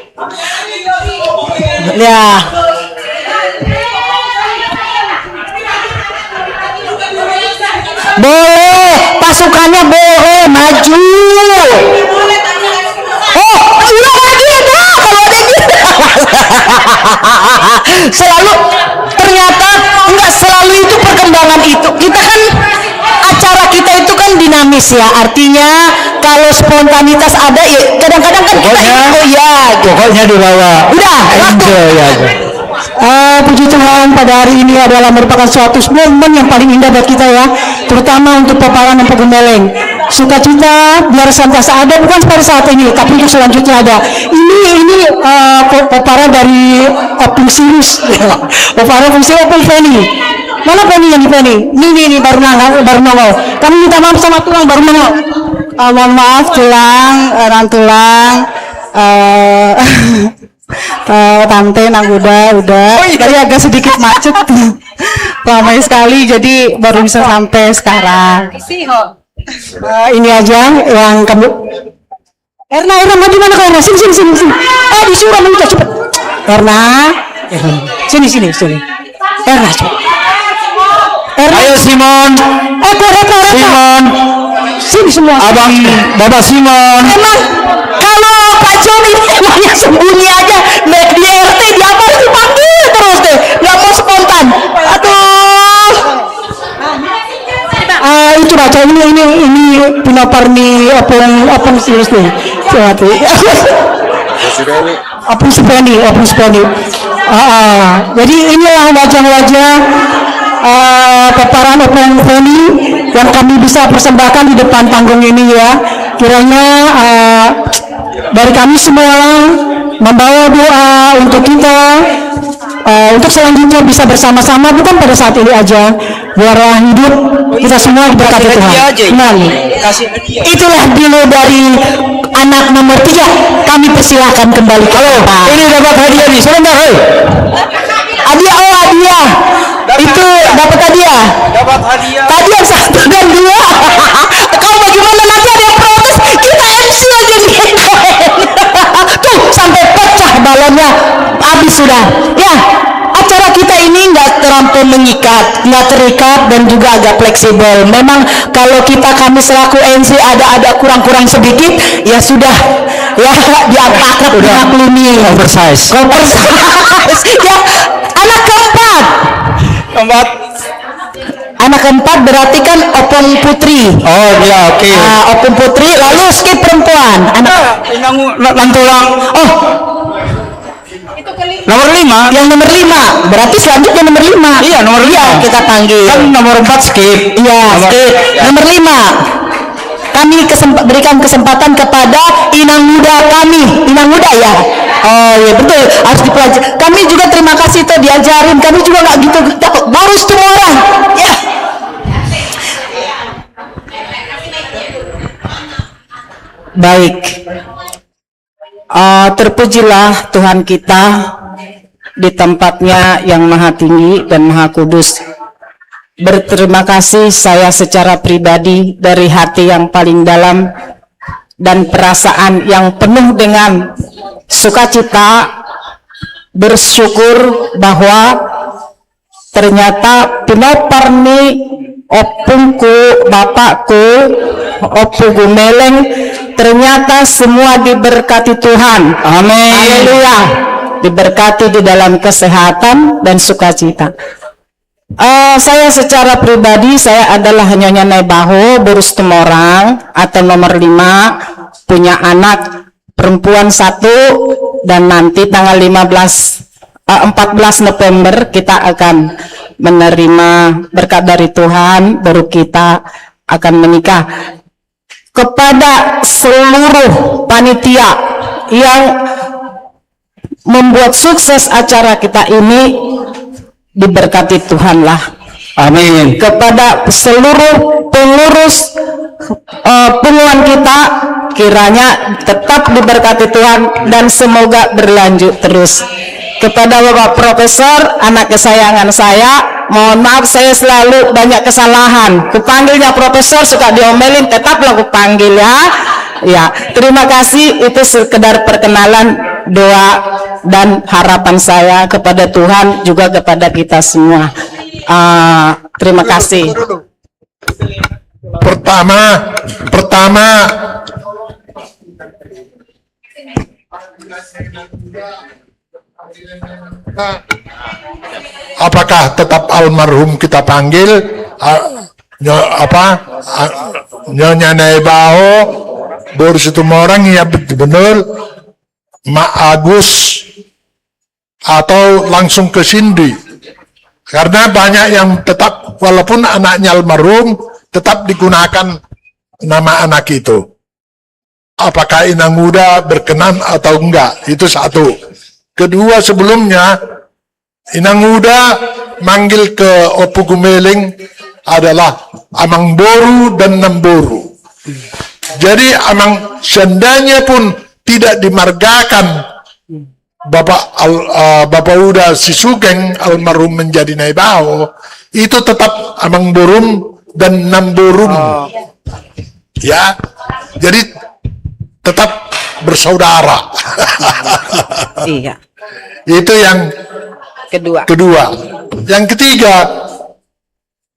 S2: Ya. Boleh, pasukannya boleh maju. Oh, udah lagi ada kalau ada gitu. Selalu ternyata enggak selalu itu perkembangan itu. Kita kan acara kita itu kan dinamis ya. Artinya kalau spontanitas ada ya kadang-kadang kan
S4: pokoknya dibawa.
S2: Udah,
S4: enjoy aja.
S2: Puji Tuhan, pada hari ini adalah merupakan suatu momen yang paling indah buat kita ya, terutama untuk Peparan Opu Gumeleng. Sukacita biar senantiasa ada, bukan pada saat ini, tapi untuk selanjutnya ada. Ini Peparan dari Opung Sirius, Peparan Opung Sirius, Opung Feni. Mana Feni yang di Feni? Ini baru nongol. Kami minta maaf sama tulang baru nongol. Mohon maaf tulang, rantulang. Tante Nangguda udah tadi agak sedikit macet ramai sekali jadi baru bisa sampai sekarang. Ini aja yang kamu Erna mau di mana kau Erna? Sini disuruh minta cepet Erna sini Erna cepet Erna.
S4: Ayo Simon. Simon.
S2: Sini semua.
S4: Abang Bapak Simon.
S2: Emang kalau Pak John ini emangnya sembunyi aja, baik di RT di apa dipanggil terus deh, nggak mau spontan. Aduh. Itu baca ini Pinoparni Opung Sirius nih. Opung Sepeni. Jadi inilah wajah-wajah Peparan Opung Feni yang kami bisa persembahkan di depan panggung ini ya. Kiranya dari kami semua membawa doa untuk kita untuk selanjutnya bisa bersama-sama, bukan pada saat ini aja, biar hidup kita semua diberkati Tuhan. Nah, itulah dulu dari anak nomor 3. Kami persilahkan kembali ke Pak.
S4: Ini dapat hadiah nih, sebentar.
S2: Hadiah. Itu dapat hadiah. Tadi yang 1 dan 2. Kau bagaimana nanti ada yang protes? Kita MC aja nih. Tuh sampai pecah balonnya. Habis sudah. Ya, acara kita ini nggak terlampau mengikat, nggak terikat dan juga agak fleksibel. Memang kalau kami selaku MC ada kurang-kurang sedikit, ya sudah. Ya diakrab dimaklumi.
S4: Oversize.
S2: Ya, anak keempat. Anak keempat berarti kan Opung Putri.
S4: Oh iya, oke.
S2: Opung Putri, lalu skip perempuan. Anak
S4: Lantulang.
S2: Oh,
S4: Nomor 5.
S2: yang nomor 5. Berarti selanjutnya nomor 5.
S4: Iya, nomor 5.
S2: Iya, kita panggil.
S4: Kan nomor 4 skip.
S2: Iya, skip. Nomor 5. Kami berikan kesempatan kepada inang muda kami. Inang muda ya. Oh iya betul, harus dipelajari. Kami juga terima kasih tuh diajarin. Kami juga nggak gitu baru semua orang. Ya. Baik. Terpujilah Tuhan kita di tempatnya yang maha tinggi dan maha kudus. berterima kasih saya secara pribadi dari hati yang paling dalam dan perasaan yang penuh dengan sukacita, bersyukur bahwa ternyata pinopar ni opungku, bapakku, opu gumeleng, ternyata semua diberkati Tuhan. Amin. Haleluya. Diberkati di dalam kesehatan dan sukacita. Saya secara pribadi, saya adalah Nyonya Naibaho, Borus Tumorang atau nomor 5, punya anak perempuan 1, dan nanti tanggal 14 November kita akan menerima berkat dari Tuhan, baru kita akan menikah. Kepada seluruh panitia yang membuat sukses acara kita ini, diberkati Tuhanlah. Amin. Kepada seluruh pengurus pengumuman kita, kiranya tetap diberkati Tuhan dan semoga berlanjut terus. Kepada Bapak Profesor, anak kesayangan saya, mohon maaf saya selalu banyak kesalahan. Kupanggilnya Profesor, suka diomelin, tetaplah kupanggil ya. Ya, terima kasih. Itu sekedar perkenalan, doa dan harapan saya kepada Tuhan, juga kepada kita semua. Terima kasih.
S12: Pertama, apakah tetap almarhum kita panggil Nyonya Naibaho, Borus Tumorang, ya benar, Mak Agus, atau langsung ke Cindy? Karena banyak yang tetap, walaupun anaknya almarhum, tetap digunakan nama anak itu. Apakah Inang Muda berkenan atau enggak? Itu satu. Kedua, sebelumnya Inang Muda manggil ke Opu Gumeling adalah Amang Boru dan Namboru. Jadi Amang sendanya pun tidak dimargakan Bapak Uda si Sugeng almarhum menjadi Naibaho, itu tetap Amang Borum dan Namborum. Ya, jadi tetap bersaudara.
S2: Iya.
S12: Itu yang kedua. Yang ketiga,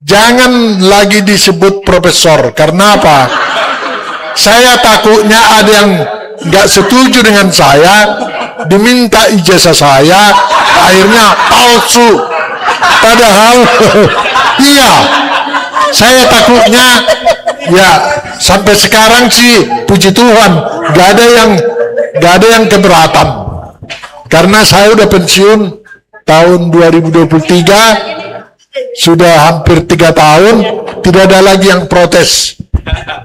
S12: jangan lagi disebut profesor. Karena apa? Saya takutnya ada yang nggak setuju dengan saya, diminta ijazah saya, akhirnya palsu. Padahal, iya, saya takutnya, ya sampai sekarang sih, puji Tuhan, nggak ada yang keberatan. Karena saya udah pensiun tahun 2023, sudah hampir 3 tahun, tidak ada lagi yang protes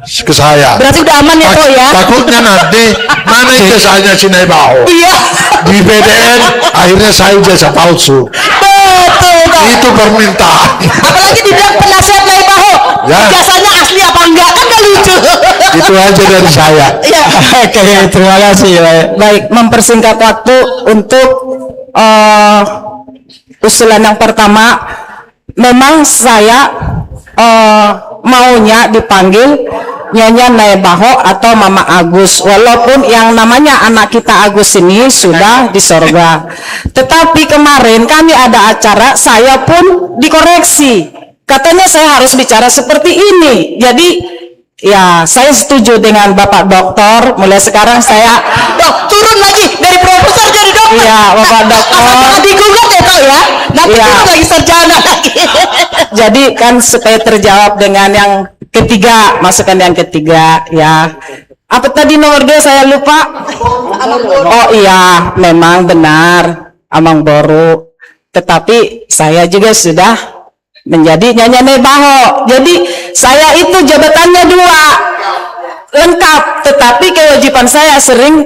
S12: ke saya.
S2: Berarti udah aman ya, Pak ya?
S12: Takutnya nanti mana ijazahnya si Naibaho? Iya. Di BDN akhirnya saya ijazah palsu.
S2: Betul, Pak.
S12: Itu permintaan.
S2: Apalagi dibilang penasihat Naibaho,
S12: ya.
S2: Ijazahnya asli apa enggak, kan gak lucu.
S12: Itu aja dari saya.
S2: Ya.
S4: Oke, terima kasih.
S2: Baik, mempersingkat waktu untuk usulan yang pertama, memang saya maunya dipanggil Nyonya Naibaho atau Mama Agus, walaupun yang namanya anak kita Agus ini sudah di sorga. Tetapi kemarin kami ada acara, saya pun dikoreksi, katanya saya harus bicara seperti ini. Jadi ya saya setuju dengan Bapak Dokter, mulai sekarang saya turun lagi dari profesor jadi dokter. Iya, Bapak Dokter. Digugat ya Pak ya, nanti turun lagi sarjana lagi. Jadi kan supaya terjawab dengan yang ketiga, masukan yang ketiga ya. Apa tadi nomor 2 saya lupa? Oh iya, memang benar Amang Boru. Tetapi saya juga sudah menjadi Nyonya Naibaho. Jadi saya itu jabatannya 2 lengkap, tetapi kewajiban saya sering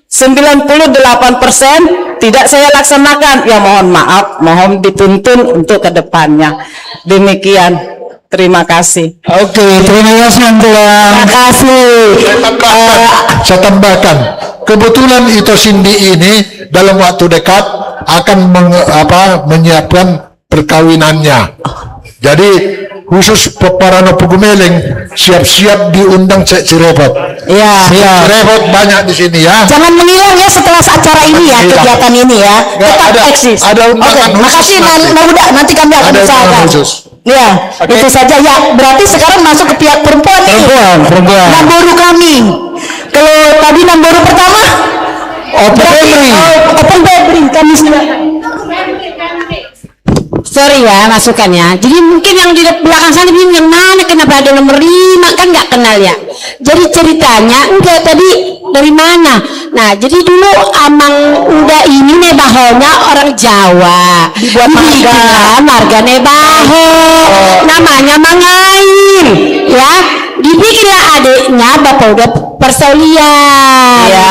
S2: 98% tidak saya laksanakan. Ya mohon maaf, mohon dituntun untuk kedepannya. Demikian. Terima kasih.
S12: Oke, terima kasih Terima kasih. Saya tambahkan, kebetulan itu Cindy ini dalam waktu dekat akan menyiapkan perkawinannya. Jadi khusus Peparano Pugumeleng siap-siap diundang Cek Cirepot.
S2: Iya.
S12: Cirepot banyak di sini ya.
S2: Jangan menghilang ya setelah acara ini ya, kegiatan ini ya. Tetap eksis.
S12: Ada undangan
S2: Oke,
S12: khusus
S2: makasih Nauda, nanti kami akan
S12: Ada
S2: usahakan.
S12: undangan khusus.
S2: Ya, itu saja ya. Berarti sekarang masuk ke pihak perempuan nih.
S4: Perempuan.
S2: Namboru kami. Kalau tadi namboru pertama Open Febri kami sudah. Sorry ya masukannya. Jadi mungkin yang di belakang sana bingung yang mana, kenapa ada nomor 5 kan nggak kenal ya. Jadi ceritanya enggak tadi dari mana. Nah jadi dulu Amang Uda ini nebahonya orang Jawa. Dibuat marga nebaho. Namanya Mangain ya. Dibikinlah adiknya Bapak Uda Persaulian.
S1: Ya,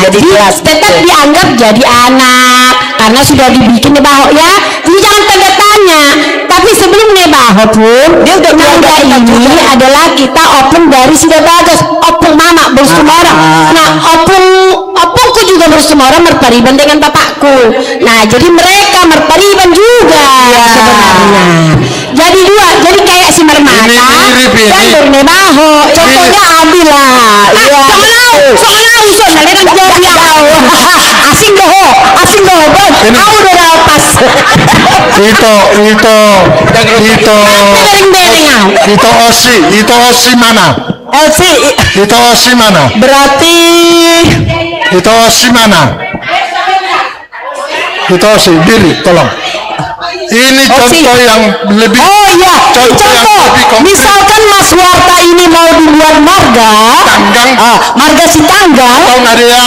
S1: jadi
S2: tetap dianggap jadi anak karena sudah dibikin nebaho ya. Jadi jangan tanda tanya. Tapi sebelum nebaho pun dia udah ini adalah kita opung dari Sida Bagas, opung mama bersemora. Nah opungku juga bersemora merpariban dengan bapakku. Nah jadi mereka merpariban juga sebenarnya. Jadi dua, jadi kayak si Mermata dan bernebaho. Contohnya Abi lah. Soalnya soalnya kan jauh. Asing doh, bos. Aku udah pas.
S12: Itu Osi mana? Itu Osi mana?
S2: Berarti
S12: Itu Osi mana? Itu Osi diri, tolong. Ini contoh yang lebih.
S2: Oh iya, contoh. Misalkan Mas Warta ini mau dibuat marga
S12: Tanggang,
S2: marga si Tanggang
S12: atau
S2: Nadia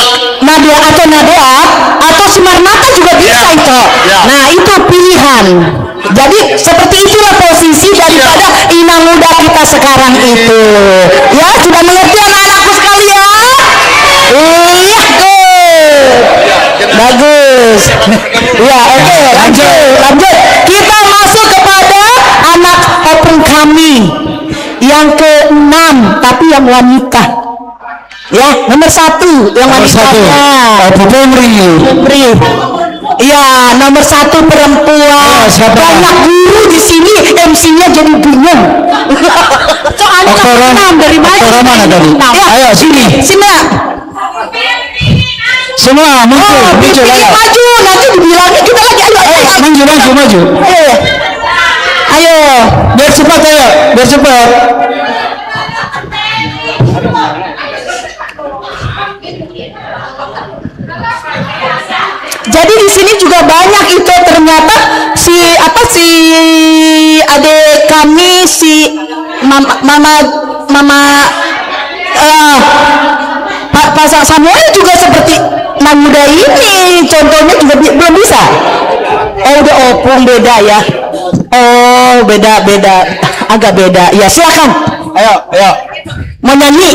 S2: atau si Marmata juga bisa itu. Nah itu pilihan. Jadi seperti itulah posisi daripada inang muda kita sekarang itu. Ya sudah mengerti anak-anakku sekalian? Iya, bagus. Ya oke, lanjut. Kita masuk kepada anak opung kami yang ke-6 tapi yang wanita. Ya, nomor 1 yang wanitanya. Putri. Iya, nomor 1 perempuan. Banyak guru di sini, MC-nya jadi bingung. Soalnya nomor 6 dari mana tadi? Ayo sini. Semua muncul maju, nanti dibilangnya kita lagi maju. Ayo, biar cepat. Jadi di sini juga banyak itu ternyata si adik kami si mama Pak Samuel juga seperti Nang Muda ini contohnya juga belum bisa. Oh udah opung beda ya. Oh beda agak beda ya. Silakan. Ayo mau nyanyi.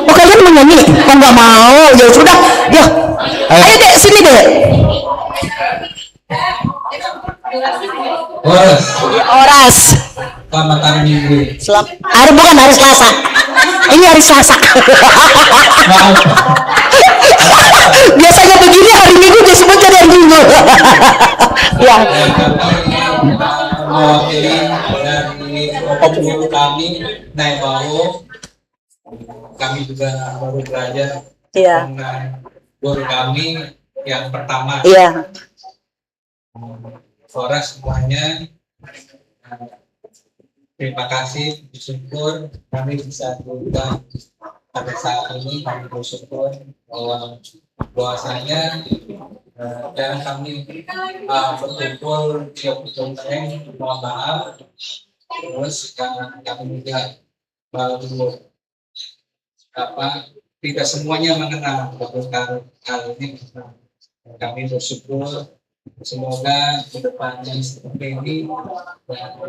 S2: Oh kalian mau nyanyi? Oh nggak mau ya sudah ya. Ayo dek sini dek. Oras.
S10: Selamat hari Minggu.
S2: Bukan hari Selasa. Ini hari Selasa. Biasanya begini hari Minggu disebut jadi hari Minggu. Ya.
S10: Mewakili dari opung kami Nebaho. Kami juga baru belajar dengan guru kami yang pertama.
S2: Iya.
S10: Oras semuanya. Terima kasih, bersyukur kami bisa berubah pada saat ini. Kami bersyukur bahwasanya dan kami berkumpul di Opung mohon maaf. Terus kami juga baru tidak semuanya mengenal Opung kali ini. Kami bersyukur semoga kedepannya seperti ini dan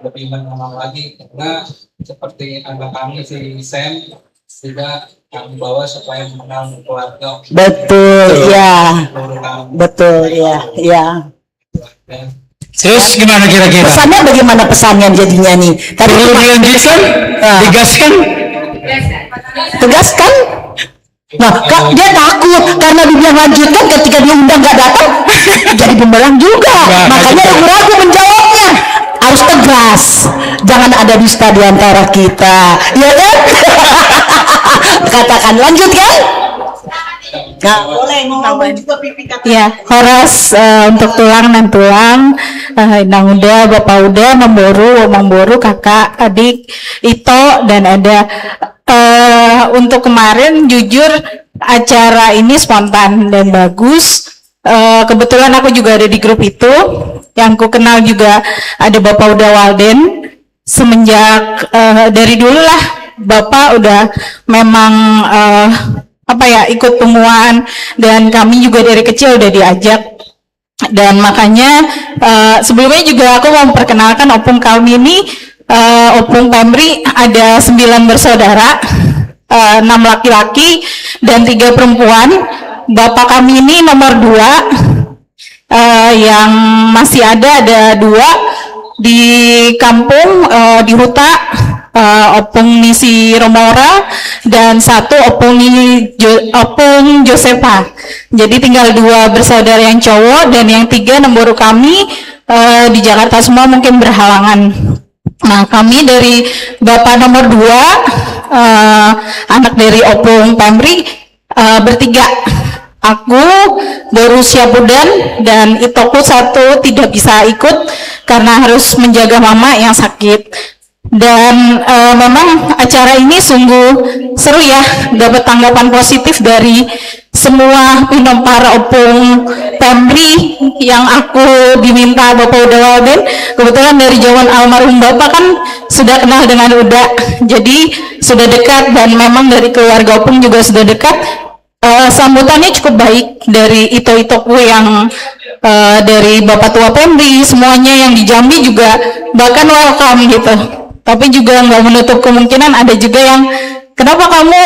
S10: lebih mengenal lagi, karena seperti anak kami si Sam juga kami bawa supaya mengenal keluarga.
S2: Betul ya.
S4: Terus gimana kira-kira?
S2: Pesannya bagaimana pesannya jadinya nih? Tadi
S4: dilanjutkan,
S2: tegaskan. Nah, dia takut karena dibilang lanjutkan ketika dia undang nggak datang jadi bumerang juga. Makanya ragu-ragu menjawabnya. Harus tegas. tegas, jangan ada dusta di antara kita, ya kan? Katakan, lanjut kan? Nah,
S8: Boleh ngomong juga pipi kata.
S1: Ya, Horas untuk tulang dan tulang, Nang udah, Bapak udah, Memboru, kakak, adik, Ito, dan ada untuk kemarin jujur acara ini spontan dan bagus. Kebetulan aku juga ada di grup itu, yang ku kenal juga ada Bapak Uda Walden. Semenjak dari dulu lah Bapak udah memang ikut temuan, dan kami juga dari kecil udah diajak. Dan makanya sebelumnya juga aku mau memperkenalkan opung kami ini, opung Pemri ada 9 bersaudara, 6 laki-laki dan 3 perempuan. Bapak kami ini nomor 2, yang masih ada 2 di kampung, di Huta, opung Nisi Romora, dan 1 opung Josefa. Jadi tinggal 2 bersaudara yang cowok, dan yang 3 nomor kami di Jakarta semua mungkin berhalangan. Nah, kami dari Bapak nomor 2, anak dari opung Pemri, bertiga. Aku, Boru Syapudan, dan Itoku 1 tidak bisa ikut karena harus menjaga mama yang sakit. Dan memang acara ini sungguh seru ya, dapat tanggapan positif dari semua para opung Pemri yang aku diminta Bapak Uda Walden. Kebetulan dari zaman almarhum Bapak kan sudah kenal dengan Uda, jadi sudah dekat, dan memang dari keluarga opung juga sudah dekat. Sambutannya cukup baik dari Itoku yang dari Bapak Tua Pemri, semuanya yang di Jambi juga bahkan welcome gitu. Tapi juga nggak menutup kemungkinan ada juga yang kenapa kamu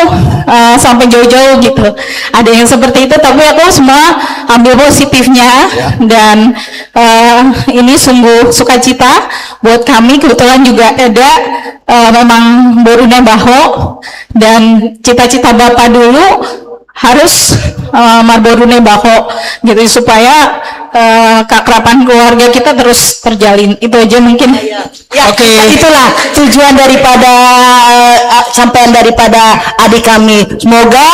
S1: sampai jauh-jauh gitu. Ada yang seperti itu, tapi aku semua ambil positifnya, dan ini sungguh sukacita buat kami. Kebetulan juga ada memang Boruna Baho, dan cita-cita Bapak dulu harus Marborune Baho gitu, supaya keakraban keluarga kita terus terjalin. Itu aja mungkin.
S2: Ya, itulah tujuan daripada sampaian daripada adik kami. Semoga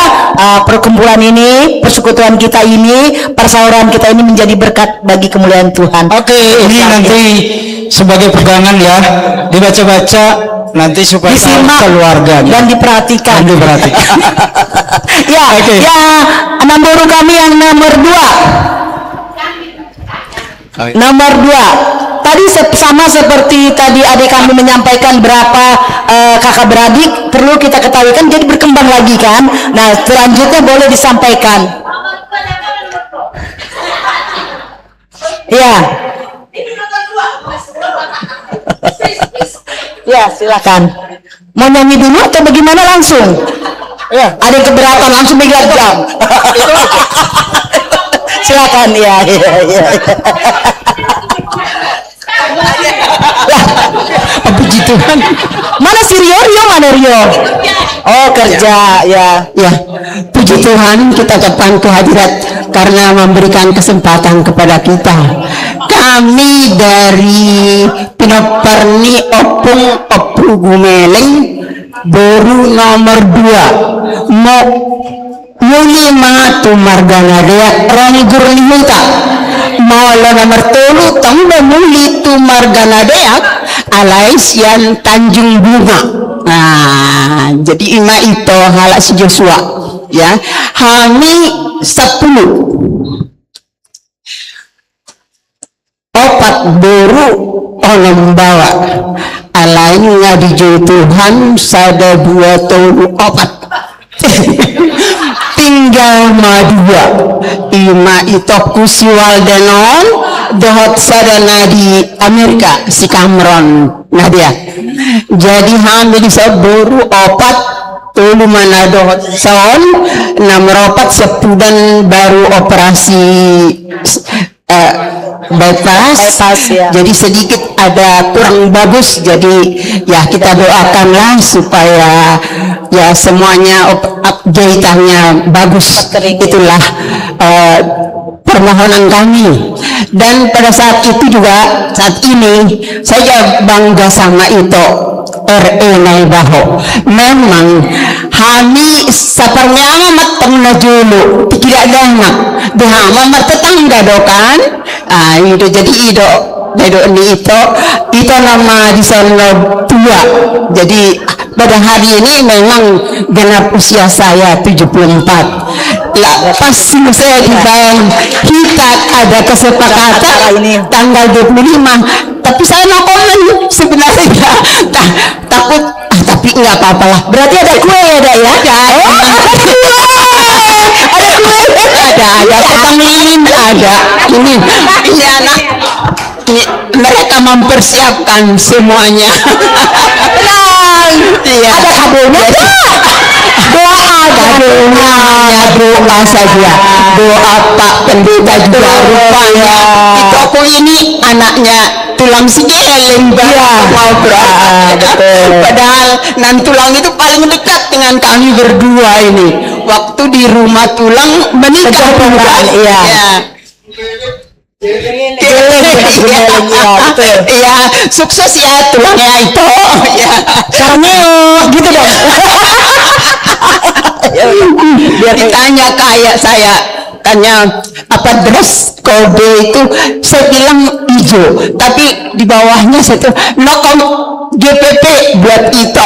S2: perkumpulan ini, persekutuan kita ini, persaudaraan kita ini menjadi berkat bagi kemuliaan Tuhan.
S4: Ini nanti sebagai pegangan ya, dibaca-baca nanti supaya
S2: disimak
S4: keluarga
S2: dan diperhatikan. Ya, ya, nomor kami yang nomor 2. Nomor 2. Tadi sama seperti tadi adik kami menyampaikan berapa kakak beradik, perlu kita ketahui kan, jadi berkembang lagi kan. Nah, selanjutnya boleh disampaikan. Ya. Ya, silakan. Mau nyanyi dulu atau bagaimana langsung? Ya, ada yang keberatan langsung megang jam. Silakan, ya. Puji Tuhan. Mana si Rio? Mana Rio? Oh, kerja, ya.
S13: Ya, puji Tuhan, kita ucapkan kehadirat karena memberikan kesempatan kepada kita. Kami dari Pinoparni Opung Gumeleng, Boru nomor 2, Muli Matu Marganadea Ronggur Lihuta, Maulo nomor 3 Tangga Muli Tu Marganadea Alaisian Tanjung Bunga. Nah, jadi ima itu halak si Joshua ya. Kami 10 opat boru onom bawa alain ngadi Tuhan sada 2 tahun opat tinggal madua ima itu kusiwal danon dohot sadana di Amerika si Cameron Nadia. Jadi hamil boru opat tulu mana dohot saon nomor 4 sepudan baru operasi bypass ya. Jadi sedikit ada kurang bagus, jadi ya kita doakanlah supaya ya semuanya jahitannya bagus. Itulah permohonan kami. Dan pada saat itu juga, saat ini saya bangga sama itu RE Naibaho. Memang kami saparnya amat pernah dulu tidak ganak dengan mama tetangga dokan. Itu jadi ini itu nama di sana tua. Jadi pada hari ini memang genap usia saya 74. Lah pas saya dibayang kita ada kesepakatan tanggal 25, tapi saya no komen sebenarnya. Takut tapi nggak apa-apa lah. Berarti ada kue ya, Dak ya? Ada potong lilin, ada ini anak mereka mempersiapkan semuanya. Iya. Ada kadonya doa saja, doa Pak Pendeta juga rupanya itu aku ini anaknya tulang sigeleng padahal nan tulang itu paling dekat dengan kami berdua ini waktu di rumah tulang menikah iya. Iya, sukses ya tulangnya itu. Ya, karena gitu dong. Biar ditanya kayak saya tanya apa dress code itu, saya bilang hijau, tapi di bawahnya saya tuh nokom GPP buat itu.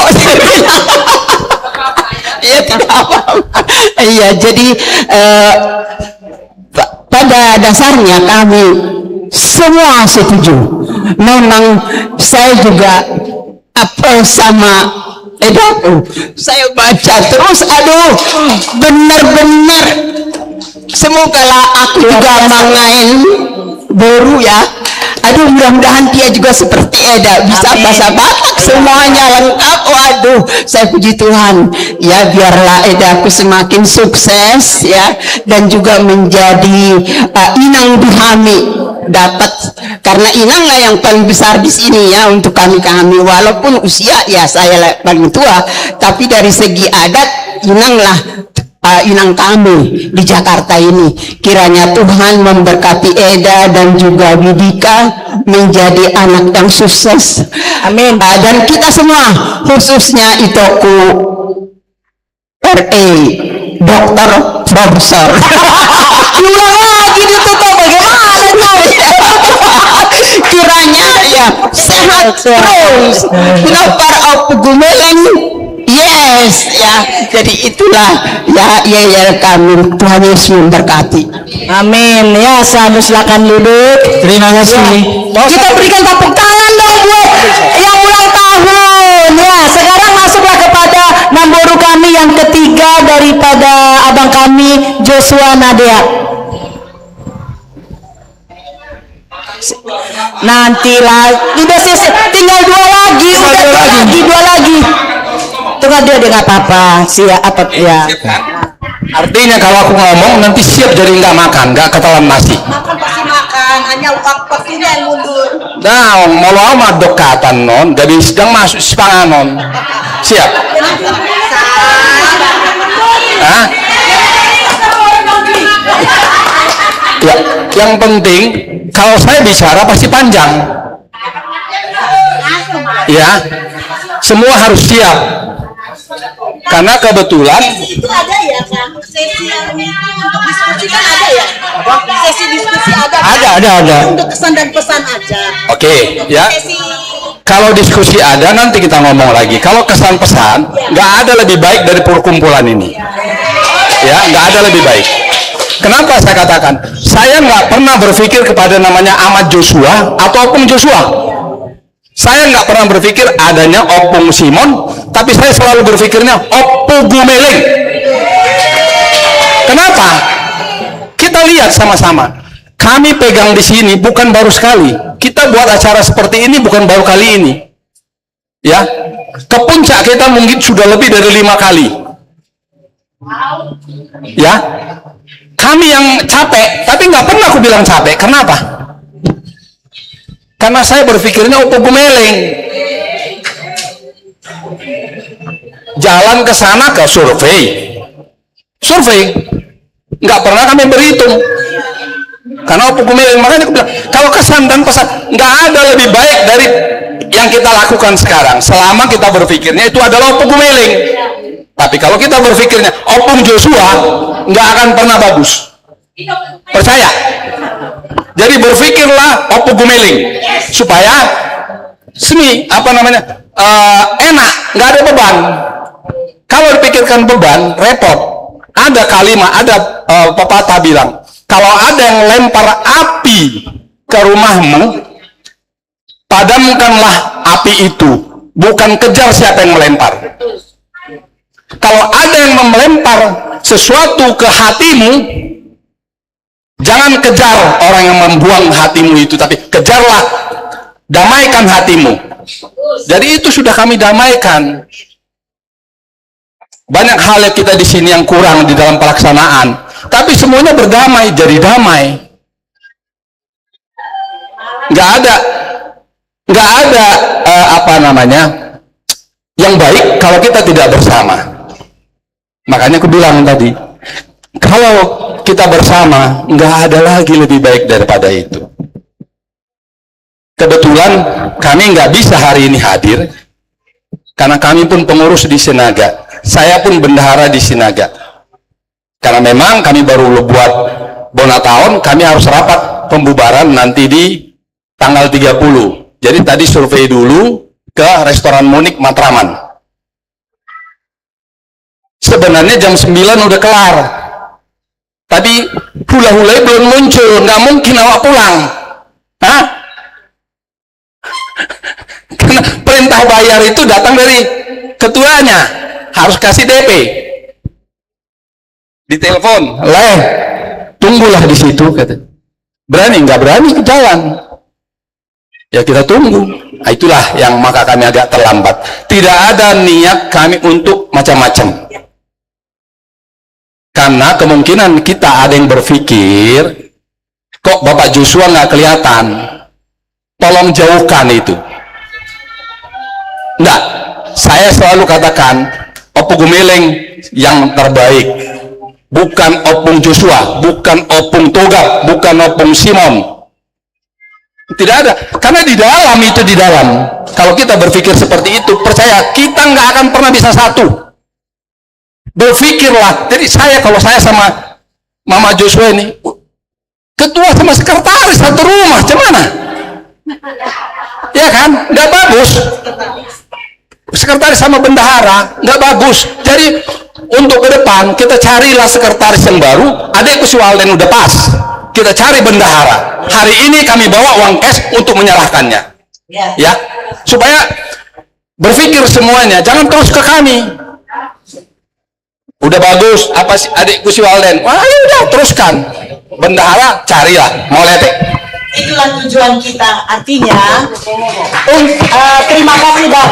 S13: Iya tidak apa-apa. Iya jadi pada dasarnya kami semua setuju. Memang saya juga apa sama saya baca terus, aduh benar-benar semoga lah aku juga main baru ya. Aduh mudah-mudahan dia juga seperti Eda bisa bahasa Batak semuanya lengkap. Waduh saya puji Tuhan ya, biarlah Eda aku semakin sukses ya, dan juga menjadi inang dihami dapat, karena inang lah yang paling besar di sini ya untuk kami walaupun usia ya saya paling tua, tapi dari segi adat inang lah inang kami di Jakarta ini. Kiranya Tuhan memberkati Eda dan juga Widika menjadi anak yang sukses. Amin. Dan kita semua khususnya Itoku RE Dokter Profesor. Ulang lagi ditutup bagaimana? Kiranya ya sehat terus. Kenapa Gumeleng? Yes ya, jadi itulah ya kami. Tuhan Yesus memberkati.
S2: Amin ya. Silakan duduk.
S4: Terima kasih.
S2: Kita berikan tepuk tangan dong buat yang ulang tahun ya. Sekarang masuklah kepada namboru kami yang ketiga daripada abang kami Joshua Nadea. Nantilah udah selesai, tinggal dua lagi. Tunggu dia nggak apa-apa apa ya.
S12: Artinya kalau aku ngomong nanti siap jadi nggak makan, nggak ketelan nasi.
S8: Makan pasti makan, hanya waktunya yang mundur.
S12: Nah, mau lama dokatan non, jadi sedang masuk sepanganon. Siap? Hah? Ya, yang penting kalau saya bicara pasti panjang. Ya, semua harus siap. Karena kebetulan
S8: itu ada ya kan, sesi yang untuk diskusi kan ada ya, sesi diskusi ada kan?
S12: Ada
S8: Untuk kesan dan pesan aja.
S12: Oke, ya. Kalau diskusi ada nanti kita ngomong lagi. Kalau kesan pesan nggak ada lebih baik dari perkumpulan ini, ya nggak ada lebih baik. Kenapa saya katakan saya nggak pernah berpikir kepada namanya Ahmad Joshua atau Opung Joshua. Saya nggak pernah berpikir adanya Opung Simon, tapi saya selalu berpikirnya Opung Gumeleng. Kenapa? Kita lihat sama-sama. Kami pegang di sini bukan baru sekali. Kita buat acara seperti ini bukan baru kali ini. Ya, ke puncak kita mungkin sudah lebih dari 5 kali. Ya, kami yang capek, tapi nggak pernah aku bilang capek. Kenapa? Karena saya berpikirnya Opung Gumeleng. Jalan ke sana ke survei, nggak pernah kami berhitung.
S5: Karena opo gumiling. Makanya aku bilang, kalau kesan dan pesan, nggak ada lebih baik dari yang kita lakukan sekarang. Selama kita berpikirnya itu adalah opo gumiling. Tapi kalau kita berpikirnya opung Joshua, nggak akan pernah bagus. Percaya. Jadi berpikirlah opo gumiling supaya enak, nggak ada beban. Kalau dipikirkan beban, repot. Ada kalimat, ada pepatah bilang, kalau ada yang lempar api ke rumahmu, padamkanlah api itu, bukan kejar siapa yang melempar. Kalau ada yang melempar sesuatu ke hatimu, jangan kejar orang yang membuang hatimu itu, tapi kejarlah, damaikan hatimu. Jadi itu sudah kami damaikan. Banyak hal yang kita di sini yang kurang di dalam pelaksanaan, tapi semuanya berdamai, jadi damai. Nggak ada yang baik kalau kita tidak bersama. Makanya aku bilang tadi, kalau kita bersama, nggak ada lagi lebih baik daripada itu. Kebetulan kami nggak bisa hari ini hadir, karena kami pun pengurus di Sinaga. Saya pun bendahara di Sinaga. Karena memang kami baru buat bona tahun, kami harus rapat pembubaran nanti di tanggal 30. Jadi tadi survei dulu ke restoran Monik Matraman. Sebenarnya jam 9 udah kelar. Tapi hula-hulanya belum muncul, nggak mungkin awak pulang. Hah? Karena perintah bayar itu datang dari ketuanya, harus kasih DP. Ditelepon, tunggulah di situ, kata. Berani nggak berani ke jalan? Ya kita tunggu. Nah, itulah yang maka kami agak terlambat. Tidak ada niat kami untuk macam-macam. Karena kemungkinan kita ada yang berpikir, kok Bapak Joshua nggak kelihatan? Tolong jauhkan itu. Enggak, saya selalu katakan, Opung Gumiling yang terbaik, bukan Opung Joshua, bukan Opung Togap, bukan Opung Simon. Tidak ada, karena di dalam. Kalau kita berpikir seperti itu, percaya kita nggak akan pernah bisa satu. Berpikirlah. Jadi kalau saya sama Mama Joshua ini, ketua sama sekretaris satu rumah, gimana? Ya kan, nggak bagus. Sekretaris sama bendahara nggak bagus. Jadi untuk ke depan kita carilah sekretaris yang baru. Adek Kusiwalden udah pas, kita cari bendahara. Hari ini kami bawa uang cash untuk menyerahkannya, ya, supaya berpikir semuanya, jangan terus ke kami. Udah bagus apa sih adek Kusiwalden, wah ya udah teruskan. Bendahara carilah, mau lihat.
S8: Itulah tujuan kita. Artinya, terima kasih Bang.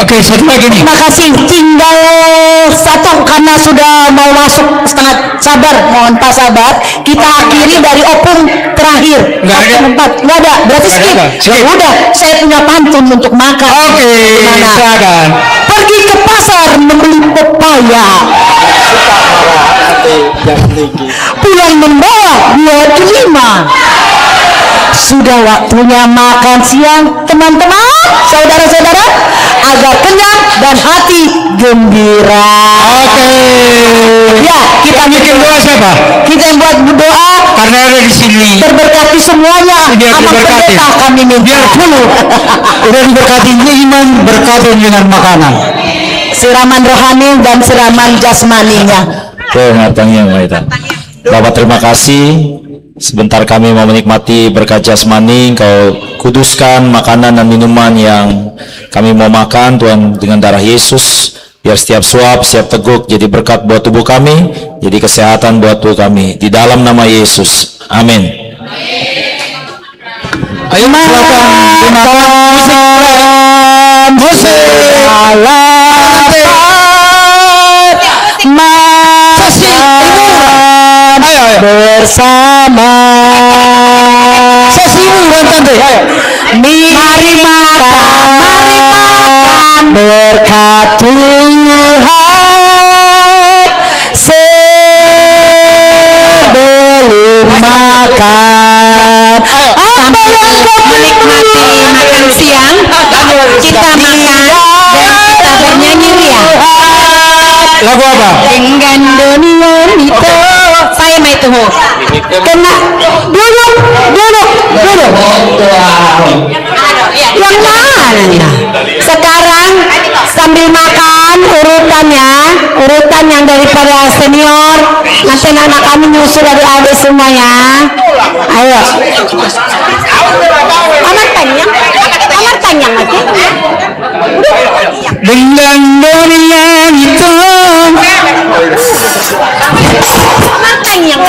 S13: Oke, satu lagi nih.
S2: Terima kasih. Tinggal satu karena sudah mau masuk setengah. Sabar, mohon Pak sabar. Kita akhiri dari opung terakhir. Nggak ada. Berarti skip. Ya udah, saya punya pantun untuk makan.
S13: Oke, silakan.
S2: Pergi ke pasar membeli pepaya. Pulang membawa 25. Sudah waktunya makan siang, teman-teman, saudara-saudara, agar kenyang dan hati gembira.
S13: Oke.
S2: Ya, kita bikin doa siapa? Kita yang buat doa
S13: Karena ada di sini.
S2: terberkati semuanya.
S13: Biar
S2: Amal
S13: diberkati.
S2: pendeta kami minta.
S13: Biar dulu. Udah diberkati iman, berkati dengan makanan.
S2: Siraman rohani dan siraman jasmaninya.
S9: Bapak terima kasih. Sebentar kami mau menikmati berkat jasmani. Kau kuduskan makanan dan minuman yang kami mau makan, Tuhan, dengan darah Yesus. Biar setiap suap, setiap teguk jadi berkat buat tubuh kami, jadi kesehatan buat tubuh kami. Di dalam nama Yesus. Amin.
S13: Ayo silakan. Musik.
S2: Bersama mari makan berkat Tuhan
S5: Lagu apa?
S13: Dengan dunia itu. Saya mah itu. Kena duduk. Yang mana nih? Sekarang sambil makan urutan yang daripada senior, nanti anak kami nyusul dari adik semuanya. Ayo. Amar tanyang lagi.
S11: Dengan dunia itu.
S13: Amar tanyang.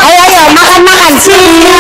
S13: Ayo makan sini.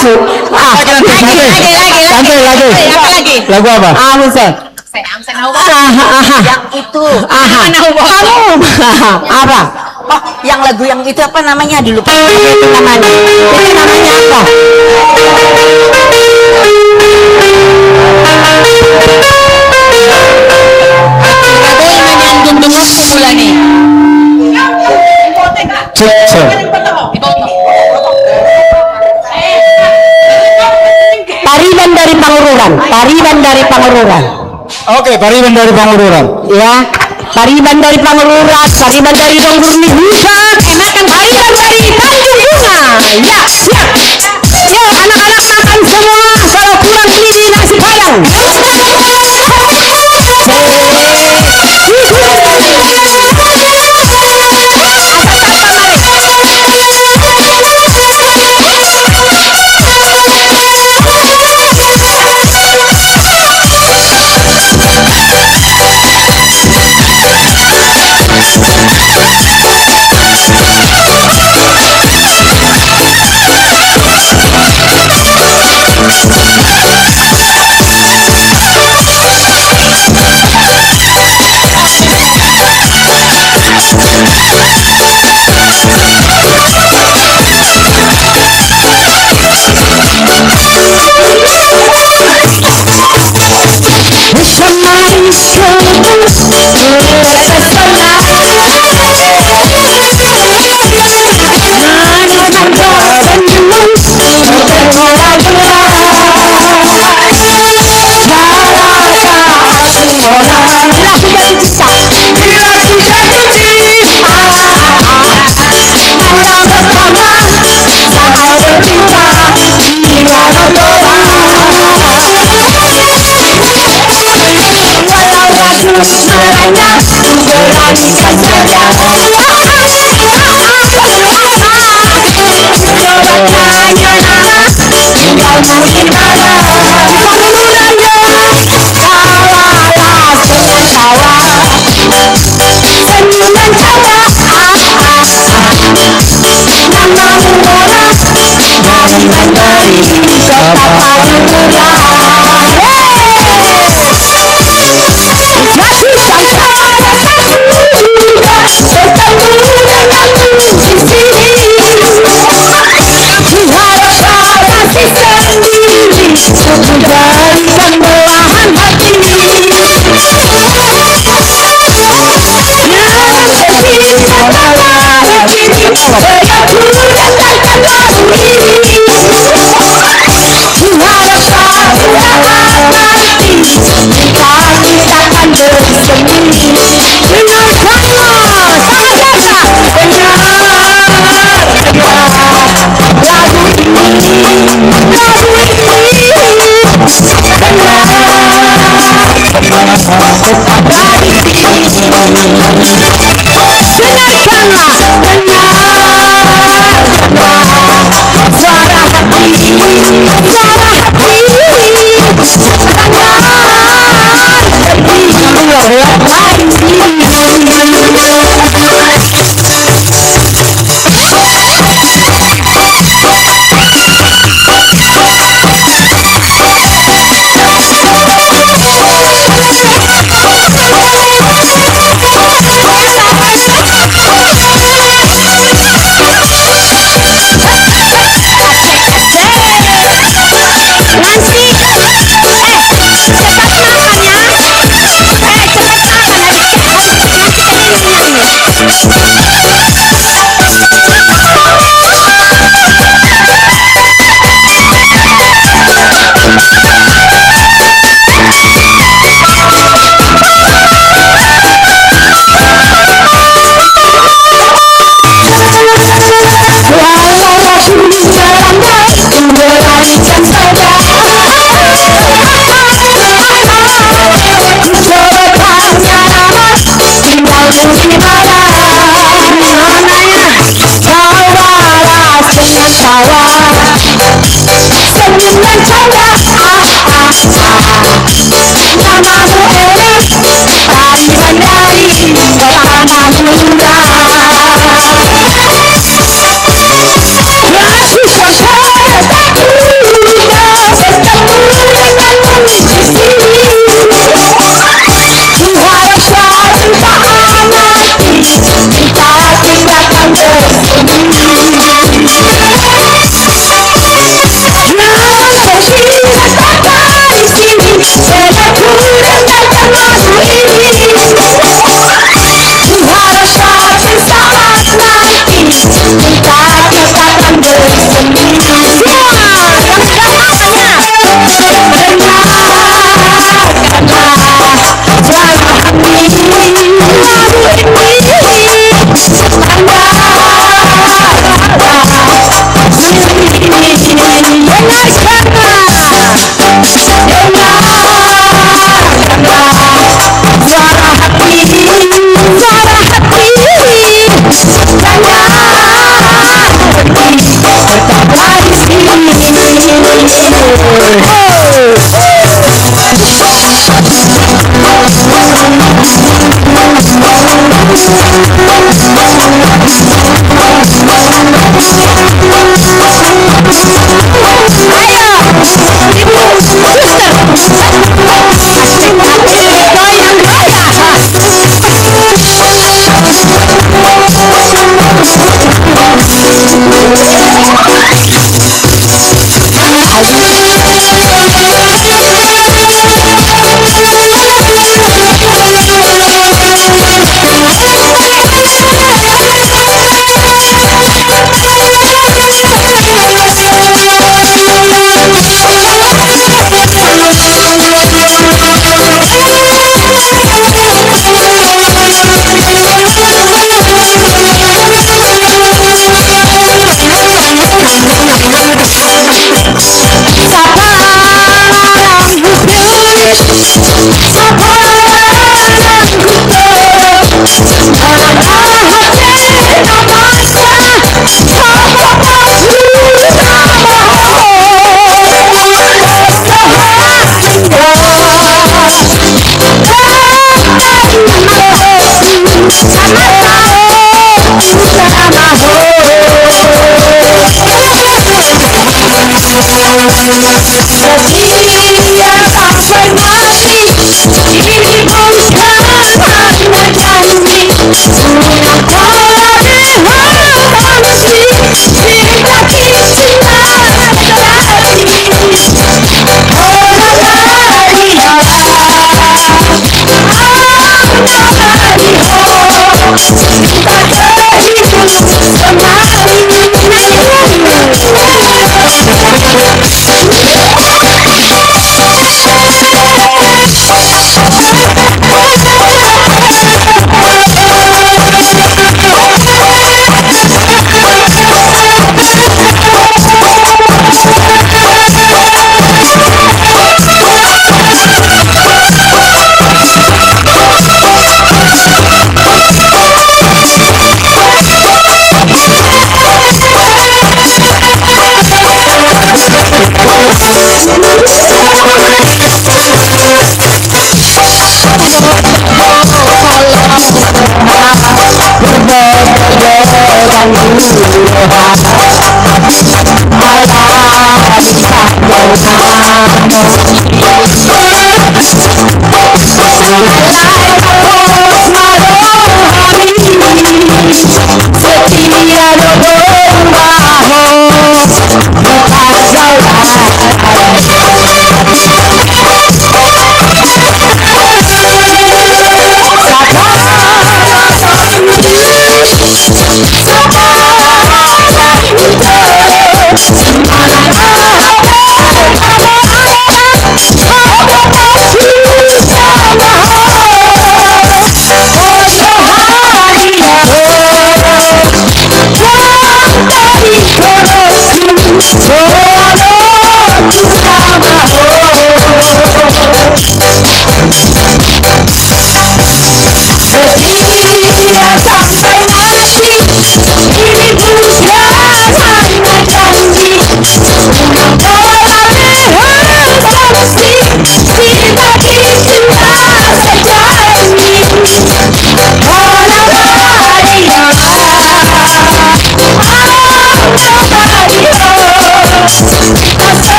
S13: masuk.
S2: Lagi.
S4: Lagu apa?
S13: Saya.
S8: Yang itu.
S13: Kamu apa?
S8: Oh, yang lagu yang itu apa namanya? Dilupa
S13: Namanya. Itu namanya apa? Pariban dari Pangururan.
S4: Oke, Pariban dari Pangururan.
S13: Ya, Pariban dari Pangururan, Pariban dari Donggurni bisa, enakan Pariban dari Tanjung Bunga. Ya, siap. Ya, anak-anak makan semua. Kalau kurang beli nasi padang.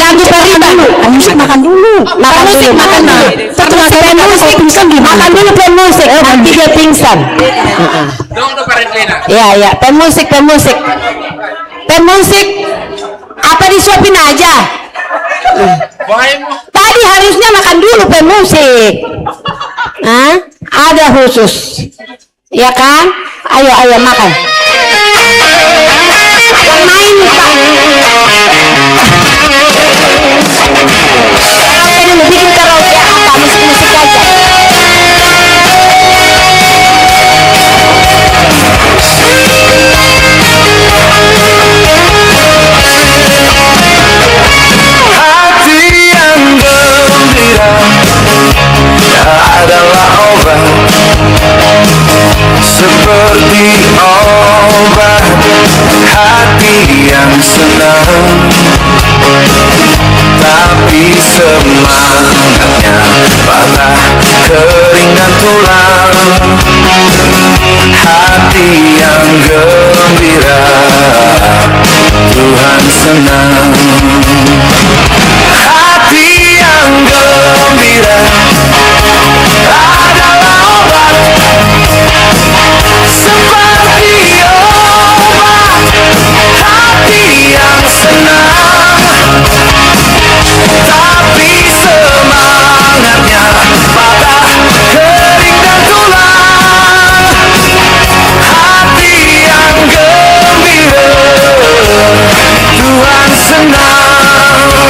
S2: Lagu Pariban. Musik makan dulu. Makan musik pingsan gimana? Makan dulu pen musik. Nanti dia pingsan. Iya. Pen musik. Apa disuapin aja? Tadi harusnya makan dulu pen musik. Ada khusus. Ya kan? Ayo makan. Main Pak. Dulu bikin karaoke apa musik-musik aja.
S11: Hati yang gembira adalah obat, seperti obat. Hati yang senang, tapi semangatnya patah, kering dan tulang. Hati yang gembira, Tuhan senang. Hati yang gembira adalah obat, seperti obat. Hati yang senang, tapi semangatnya patah, kering dan tulang. Hati yang gembira, Tuhan senang.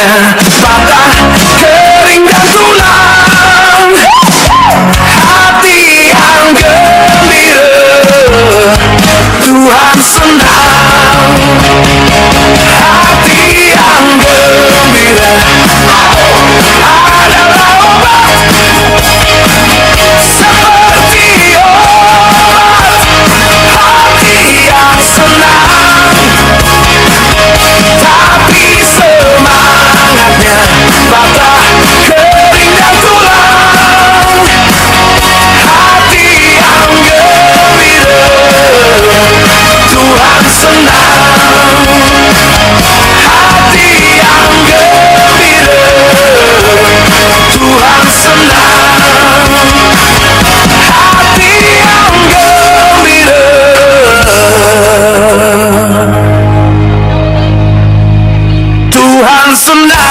S11: semangatnya patah, kering dan tulang. Hati yang gembira, Tuhan senang. Hati yang gembira adalah obat, seperti obat. Hati yang senang, tapi semangatnya patah, kering dan tulang. Hati yang gembira, Tuhan senang. Hati yang gembira, Tuhan senang. Hati yang gembira, Tuhan senang.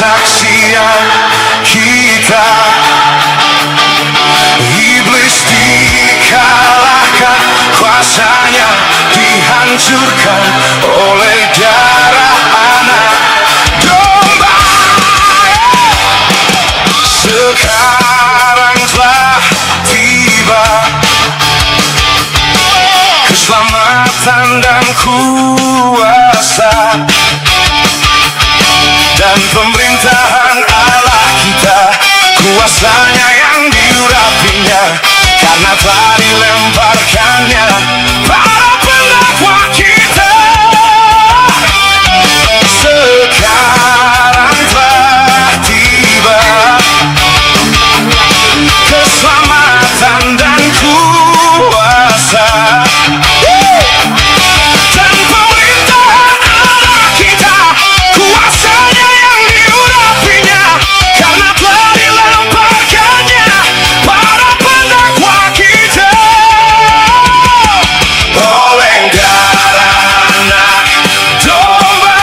S11: kesaksian kita. Iblis dikalahkan, kuasanya dihancurkan oleh darah anak domba. Sekarang telah tiba keselamatan dan kuasa dan pemerintahan Allah kita, kuasanya yang diurapinya karena telah dilemparkannya para pendakwa kita. Sekarang telah tiba keselamatan dan kuasa dan pemerintahan Allah kita, kuasanya yang diurapinya karena telah dilemparkannya para pendakwa kita. Oleh darah anak domba,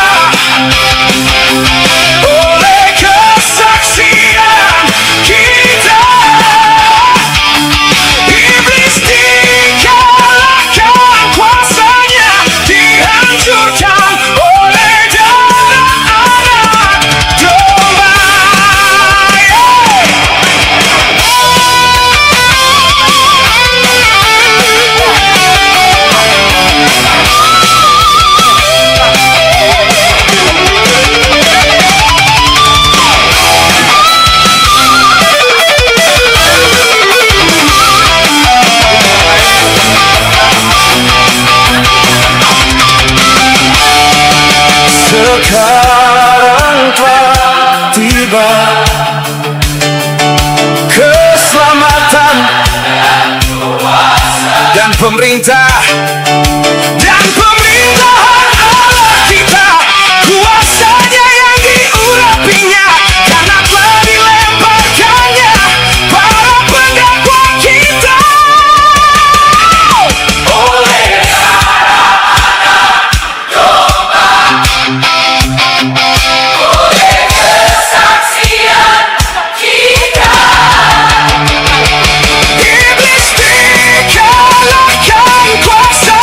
S11: oleh kesaksian kita, iblis dikalahkan, kuasanya dihancurkan oleh darah anak domba. Sekarang telah tiba keselamatan dan pemerintahan Allah kita, kuasanya yang diurapinya karena telah dilemparkannya para pendakwa kita. Oleh kesaksian kita, iblis dikalahkan, kuasa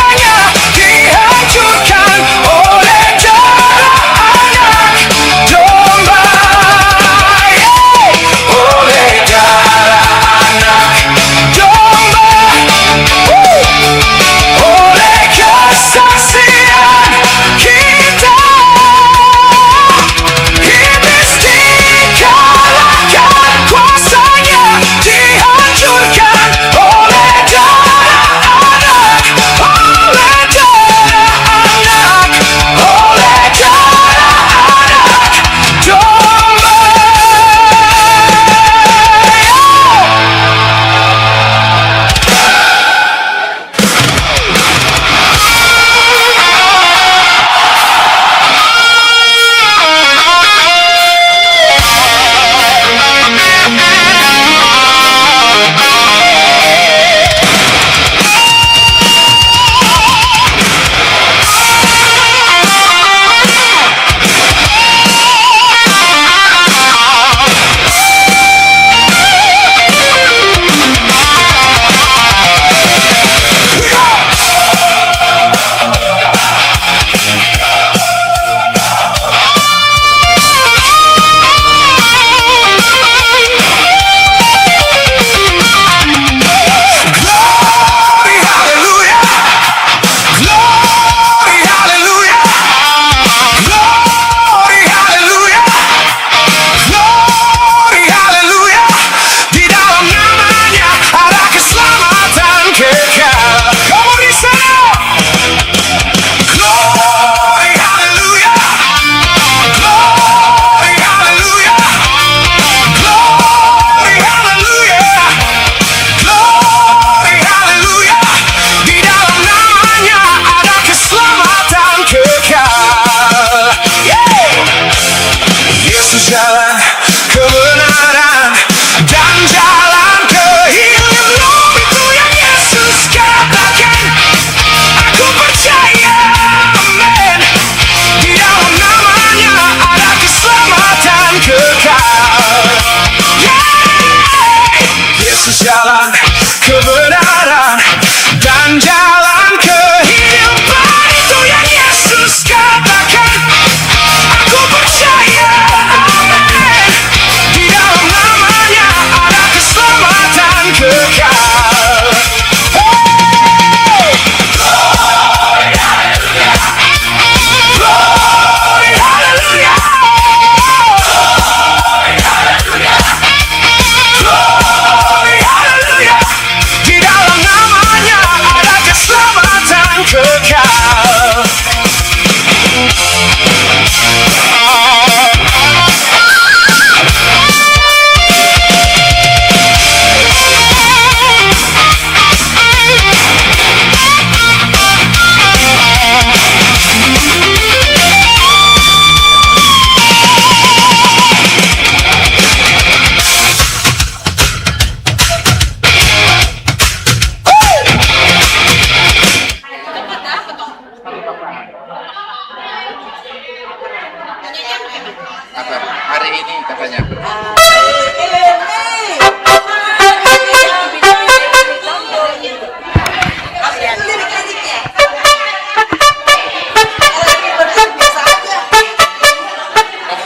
S3: Hari ini katanya.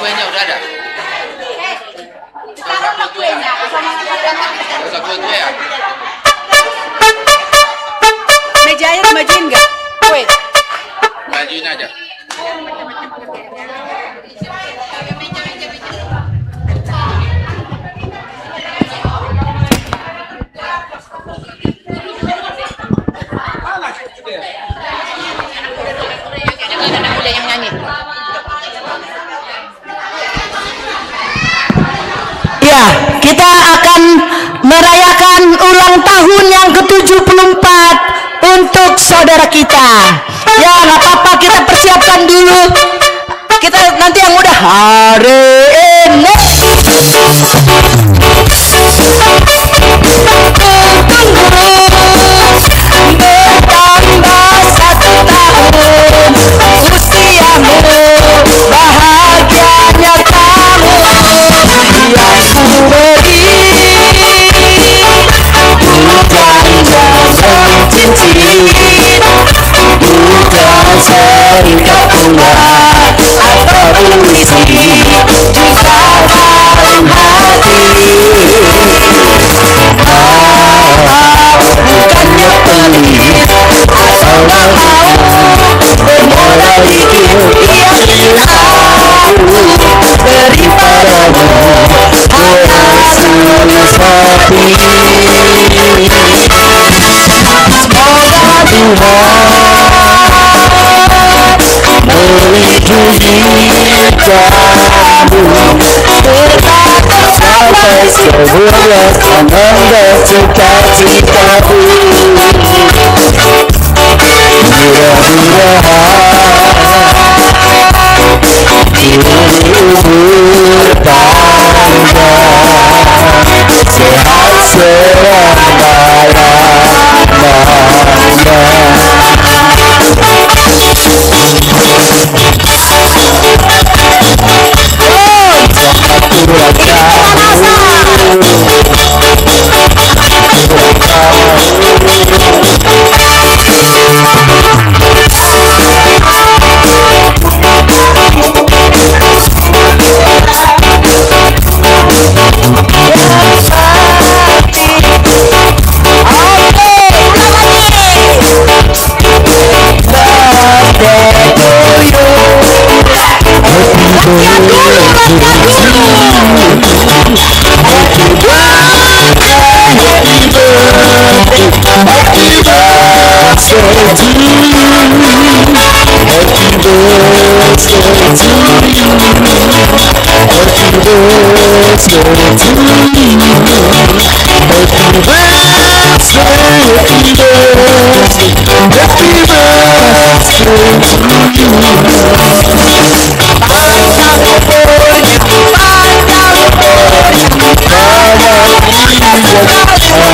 S3: Kuenya udah ada. Kue ya?
S7: Mejanya dimajuin nggak? Kue.
S3: Majuin aja.
S2: Ya, kita akan merayakan ulang tahun yang ke-74 untuk saudara kita. Ya, nggak apa-apa, kita persiapkan dulu. Kita nanti yang udah hari ini. Bertambah 1 tahun usiamu, bahagianya kamu yang ku beri, bukan jasa cincin, bukan serikat bunga atau puisi di dalam hati. Bukannya pelit atau gak mau bermodal dikit yang aku beri padamu hanya sesapi. Semoga Tuhan melindungi kamu tetap sampai sebulan menambah cita-citaku. Umur panjang, sehat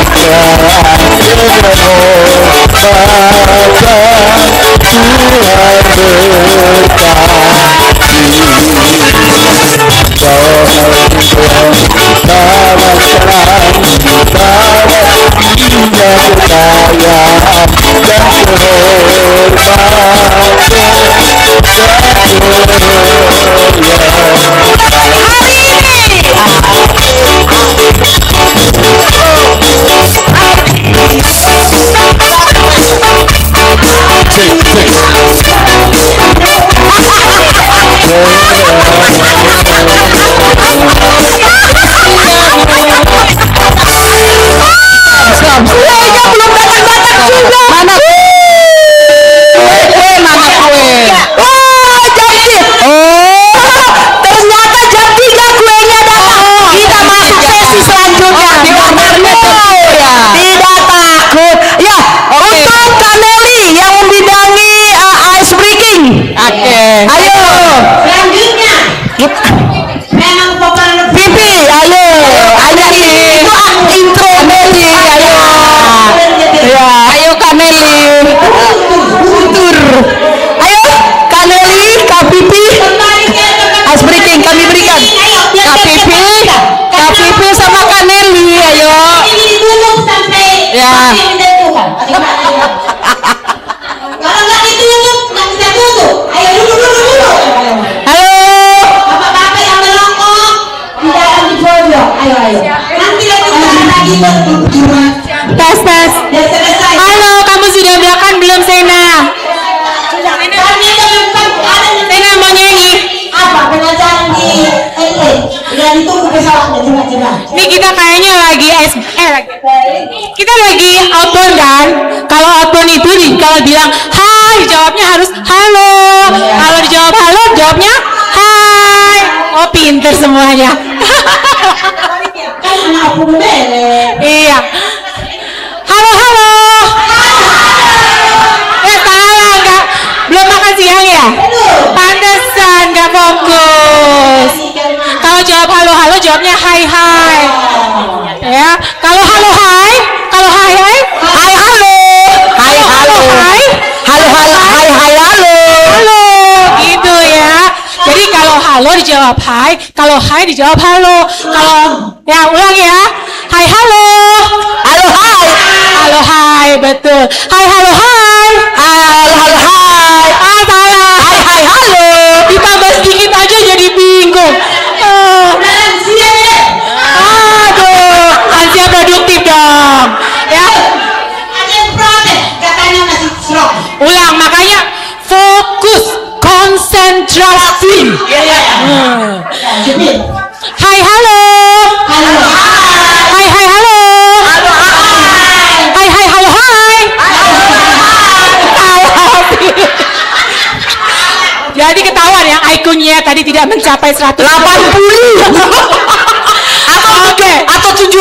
S2: kekayaan dan kehormatan
S8: Pasti minta Tuhan. Kalau nggak ditutup, nggak bisa tutup. Ayo dulu.
S1: Halo.
S8: Bapak-bapak yang merokok di dalam di pojok. Ayo. Nanti lagi
S1: Tes.
S8: dan selesai.
S1: Halo, kamu sudah makan belum, Sena? Sena mau nyanyi?
S8: Apa pengajaran di dan ditunggu pesawatnya juga.
S1: Nih kita kayaknya lagi kita lagi outbound kan? Kalau outbound itu kalau bilang hai, jawabnya harus halo. Kalau dijawab halo, jawabnya hai. Oh, pinter semuanya.
S8: Kan anak aku bele.
S1: Iya. Halo. Salah nggak? Belum makan siang ya? Pantesan nggak fokus. Kalau jawab halo, jawabnya hai. Ya. Kalau halo hai, halo. Halo. Gitu ya. Jadi kalau halo dijawab hai, kalau hai dijawab halo. Kalau ya ulang ya. Hai halo. Halo hai, betul. Hai halo hai. Ah, salah. Hai halo. Ditambah sedikit aja jadi bingung. Aduh, Ansia produktif dong. Ya.
S8: Ada yang protes, katanya masih strong.
S1: Ulang, makanya fokus, konsentrasi. Hai halo. Hai halo. Hai halo hai. Jadi ketahuan yang IQ-nya tadi tidak mencapai 180. Atau 78.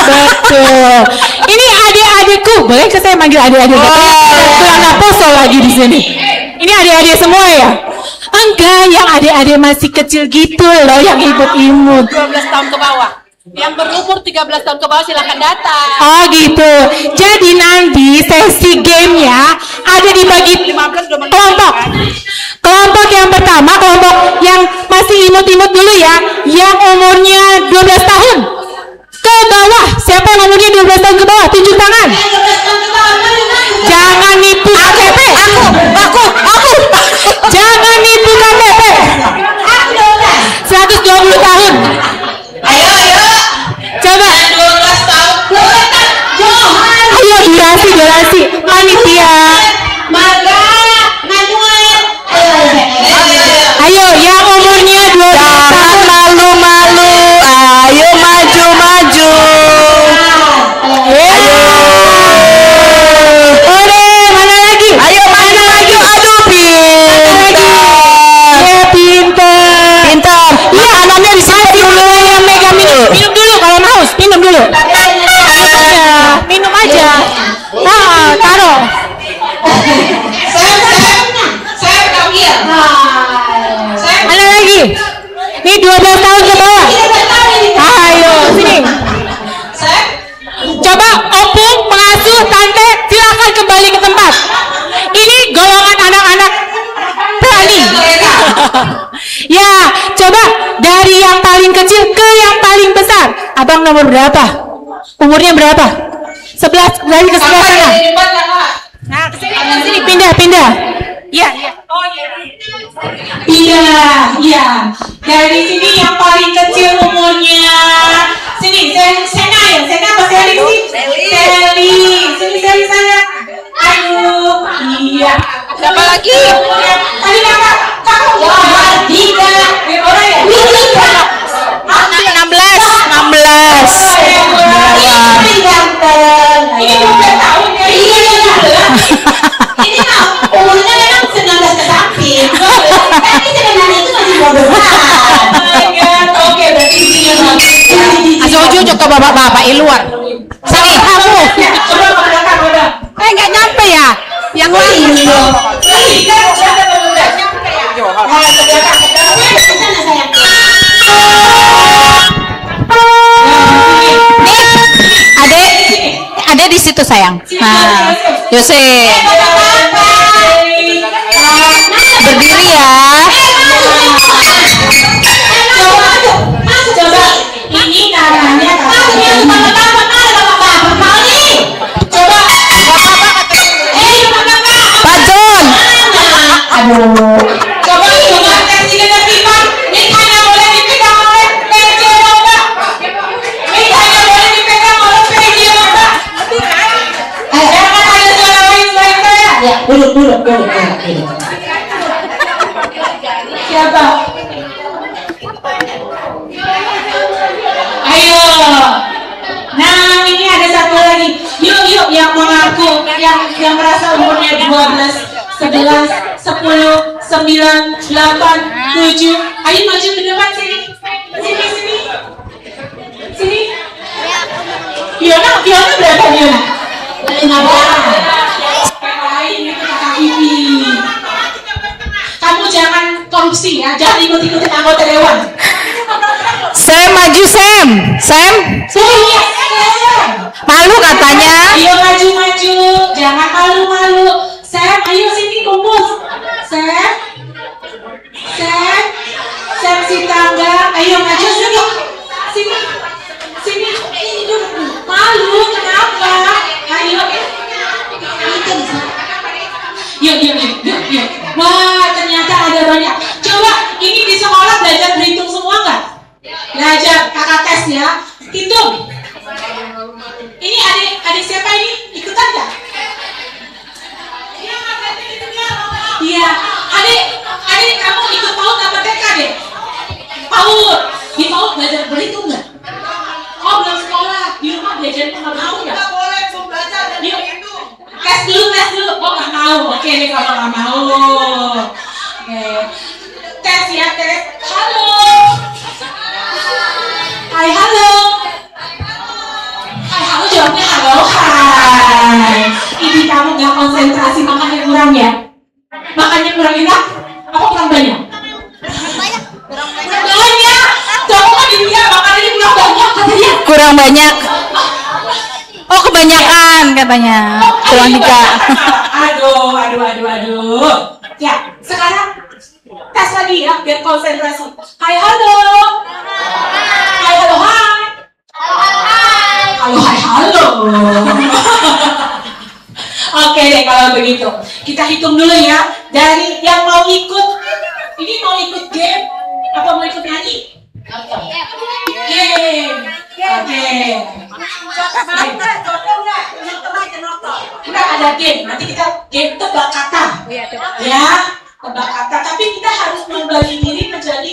S1: Betul. Ini adik-adikku. Boleh ke saya manggil adik-adik? Tulang Naposo lagi di sini. Ini adik-adik semua ya? Enggak, yang adik-adik masih kecil gitu loh, yang imut-imut.
S7: 12 tahun ke bawah. Yang berumur 13 tahun ke bawah silahkan datang.
S1: Oh gitu. Jadi nanti sesi gamenya ada dibagi kelompok. Kelompok yang pertama, kelompok yang masih imut-imut dulu ya, yang umurnya 12 tahun ke bawah. Siapa yang umurnya 12 tahun ke bawah? Tunjuk tangan. Jangan nipu KTP. Aku. Jangan nipu KTP. 120 tahun.
S8: Ayo.
S1: Coba.
S8: 12 tahun.
S1: Ayo durasi. Panitia.
S8: Marga, Manuel.
S1: Ayo yang umurnya 12 tahun.
S2: Malu-malu. Ayo maju.
S1: Mana lagi?
S2: Ayo mana lagi? Aduh, pintar. Makanannya di sini dulu.
S1: Yang megang minum dulu kalau haus, minum dulu. Minum aja. Taruh.
S8: Saya panggil.
S1: Mana lagi? Nih 12 tahun ke bawah. Ayo sini. Coba opung, pengasuh, tante, silakan kembali ke tempat. Ini golongan anak-anak berani. Ya, coba dari yang paling kecil ke yang paling besar. Abang nomor berapa? Umurnya berapa? 11 dari ke sebelah sana. Nah, kesini, pindah. Iya. Oh iya. Dari sini yang paling kecil umurnya. Sini, Sena apa Seli sih? Seli. Sini saya. Aduh, iya.
S7: Siapa lagi?
S1: Tadi kakak, kamu.
S8: Dika.
S1: Orang ya? 16.
S8: Ini ganteng.
S1: Ini 12 tahun ya.
S8: Iya. Ini mah umurnya memang 19 ke samping. Tapi sebenarnya itu masih 12 tahun.
S1: Oke, berarti di sini.
S2: Asoju ke bapak-bapak di luar.
S1: Sini kamu. Udah.
S2: Nggak nyampe ya? Yang lain. Adek di situ sayang. Nah, Yose. Berdiri ya.
S8: Coba ini namanya
S7: yang merasa umurnya 12, 11, 10, 9, 8, 7. Ayo maju ke depan sini. Sini. Fiona berapa Fiona? 15. Ini kakak Vivi. Kamu jangan korupsi ya, jangan ikut-ikutin anggota dewan.
S2: Sam maju Sam.
S7: Iya.
S2: Malu katanya.
S7: Ayo maju, jangan malu-malu. Sam, ayo sini kumpul. Sam si tangga, ayo maju sini. Sini. Malu kenapa? Ayo. Yuk. Wah, ternyata ada banyak. Coba, ini di sekolah belajar berhitung semua nggak? Belajar, kakak tes ya. Hitung. Ini adik siapa ini? Ikutan nggak? Iya. Adik kamu ikut PAUD apa TK deh? PAUD. Di PAUD belajar berhitung nggak? Oh, belum sekolah. Di rumah belajar pengetahuan nggak? Boleh belajar berhitung. Tes dulu. Oh, nggak mau. Oke deh kalau nggak mau. Oke. Tes ya, tes. Halo. Hai, halo. Halo, jawabnya halo, hai. Ini kamu nggak konsentrasi, makannya kurang ya? Makannya kurang enak? Apa kurang banyak? Kurang banyak. Kamu kan dia makannya kurang banyak katanya.
S2: Kurang banyak. Oh, kebanyakan katanya. Tuan Dika.
S7: Aduh. Ya, sekarang tes lagi ya, biar konsentrasi. Hai, halo. Hai, halo, hai. Halo. Oke deh kalau begitu. Kita hitung dulu ya. Dari yang mau ikut, ini mau ikut game apa mau ikut nyanyi? Game. Oke. Kita ada game. Nanti kita game tebak kata. Ya, tebak kata. Tapi kita harus membagi diri menjadi